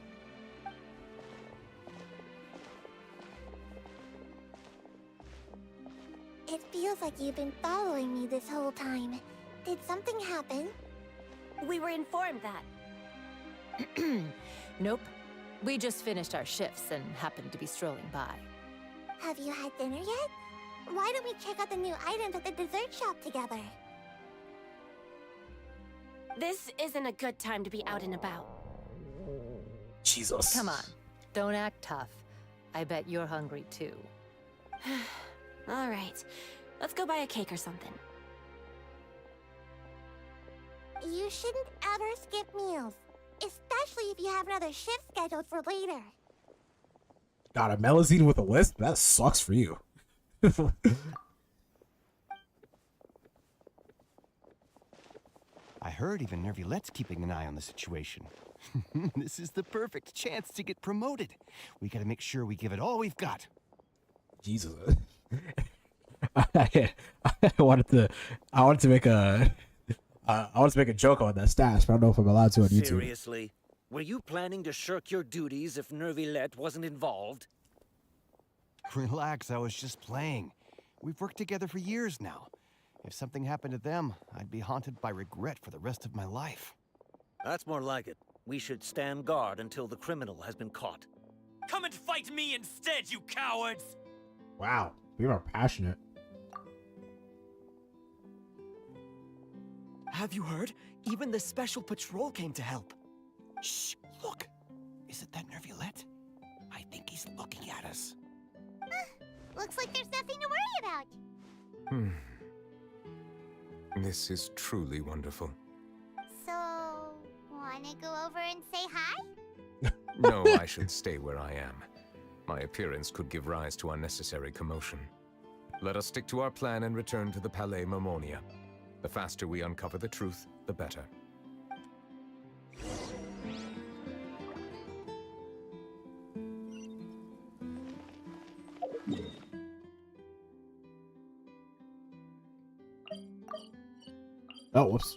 It feels like you've been following me this whole time. Did something happen? We were informed that. Nope. We just finished our shifts and happened to be strolling by. Have you had dinner yet? Why don't we check out the new items at the dessert shop together? This isn't a good time to be out and about. Jesus. Come on. Don't act tough. I bet you're hungry too. All right. Let's go buy a cake or something. You shouldn't ever skip meals, especially if you have another shift scheduled for later. Got a Melusine with a lisp? That sucks for you. I heard even Neuvillette's keeping an eye on the situation. This is the perfect chance to get promoted. We gotta make sure we give it all we've got. Jesus. I wanted to make a joke on that stash, but I don't know if I'm allowed to on YouTube. Seriously? Were you planning to shirk your duties if Neuvillette wasn't involved? Relax, I was just playing. We've worked together for years now. If something happened to them, I'd be haunted by regret for the rest of my life. That's more like it. We should stand guard until the criminal has been caught. Come and fight me instead, you cowards! Wow, we are passionate. Have you heard? Even the special patrol came to help. Shh, look. Is it that Neuvillette? I think he's looking at us. Looks like there's nothing to worry about. This is truly wonderful. So, wanna go over and say hi? No, I should stay where I am. My appearance could give rise to unnecessary commotion. Let us stick to our plan and return to the Palais Mermonia. The faster we uncover the truth, the better. Oh, whoops.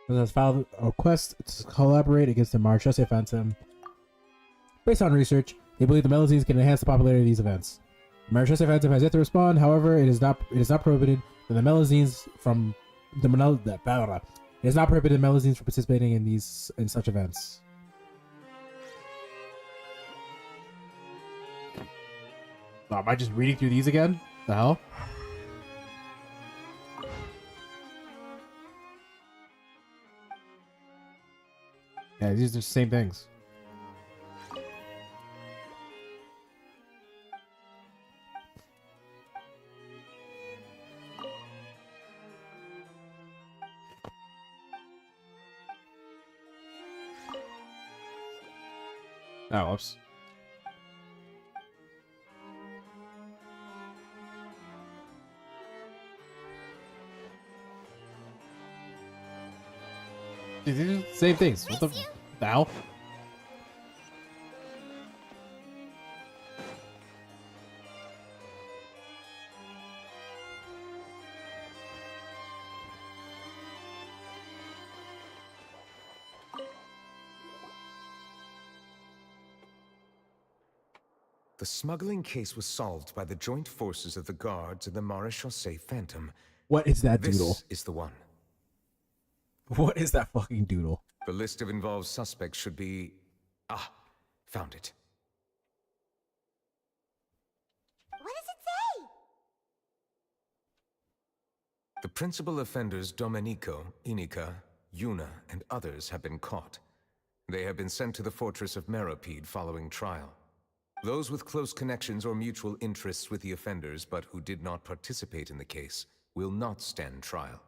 Has filed a request to collaborate against the Marchese Phantom. Based on research, they believe the Melazines can enhance the popularity of these events. The Marchese Phantom has yet to respond. However, it is not prohibited that the Melazines from the it is not prohibited Melazines from participating in such events. Oh, am I just reading through these again? The hell? Yeah, these are the same things. Oh, whoops. These are the same things. What the hell? The smuggling case was solved by the joint forces of the guards and the Maréchaussée Phantom. What is that doodle? This is the one. What is that fucking doodle? The list of involved suspects should be... Ah, found it. What does it say? The principal offenders Domenico, Inica, Yuna, and others have been caught. They have been sent to the fortress of Meropide following trial. Those with close connections or mutual interests with the offenders but who did not participate in the case will not stand trial.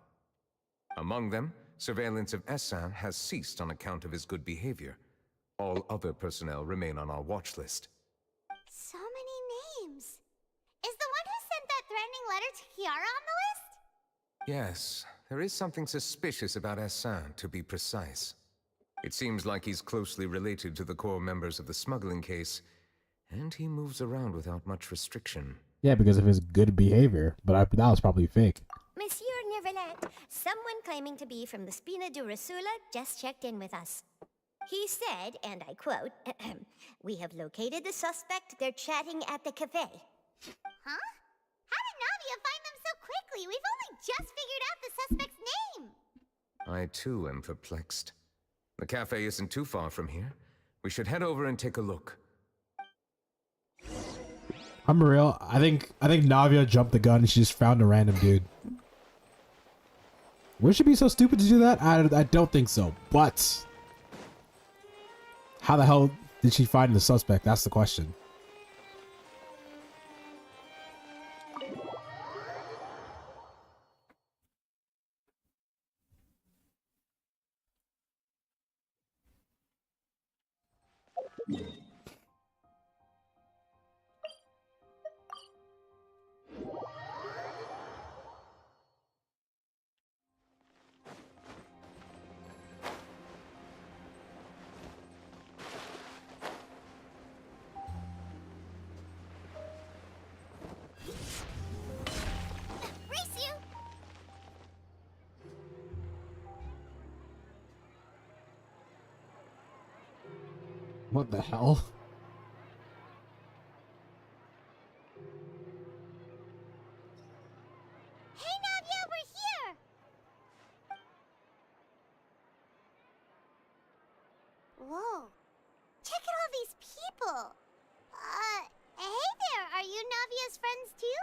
Among them, surveillance of Essin has ceased on account of his good behavior. All other personnel remain on our watch list. So many names. Is the one who sent that threatening letter to Kiara on the list? Yes, there is something suspicious about Essin, to be precise. It seems like he's closely related to the core members of the smuggling case, and he moves around without much restriction. Yeah, because of his good behavior, but that was probably fake. Monsieur Neuvillette, someone claiming to be from the Spina Durasula just checked in with us. He said, and I quote, "We have located the suspect. They're chatting at the cafe." Huh? How did Navia find them so quickly? We've only just figured out the suspect's name. I too am perplexed. The cafe isn't too far from here. We should head over and take a look. I'm real. I think Navia jumped the gun and she just found a random dude. Would she be so stupid to do that? I don't think so. But how the hell did she find the suspect? That's the question. What the hell? Hey, Navia, we're here! Whoa. Check out all these people. Hey there, are you you Navia's friends too?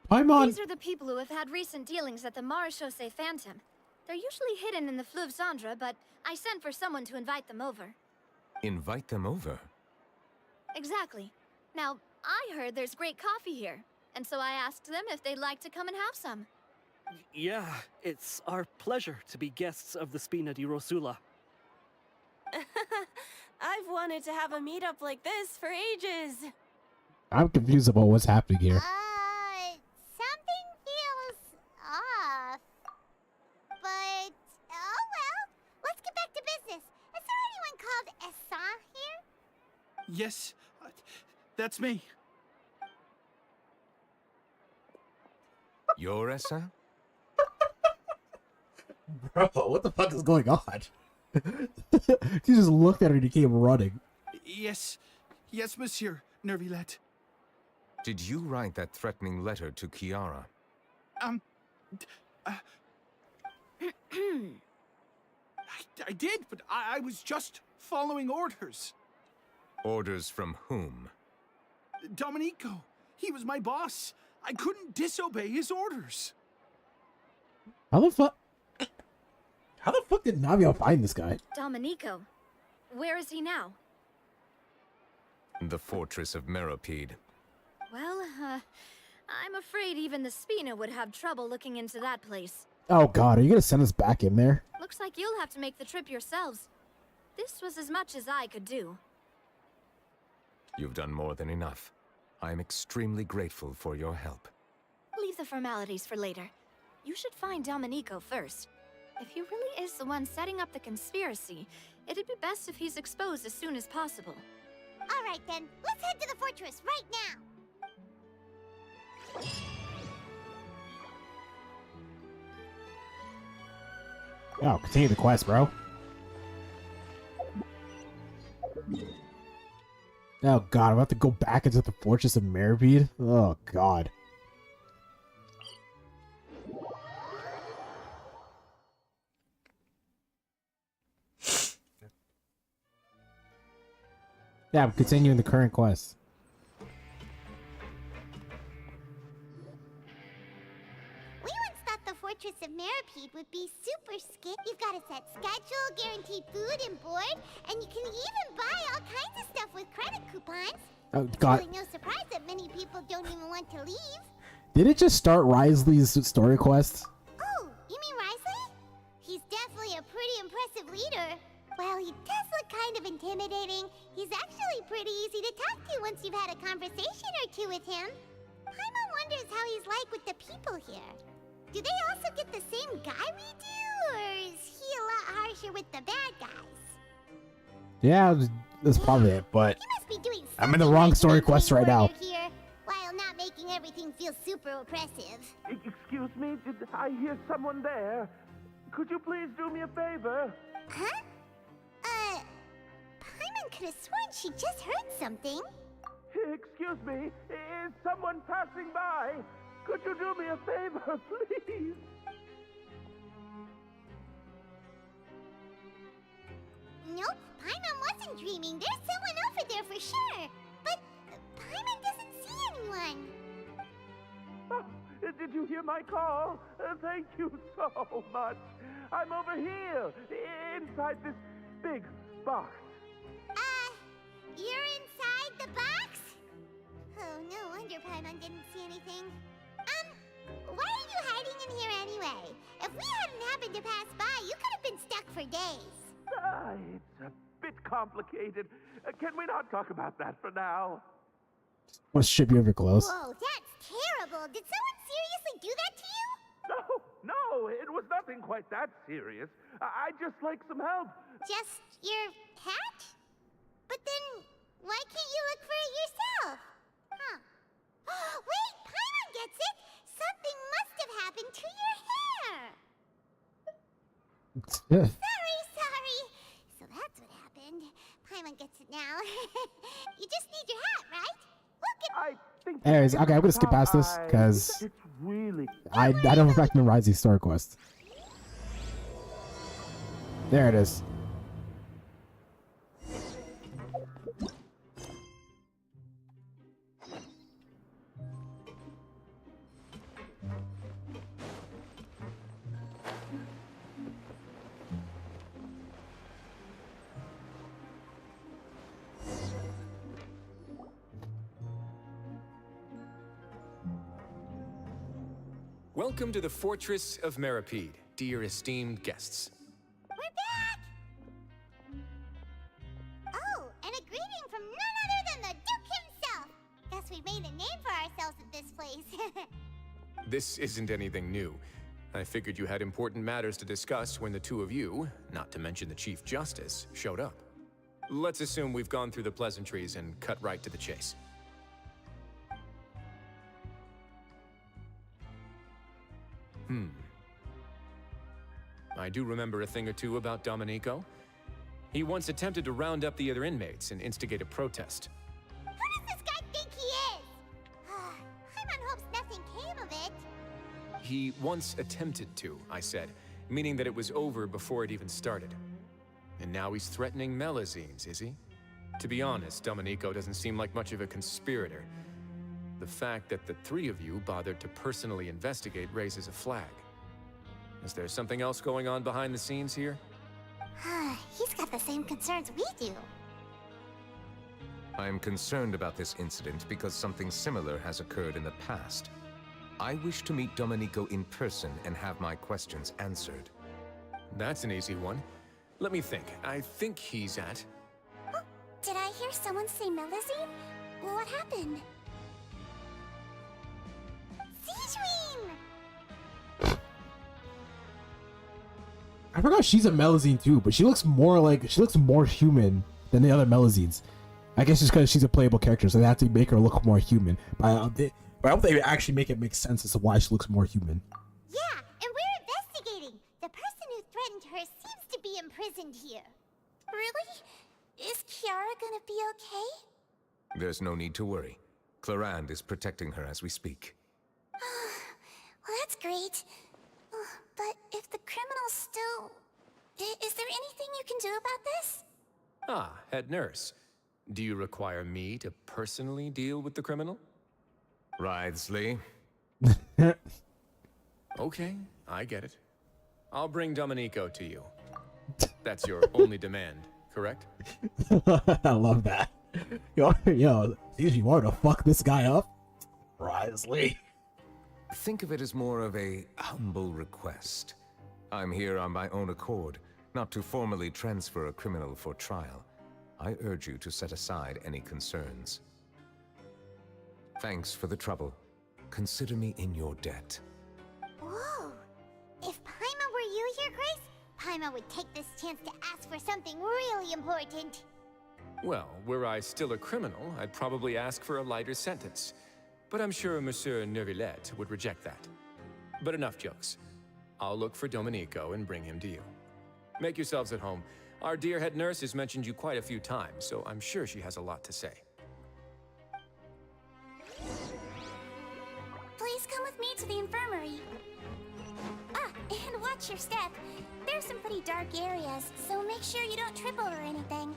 Paimon! These are the people who have had recent dealings at the Marechaussee Phantom. They're usually hidden in the Fleuve Cendre, but I sent for someone to invite them over. Invite them over? Exactly. Now, I heard there's great coffee here, and so I asked them if they'd like to come and have some. Yeah, it's our pleasure to be guests of the Spina di Rosula. I've wanted to have a meetup like this for ages. I'm confused about what's happening here. Something feels off. But, oh well. Let's get back to business. Is there anyone called Essa here? Yes, that's me. You're Essa? Bro, what the fuck is going on? He just looked at her and he came running. Yes, monsieur Neuvillette. Did you write that threatening letter to Kiara? I did, but I was just following orders. Orders from whom? Domenico. He was my boss. I couldn't disobey his orders. How the fuck did Navia find this guy? Domenico. Where is he now? The fortress of Meropide. Well, I'm afraid even the Spina would have trouble looking into that place. Oh god, are you gonna send us back in there? Looks like you'll have to make the trip yourselves. This was as much as I could do. You've done more than enough. I'm extremely grateful for your help. Leave the formalities for later. You should find Domenico first. If he really is the one setting up the conspiracy, it'd be best if he's exposed as soon as possible. Alright then, let's head to the fortress right now! Oh, continue the quest, bro. Oh god, I'm about to go back into the fortress of Meropide. Oh god. Yeah, I'm continuing the current quest. We once thought the fortress of Meropide would be super skit. You've got a set schedule, guaranteed food and board, and you can even buy all kinds of stuff with credit coupons. Oh god. It's really no surprise that many people don't even want to leave. Did it just start Risley's story quest? Oh, you mean Risley? He's definitely a pretty impressive leader. Well, he does look kind of intimidating. He's actually pretty easy to talk to once you've had a conversation or two with him. Paimon wonders how he's like with the people here. Do they also get the same guy we do, or is he a lot harsher with the bad guys? Yeah, that's probably it, but He must be doing I'm in the wrong story quest right now. here, while not making everything feel super oppressive. Excuse me, did I hear someone there? Could you please do me a favor? Huh? Paimon could have sworn she just heard something. Excuse me, is someone passing by? Could you do me a favor, please? Nope, Paimon wasn't dreaming. There's someone over there for sure. But Paimon doesn't see anyone. Oh, did you hear my call? Thank you so much. I'm over here, inside this big box. You're inside the box? Oh, no wonder Paimon didn't see anything. Why are you hiding in here anyway? If we hadn't happened to pass by, you could have been stuck for days. It's a bit complicated. Can we not talk about that for now? Let's ship you over close. Whoa, that's terrible. Did someone seriously do that to you? No, it was nothing quite that serious. I'd just like some help. Just your hat? But then, why can't you look for it yourself? Huh. Wait, Paimon gets it! Something must have happened to your hair! Sorry. So that's what happened. Paimon gets it now. You just need your hat, right? We'll get... Anyways, okay, I'm gonna skip past this, because I don't remember memorize these story quests. There it is. Welcome to the Fortress of Meripede, dear esteemed guests. We're back! Oh, and a greeting from none other than the Duke himself! Guess we've made a name for ourselves at this place. This isn't anything new. I figured you had important matters to discuss when the two of you, not to mention the Chief Justice, showed up. Let's assume we've gone through the pleasantries and cut right to the chase. I do remember a thing or two about Domenico. He once attempted to round up the other inmates and instigate a protest. Who does this guy think he is? Paimon hopes nothing came of it. He once attempted to, I said, meaning that it was over before it even started. And now he's threatening Melazines, is he? To be honest, Domenico doesn't seem like much of a conspirator. The fact that the three of you bothered to personally investigate raises a flag. Is there something else going on behind the scenes here? He's got the same concerns we do. I am concerned about this incident because something similar has occurred in the past. I wish to meet Domenico in person and have my questions answered. That's an easy one. Let me think. I think he's at... Oh, did I hear someone say Melazine? What happened? Sejuine! I forgot she's a Melazine too, but she looks more human than the other Melazines. I guess just because she's a playable character, so they have to make her look more human. But I hope they actually make it make sense as to why she looks more human. Yeah, and we're investigating. The person who threatened her seems to be imprisoned here. Really? Is Kiara gonna be okay? There's no need to worry. Clarande is protecting her as we speak. Well, that's great. But if the criminal's still... Is there anything you can do about this? Ah, head nurse. Do you require me to personally deal with the criminal? Wriothesley. Okay, I get it. I'll bring Domenico to you. That's your only demand, correct? I love that. Yo, you want to fuck this guy up? Wriothesley. Think of it as more of a humble request. I'm here on my own accord, not to formally transfer a criminal for trial. I urge you to set aside any concerns. Thanks for the trouble. Consider me in your debt. Whoa! If Paimon were you here, Grace, Paimon would take this chance to ask for something really important. Well, were I still a criminal, I'd probably ask for a lighter sentence. But I'm sure Monsieur Neuvillette would reject that. But enough jokes. I'll look for Domenico and bring him to you. Make yourselves at home. Our dear head nurse has mentioned you quite a few times, so I'm sure she has a lot to say. Please come with me to the infirmary. Ah, and watch your step. There's some pretty dark areas, so make sure you don't trip over anything.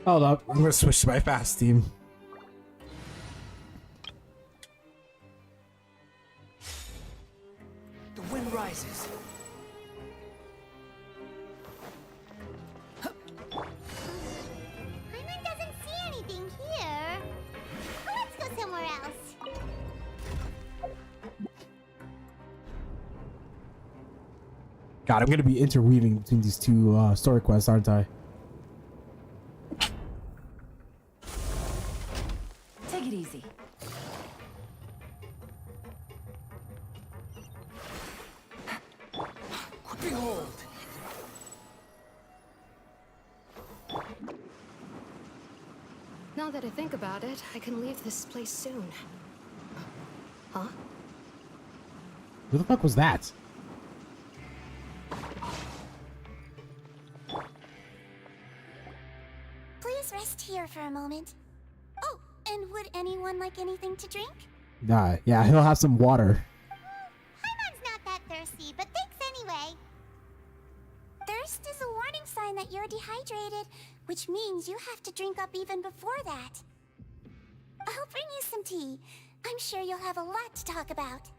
Hold up, I'm gonna switch to my fast team. The wind rises. Paimon doesn't see anything here. Let's go somewhere else. God, I'm gonna be interweaving between these two story quests, aren't I? Take it easy. Behold! Now that I think about it, I can leave this place soon. Huh? Who the fuck was that? Please rest here for a moment. Oh, and would anyone like anything to drink? Nah, yeah, he'll have some water. Paimon's not that thirsty, but thanks anyway. Thirst is a warning sign that you're dehydrated, which means you have to drink up even before that. I'll bring you some tea. I'm sure you'll have a lot to talk about.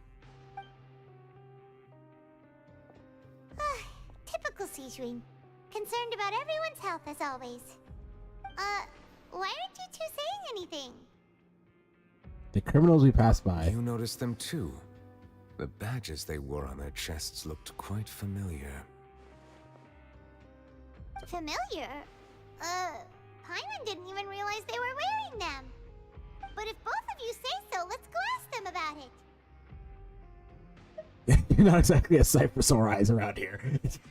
Typical Sejuine. Concerned about everyone's health as always. Why aren't you two saying anything? The criminals we passed by. You noticed them too. The badges they wore on their chests looked quite familiar. Familiar? Paimon didn't even realize they were wearing them. But if both of you say so, let's go ask them about it. You're not exactly a sight for sore eyes around here.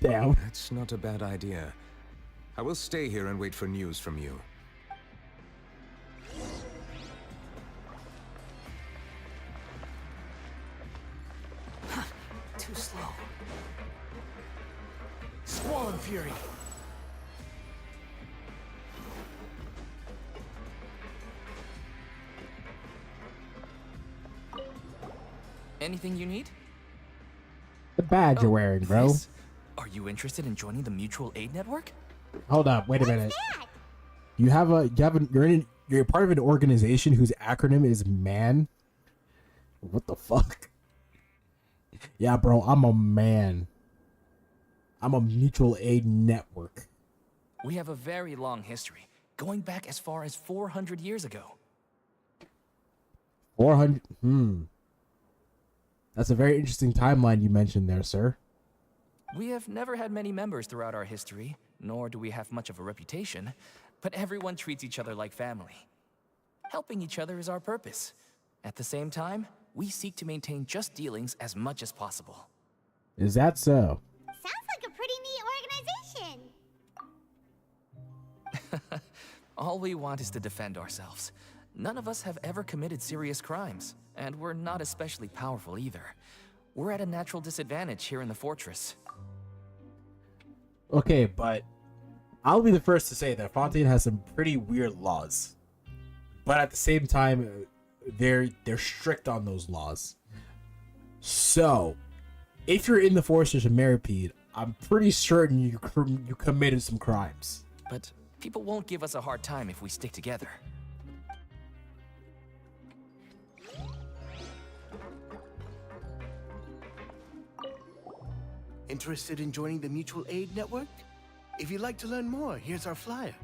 Damn. That's not a bad idea. I will stay here and wait for news from you. Too slow. Squall Fury. Anything you need? The badge you're wearing, bro. This? Are you interested in joining the Mutual Aid Network? Hold up, wait a minute. You're part of an organization whose acronym is MAN. What the fuck? Yeah, bro, I'm a man. I'm a mutual aid network. We have a very long history, going back as far as 400 years ago. 400. That's a very interesting timeline you mentioned there, sir. We have never had many members throughout our history, nor do we have much of a reputation, but everyone treats each other like family. Helping each other is our purpose. At the same time, we seek to maintain just dealings as much as possible. Is that so? Sounds like a pretty neat organization. All we want is to defend ourselves. None of us have ever committed serious crimes, and we're not especially powerful either. We're at a natural disadvantage here in the fortress. Okay, but I'll be the first to say that Fontaine has some pretty weird laws. But at the same time, they're strict on those laws. So, if you're in the fortress of Meripede, I'm pretty certain you committed some crimes. But people won't give us a hard time if we stick together. Interested in joining the Mutual Aid Network? If you'd like to learn more, here's our flyer.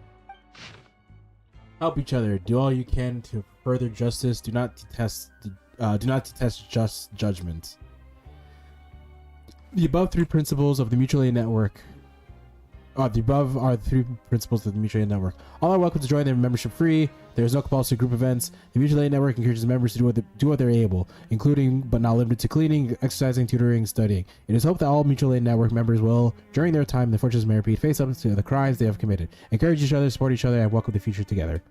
Help each other. Do all you can to further justice. Do not detest just judgment. The above three principles of the Mutual Aid Network. The above are the three principles of the Mutual Aid Network. All are welcome to join. Their membership free. There is no compulsory group events. The Mutual Aid Network encourages members to do what they're able, including but not limited to cleaning, exercising, tutoring, studying. It is hoped that all Mutual Aid Network members will, during their time in the Fortress of Meripede, face up to the crimes they have committed, encourage each other, support each other, and welcome the future together.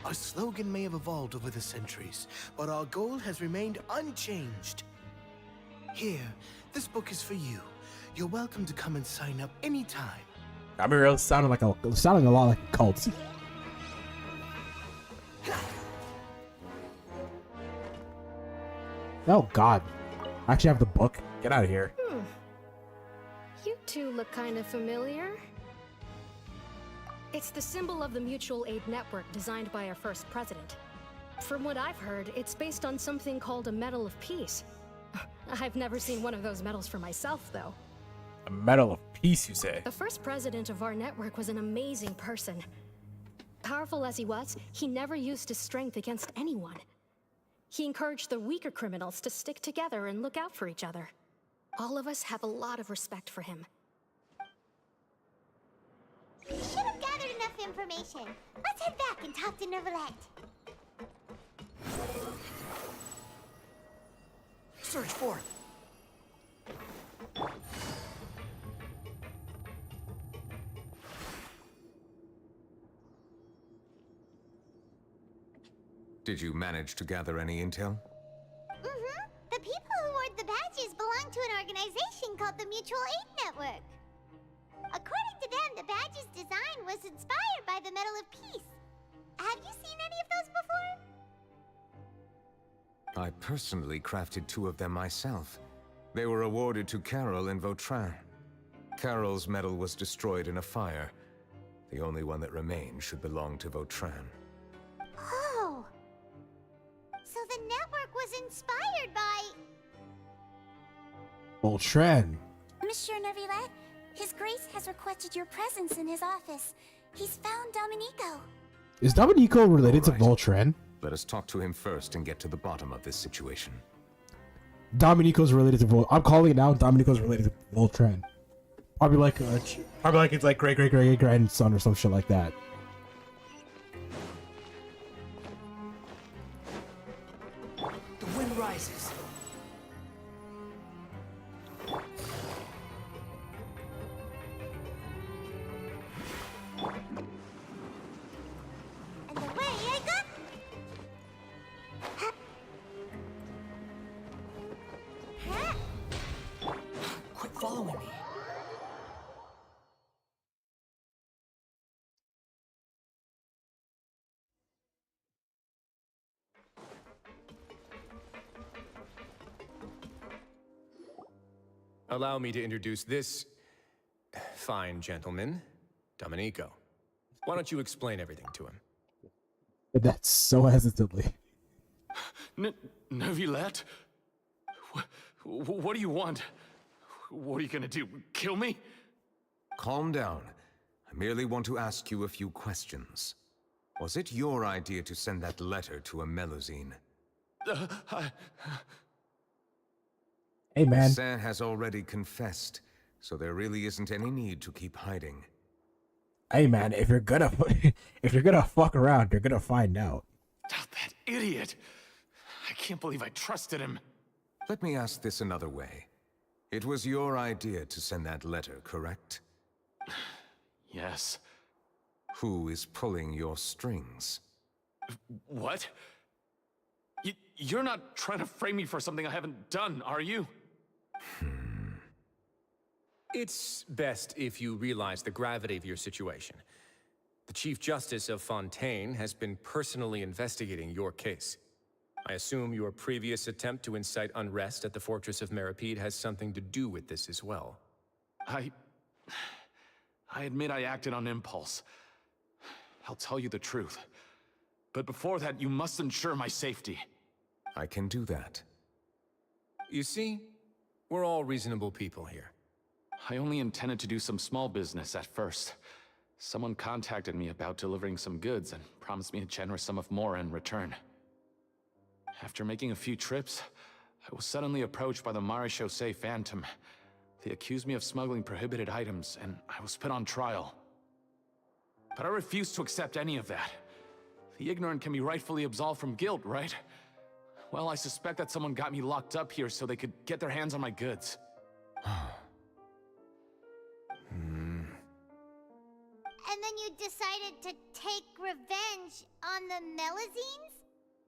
Our slogan may have evolved over the centuries, but our goal has remained unchanged. Here, this book is for you. You're welcome to come and sign up anytime. I mean, it sounding a lot like a cult. Oh God! I actually have the book. Get out of here. You two look kind of familiar. It's the symbol of the Mutual Aid Network designed by our first president. From what I've heard, it's based on something called a Medal of Peace. I've never seen one of those medals for myself, though. A Medal of Peace, you say? The first president of our network was an amazing person. Powerful as he was, he never used his strength against anyone. He encouraged the weaker criminals to stick together and look out for each other. All of us have a lot of respect for him. We should have gathered enough information. Let's head back and talk to Neuvillette. Search for it. Did you manage to gather any intel? Mm-hmm. The people who wore the badges belong to an organization called the Mutual Aid Network. According to them, the badge's design was inspired by the Medal of Peace. Have you seen any of those before? I personally crafted 2 of them myself. They were awarded to Carol and Vautrin. Carol's medal was destroyed in a fire. The only one that remained should belong to Vautrin. Oh! So the network was inspired by... Vautrin. Monsieur Neuvillette, His Grace has requested your presence in his office. He's found Domenico. Is Domenico related to Vautrin? Let us talk to him first and get to the bottom of this situation. Dominico's related to I'm calling it now. Dominico's related to Voltran. Probably like it's like great grandson or some shit like that. The wind rises. And away I go! Quit following me. Allow me to introduce this fine gentleman, Domenico. Why don't you explain everything to him? That's so hesitantly. Neuvillette? What do you want? What are you gonna do? Kill me? Calm down. I merely want to ask you a few questions. Was it your idea to send that letter to a Melusine? Hey, man. Saint has already confessed, so there really isn't any need to keep hiding. Hey, man, if you're gonna fuck around, you're gonna find out. That idiot! I can't believe I trusted him. Let me ask this another way. It was your idea to send that letter, correct? Yes. Who is pulling your strings? What? You're not trying to frame me for something I haven't done, are you? It's best if you realize the gravity of your situation. The Chief Justice of Fontaine has been personally investigating your case. I assume your previous attempt to incite unrest at the Fortress of Meripede has something to do with this as well. I admit I acted on impulse. I'll tell you the truth. But before that, you must ensure my safety. I can do that. You see, we're all reasonable people here. I only intended to do some small business at first. Someone contacted me about delivering some goods and promised me a generous sum of more in return. After making a few trips, I was suddenly approached by the Maréchaussée Phantom. They accused me of smuggling prohibited items, and I was put on trial. But I refused to accept any of that. The ignorant can be rightfully absolved from guilt, right? Well, I suspect that someone got me locked up here so they could get their hands on my goods. And then you decided to take revenge on the Melusines?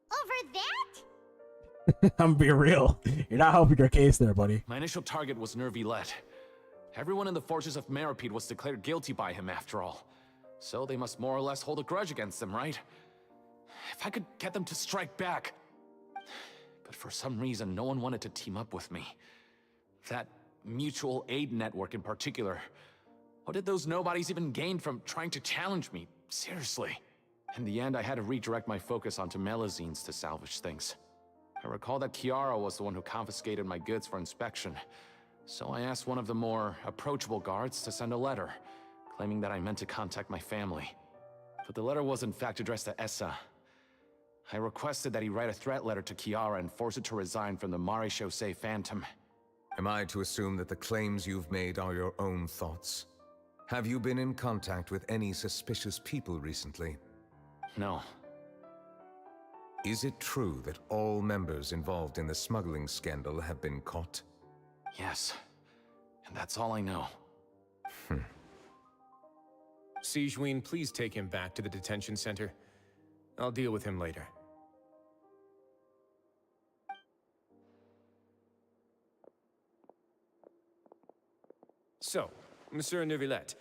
Over that? I'm being real. You're not helping your case there, buddy. My initial target was Neuvillette. Everyone in the Fortress of Meripede was declared guilty by him, after all. So they must more or less hold a grudge against him, right? If I could get them to strike back. But for some reason, no one wanted to team up with me. That mutual aid network in particular. What did those nobodies even gain from trying to challenge me? Seriously. In the end, I had to redirect my focus onto Melusines to salvage things. I recall that Chiara was the one who confiscated my goods for inspection. So I asked one of the more approachable guards to send a letter, claiming that I meant to contact my family. But the letter was in fact addressed to Essa. I requested that he write a threat letter to Chiara and force it to resign from the Maréchaussée Phantom. Am I to assume that the claims you've made are your own thoughts? Have you been in contact with any suspicious people recently? No. Is it true that all members involved in the smuggling scandal have been caught? Yes. And that's all I know. Sigewinne, please take him back to the detention center. I'll deal with him later. So, Monsieur Neuvillette,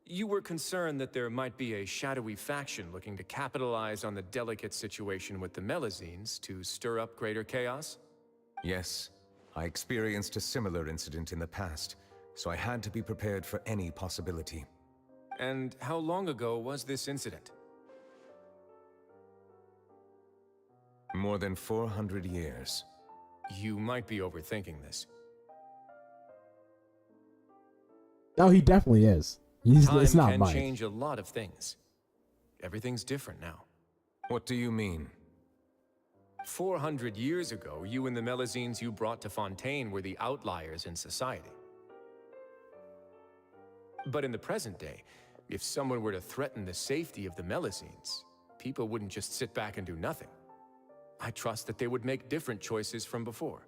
you were concerned that there might be a shadowy faction looking to capitalize on the delicate situation with the Melusines to stir up greater chaos? Yes. I experienced a similar incident in the past, so I had to be prepared for any possibility. And how long ago was this incident? More than 400 years. You might be overthinking this. No, he definitely is. It's not Time mine. can change a lot of things. Everything's different now. What do you mean? 400 years ago, you and the Melazines you brought to Fontaine were the outliers in society. But in the present day, if someone were to threaten the safety of the Melazines, people wouldn't just sit back and do nothing. I trust that they would make different choices from before.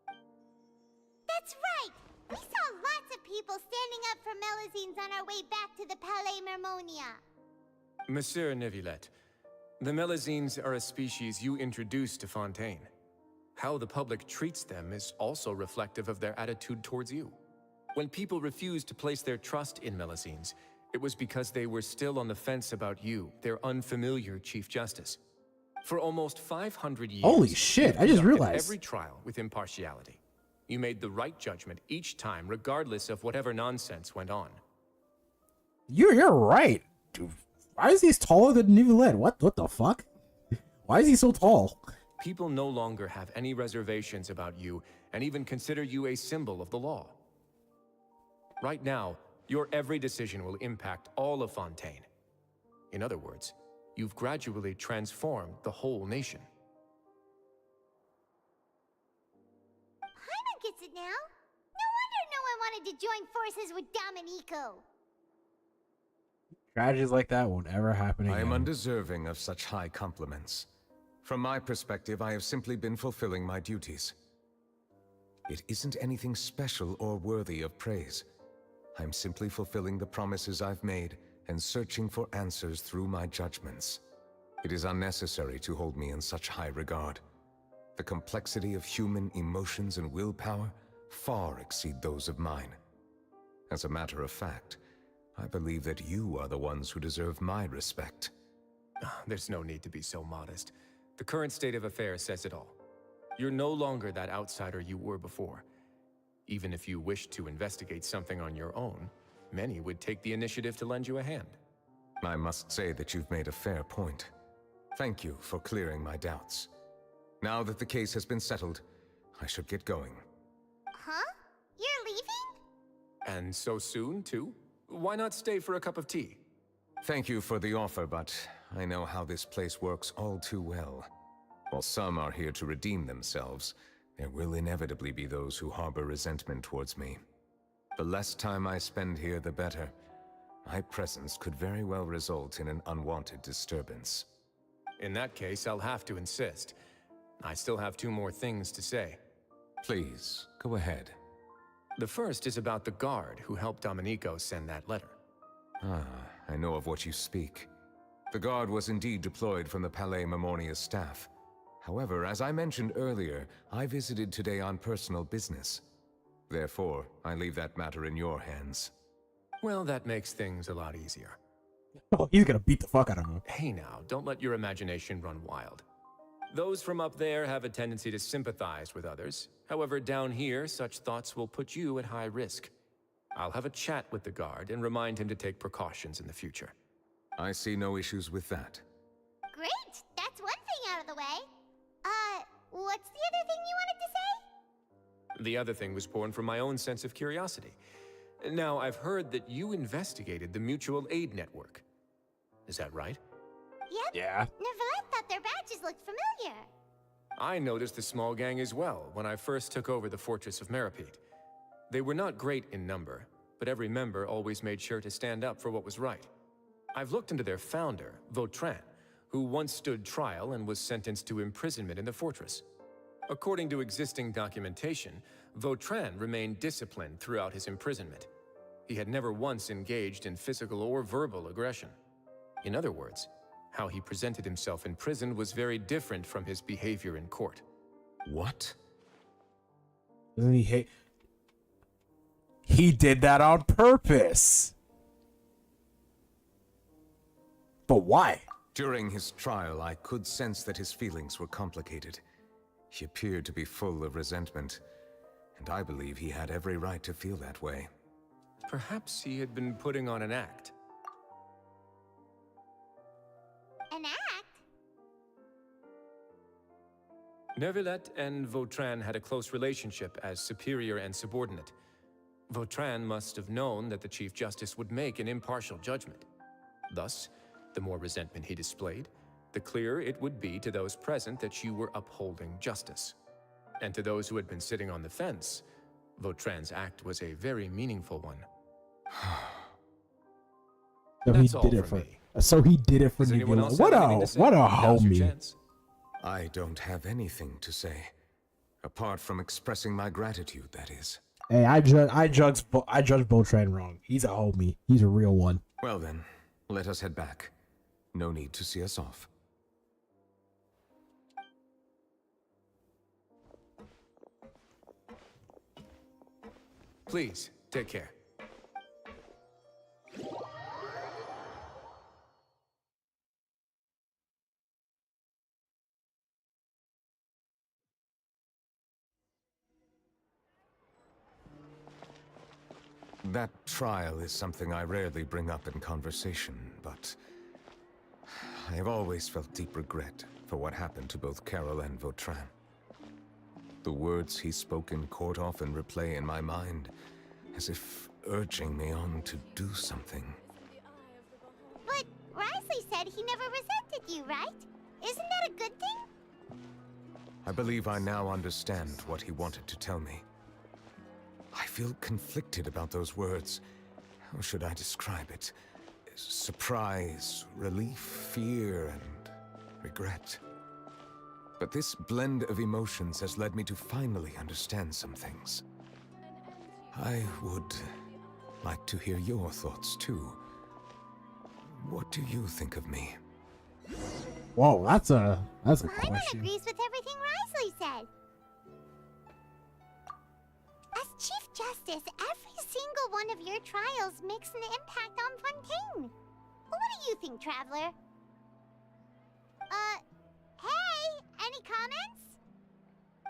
That's right! We saw lots of people standing up for Melazines on our way back to the Palais Mermonia. Monsieur Neuvillette, the Melazines are a species you introduced to Fontaine. How the public treats them is also reflective of their attitude towards you. When people refused to place their trust in Melazines, it was because they were still on the fence about you, their unfamiliar Chief Justice. For almost 500 years, Holy shit, I just realized. Every trial with impartiality. You made the right judgment each time, regardless of whatever nonsense went on. You're right. Dude, why is he taller than Neuvillette? What the fuck? Why is he so tall? People no longer have any reservations about you and even consider you a symbol of the law. Right now, your every decision will impact all of Fontaine. In other words, you've gradually transformed the whole nation. Paimon gets it now. No wonder no one wanted to join forces with Domenico. Tragedies like that won't ever happen again. I am undeserving of such high compliments. From my perspective, I have simply been fulfilling my duties. It isn't anything special or worthy of praise. I'm simply fulfilling the promises I've made and searching for answers through my judgments. It is unnecessary to hold me in such high regard. The complexity of human emotions and willpower far exceed those of mine. As a matter of fact, I believe that you are the ones who deserve my respect. There's no need to be so modest. The current state of affairs says it all. You're no longer that outsider you were before. Even if you wished to investigate something on your own, many would take the initiative to lend you a hand. I must say that you've made a fair point. Thank you for clearing my doubts. Now that the case has been settled, I should get going. Huh? You're leaving? And so soon, too? Why not stay for a cup of tea? Thank you for the offer, but I know how this place works all too well. While some are here to redeem themselves, there will inevitably be those who harbor resentment towards me. The less time I spend here, the better. My presence could very well result in an unwanted disturbance. In that case, I'll have to insist. I still have 2 more things to say. Please, go ahead. The first is about the guard who helped Domenico send that letter. Ah, I know of what you speak. The guard was indeed deployed from the Palais Mermonia's staff. However, as I mentioned earlier, I visited today on personal business. Therefore, I leave that matter in your hands. Well, that makes things a lot easier. Oh, he's gonna beat the fuck out of him. Hey now, don't let your imagination run wild. Those from up there have a tendency to sympathize with others. However, down here, such thoughts will put you at high risk. I'll have a chat with the guard and remind him to take precautions in the future. I see no issues with that. Great! That's one thing out of the way. What's the other thing you wanted to say? The other thing was born from my own sense of curiosity. Now, I've heard that you investigated the mutual aid network. Is that right? Yep. Yeah. Neuvillette thought their badges looked familiar. I noticed the small gang as well when I first took over the Fortress of Meripede. They were not great in number, but every member always made sure to stand up for what was right. I've looked into their founder, Vautrin, who once stood trial and was sentenced to imprisonment in the fortress. According to existing documentation, Vautrin remained disciplined throughout his imprisonment. He had never once engaged in physical or verbal aggression. In other words, how he presented himself in prison was very different from his behavior in court. What? Doesn't he hate? He did that on purpose. But why? During his trial, I could sense that his feelings were complicated. He appeared to be full of resentment, and I believe he had every right to feel that way. Perhaps he had been putting on an act. An act? Neuvillette and Vautrin had a close relationship as superior and subordinate. Vautrin must have known that the Chief Justice would make an impartial judgment. Thus, the more resentment he displayed, the clearer it would be to those present that you were upholding justice. And to those who had been sitting on the fence, Vautrin's act was a very meaningful one. So That's he all did it for for. me. So he did it for Does anyone Neuvillette. else What have a anything to say? what a Now's your homie. chance. I don't have anything to say. Apart from expressing my gratitude, that is. Hey, I judge Vautrin wrong. He's a homie. He's a real one. Well then, let us head back. No need to see us off. Please, take care. That trial is something I rarely bring up in conversation, but I have always felt deep regret for what happened to both Carol and Vautrin. The words he spoke in court often replay in my mind, as if urging me on to do something. But Risley said he never resented you, right? Isn't that a good thing? I believe I now understand what he wanted to tell me. I feel conflicted about those words. How should I describe it? Surprise, relief, fear, and regret. But this blend of emotions has led me to finally understand some things. I would like to hear your thoughts too. What do you think of me? Whoa, that's a Paimon question. agrees with everything Risley said. As Chief Justice, every single one of your trials makes an impact on Fontaine. What do you think, Traveler? Hey, any comments?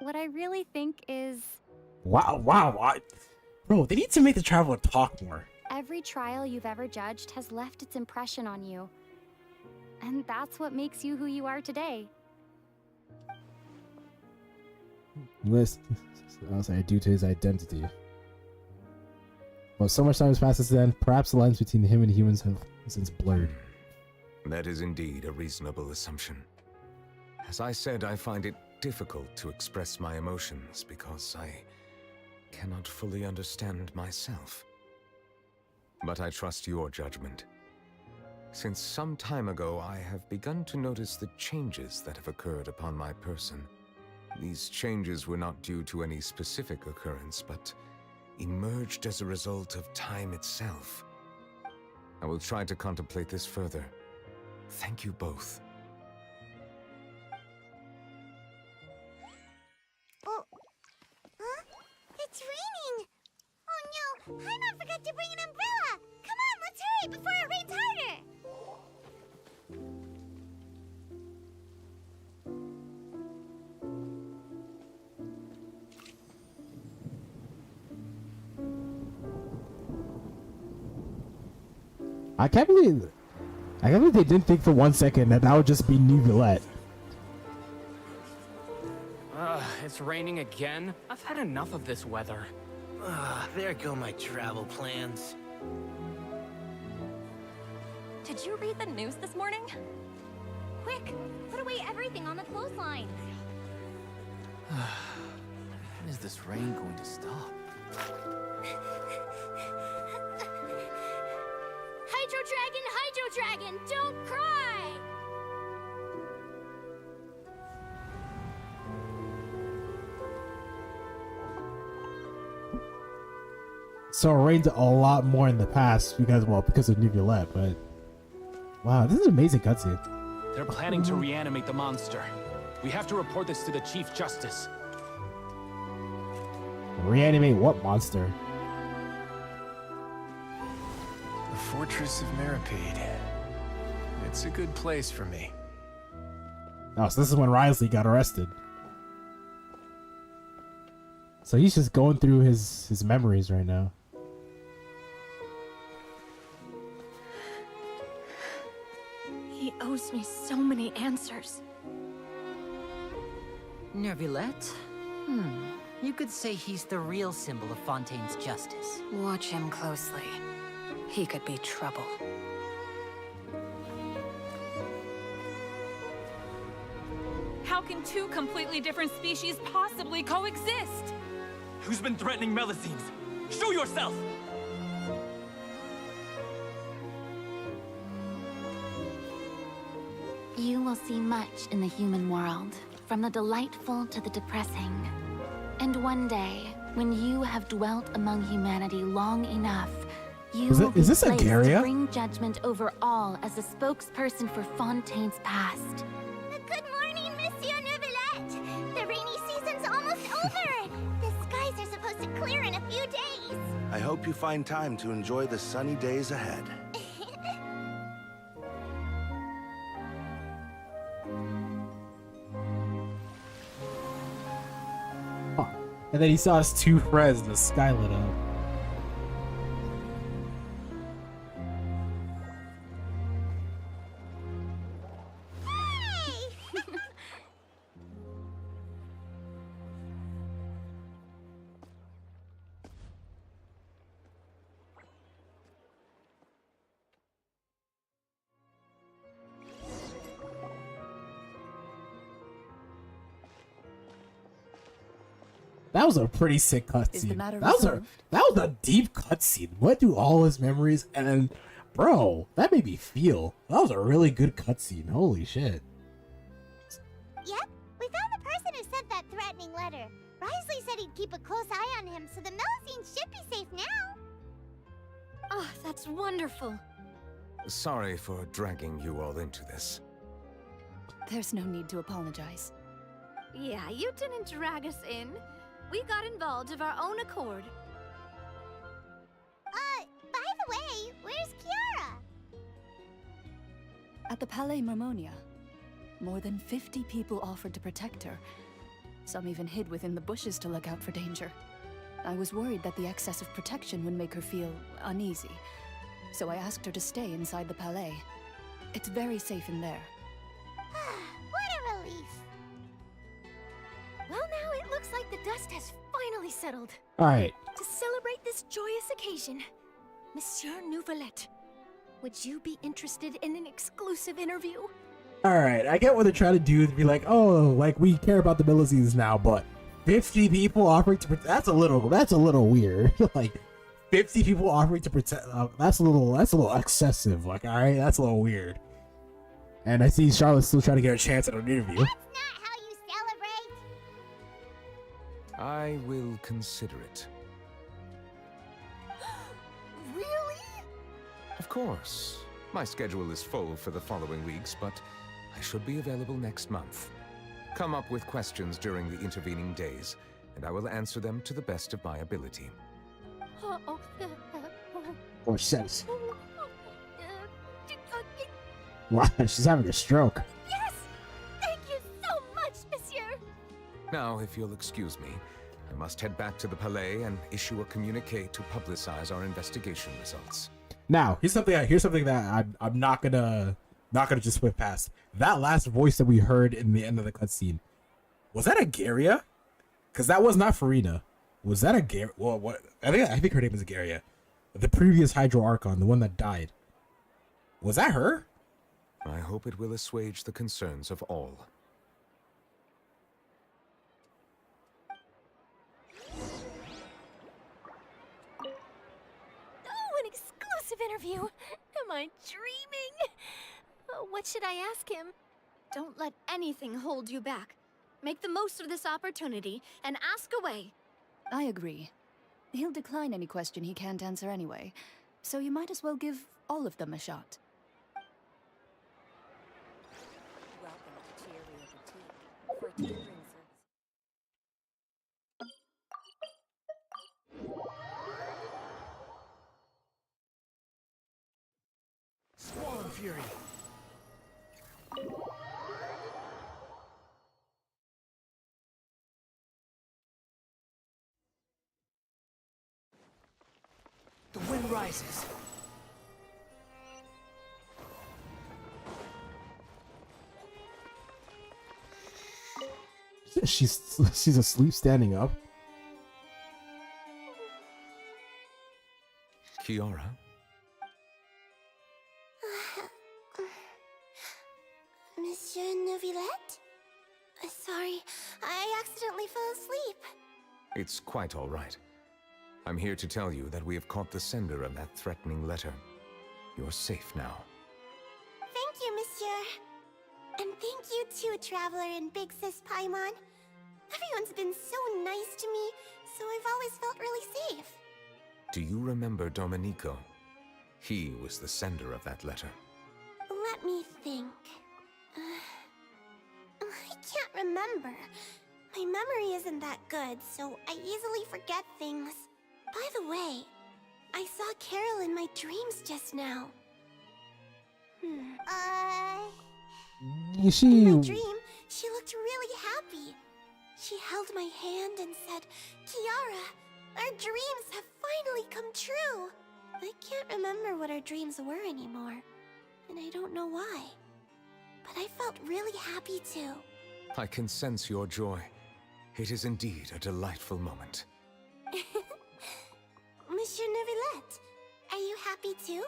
What I really think is Wow. Bro, they need to make the Traveler talk more. every trial you've ever judged has left its impression on you. And that's what makes you who you are today. I'll say due to his identity. Well, so much time has passed since then, perhaps the lines between him and humans have since blurred. That is indeed a reasonable assumption. As I said, I find it difficult to express my emotions because I cannot fully understand myself. But I trust your judgment. Since some time ago, I have begun to notice the changes that have occurred upon my person. These changes were not due to any specific occurrence, but emerged as a result of time itself. I will try to contemplate this further. Thank you both. Oh, huh? It's raining! Oh no, Paimon forgot to bring an umbrella! Come on, let's hurry before it rains harder! I can't believe they didn't think for 1 second that would just be Neuvillette. It's raining again? I've had enough of this weather. There go my travel plans. Did you read the news this morning? Quick, put away everything on the clothesline. When is this rain going to stop? Hydro Dragon, don't cry! So it rained a lot more in the past because of Neuvillette, but wow, this is an amazing cutscene. They're planning to reanimate the monster. We have to report this to the Chief Justice. Reanimate what monster? The Fortress of Meripede. It's a good place for me. Oh, so this is when Risley got arrested. So he's just going through his memories right now. He owes me so many answers. Neuvillette? You could say he's the real symbol of Fontaine's justice. Watch him closely. He could be trouble. How can two completely different species possibly coexist? Who's been threatening Melusines? Show yourself! You will see much in the human world, from the delightful to the depressing. And one day, when you have dwelt among humanity long enough, you will be is this placed Agaria? to bring judgment over all as a spokesperson for Fontaine's past. Good morning, Monsieur Neuvillette. The rainy season's almost over. The skies are supposed to clear in a few days. I hope you find time to enjoy the sunny days ahead. And then he saw his two friends, and the sky lit up. That was a pretty sick cutscene. That was a deep cutscene. Went through all his memories, and then, bro, that made me feel. That was a really good cutscene. Holy shit. Yep, we found the person who sent that threatening letter. Risley said he'd keep a close eye on him, so the Melusines should be safe now. Oh, that's wonderful. Sorry for dragging you all into this. There's no need to apologize. Yeah, you didn't drag us in. We got involved of our own accord. By the way, where's Kiara? At the Palais Mermonia, more than 50 people offered to protect her. Some even hid within the bushes to look out for danger. I was worried that the excess of protection would make her feel uneasy, so I asked her to stay inside the Palais. It's very safe in there. What a relief. Well, now it looks like the dust has finally settled. Alright. To celebrate this joyous occasion, Monsieur Neuvillette, would you be interested in an exclusive interview? Alright, I get what they're trying to do to be like, oh, like, we care about the Melusines now, but 50 people offering to protect, that's a little weird. Like, 50 people offering to protect, that's a little excessive. Like, alright, that's a little weird. And I see Charlotte's still trying to get a chance at an interview. That's not how you celebrate. I will consider it. Really? Of course. My schedule is full for the following weeks, but I should be available next month. Come up with questions during the intervening days, and I will answer them to the best of my ability. Oh, shit. Wow, she's having a stroke. Yes! Thank you so much, Monsieur! Now, if you'll excuse me, I must head back to the Palais and issue a communique to publicize our investigation results. Now, here's something that I'm not gonna just whip past. That last voice that we heard in the end of the cutscene, was that Agaria? Because that was not Farina. Was that Agaria? Well, what? I think her name is Agaria. The previous Hydro Archon, the one that died. Was that her? I hope it will assuage the concerns of all. Oh, an exclusive interview! Am I dreaming? What should I ask him? Don't let anything hold you back. Make the most of this opportunity and ask away. I agree. He'll decline any question he can't answer anyway, so you might as well give all of them a shot. Swarm Fury. The wind rises. She's asleep standing up. Kiara? Monsieur Neuvillette? sorry. I accidentally fell asleep. It's quite all right. I'm here to tell you that we have caught the sender of that threatening letter. You're safe now. Thank you, Monsieur. And thank you too, Traveler and Big Sis Paimon. Everyone's been so nice to me, so I've always felt really safe. Do you remember Domenico? He was the sender of that letter. Let me think. I can't remember. My memory isn't that good, so I easily forget things. By the way, I saw Carol in my dreams just now. In my dream, she looked really happy. She held my hand and said, "Kiara, our dreams have finally come true." I can't remember what our dreams were anymore, and I don't know why. But I felt really happy too. I can sense your joy. It is indeed a delightful moment. Monsieur Neuvillette, are you happy too?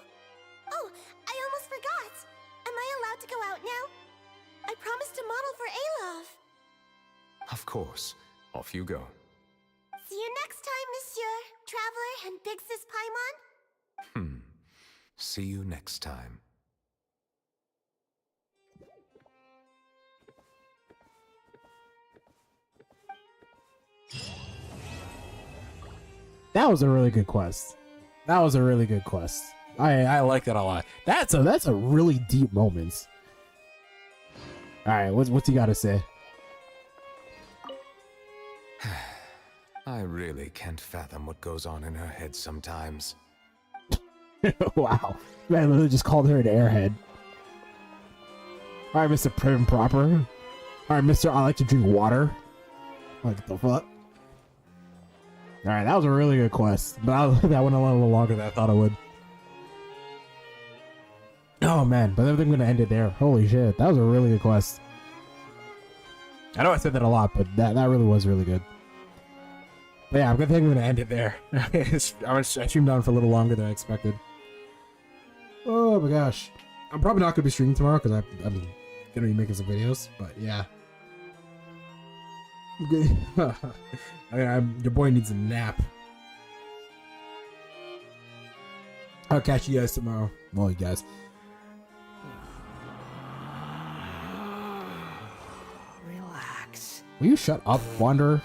Oh, I almost forgot. Am I allowed to go out now? I promised to model for Alov. Of course. Off you go. See you next time, Monsieur, Traveler and Big Sis Paimon. See you next time. That was a really good quest. That was a really good quest. I like that a lot. That's a really deep moment. All right, what's he got to say? I really can't fathom what goes on in her head sometimes. Wow, man, literally just called her an airhead. All right, Mr. Prim and Proper. All right, Mr. I like to drink water. What the fuck? All right, that was a really good quest, but that went a little longer than I thought it would. Oh man, but I think I'm gonna end it there. Holy shit, that was a really good quest. I know I said that a lot, but that really was really good. But yeah, I'm gonna think I'm gonna end it there. I streamed on for a little longer than I expected. Oh my gosh, I'm probably not gonna be streaming tomorrow because I'm gonna be making some videos. But yeah. Your boy needs a nap. I'll catch you guys tomorrow. Well, you guys. Relax. Will you shut up, Wanderer?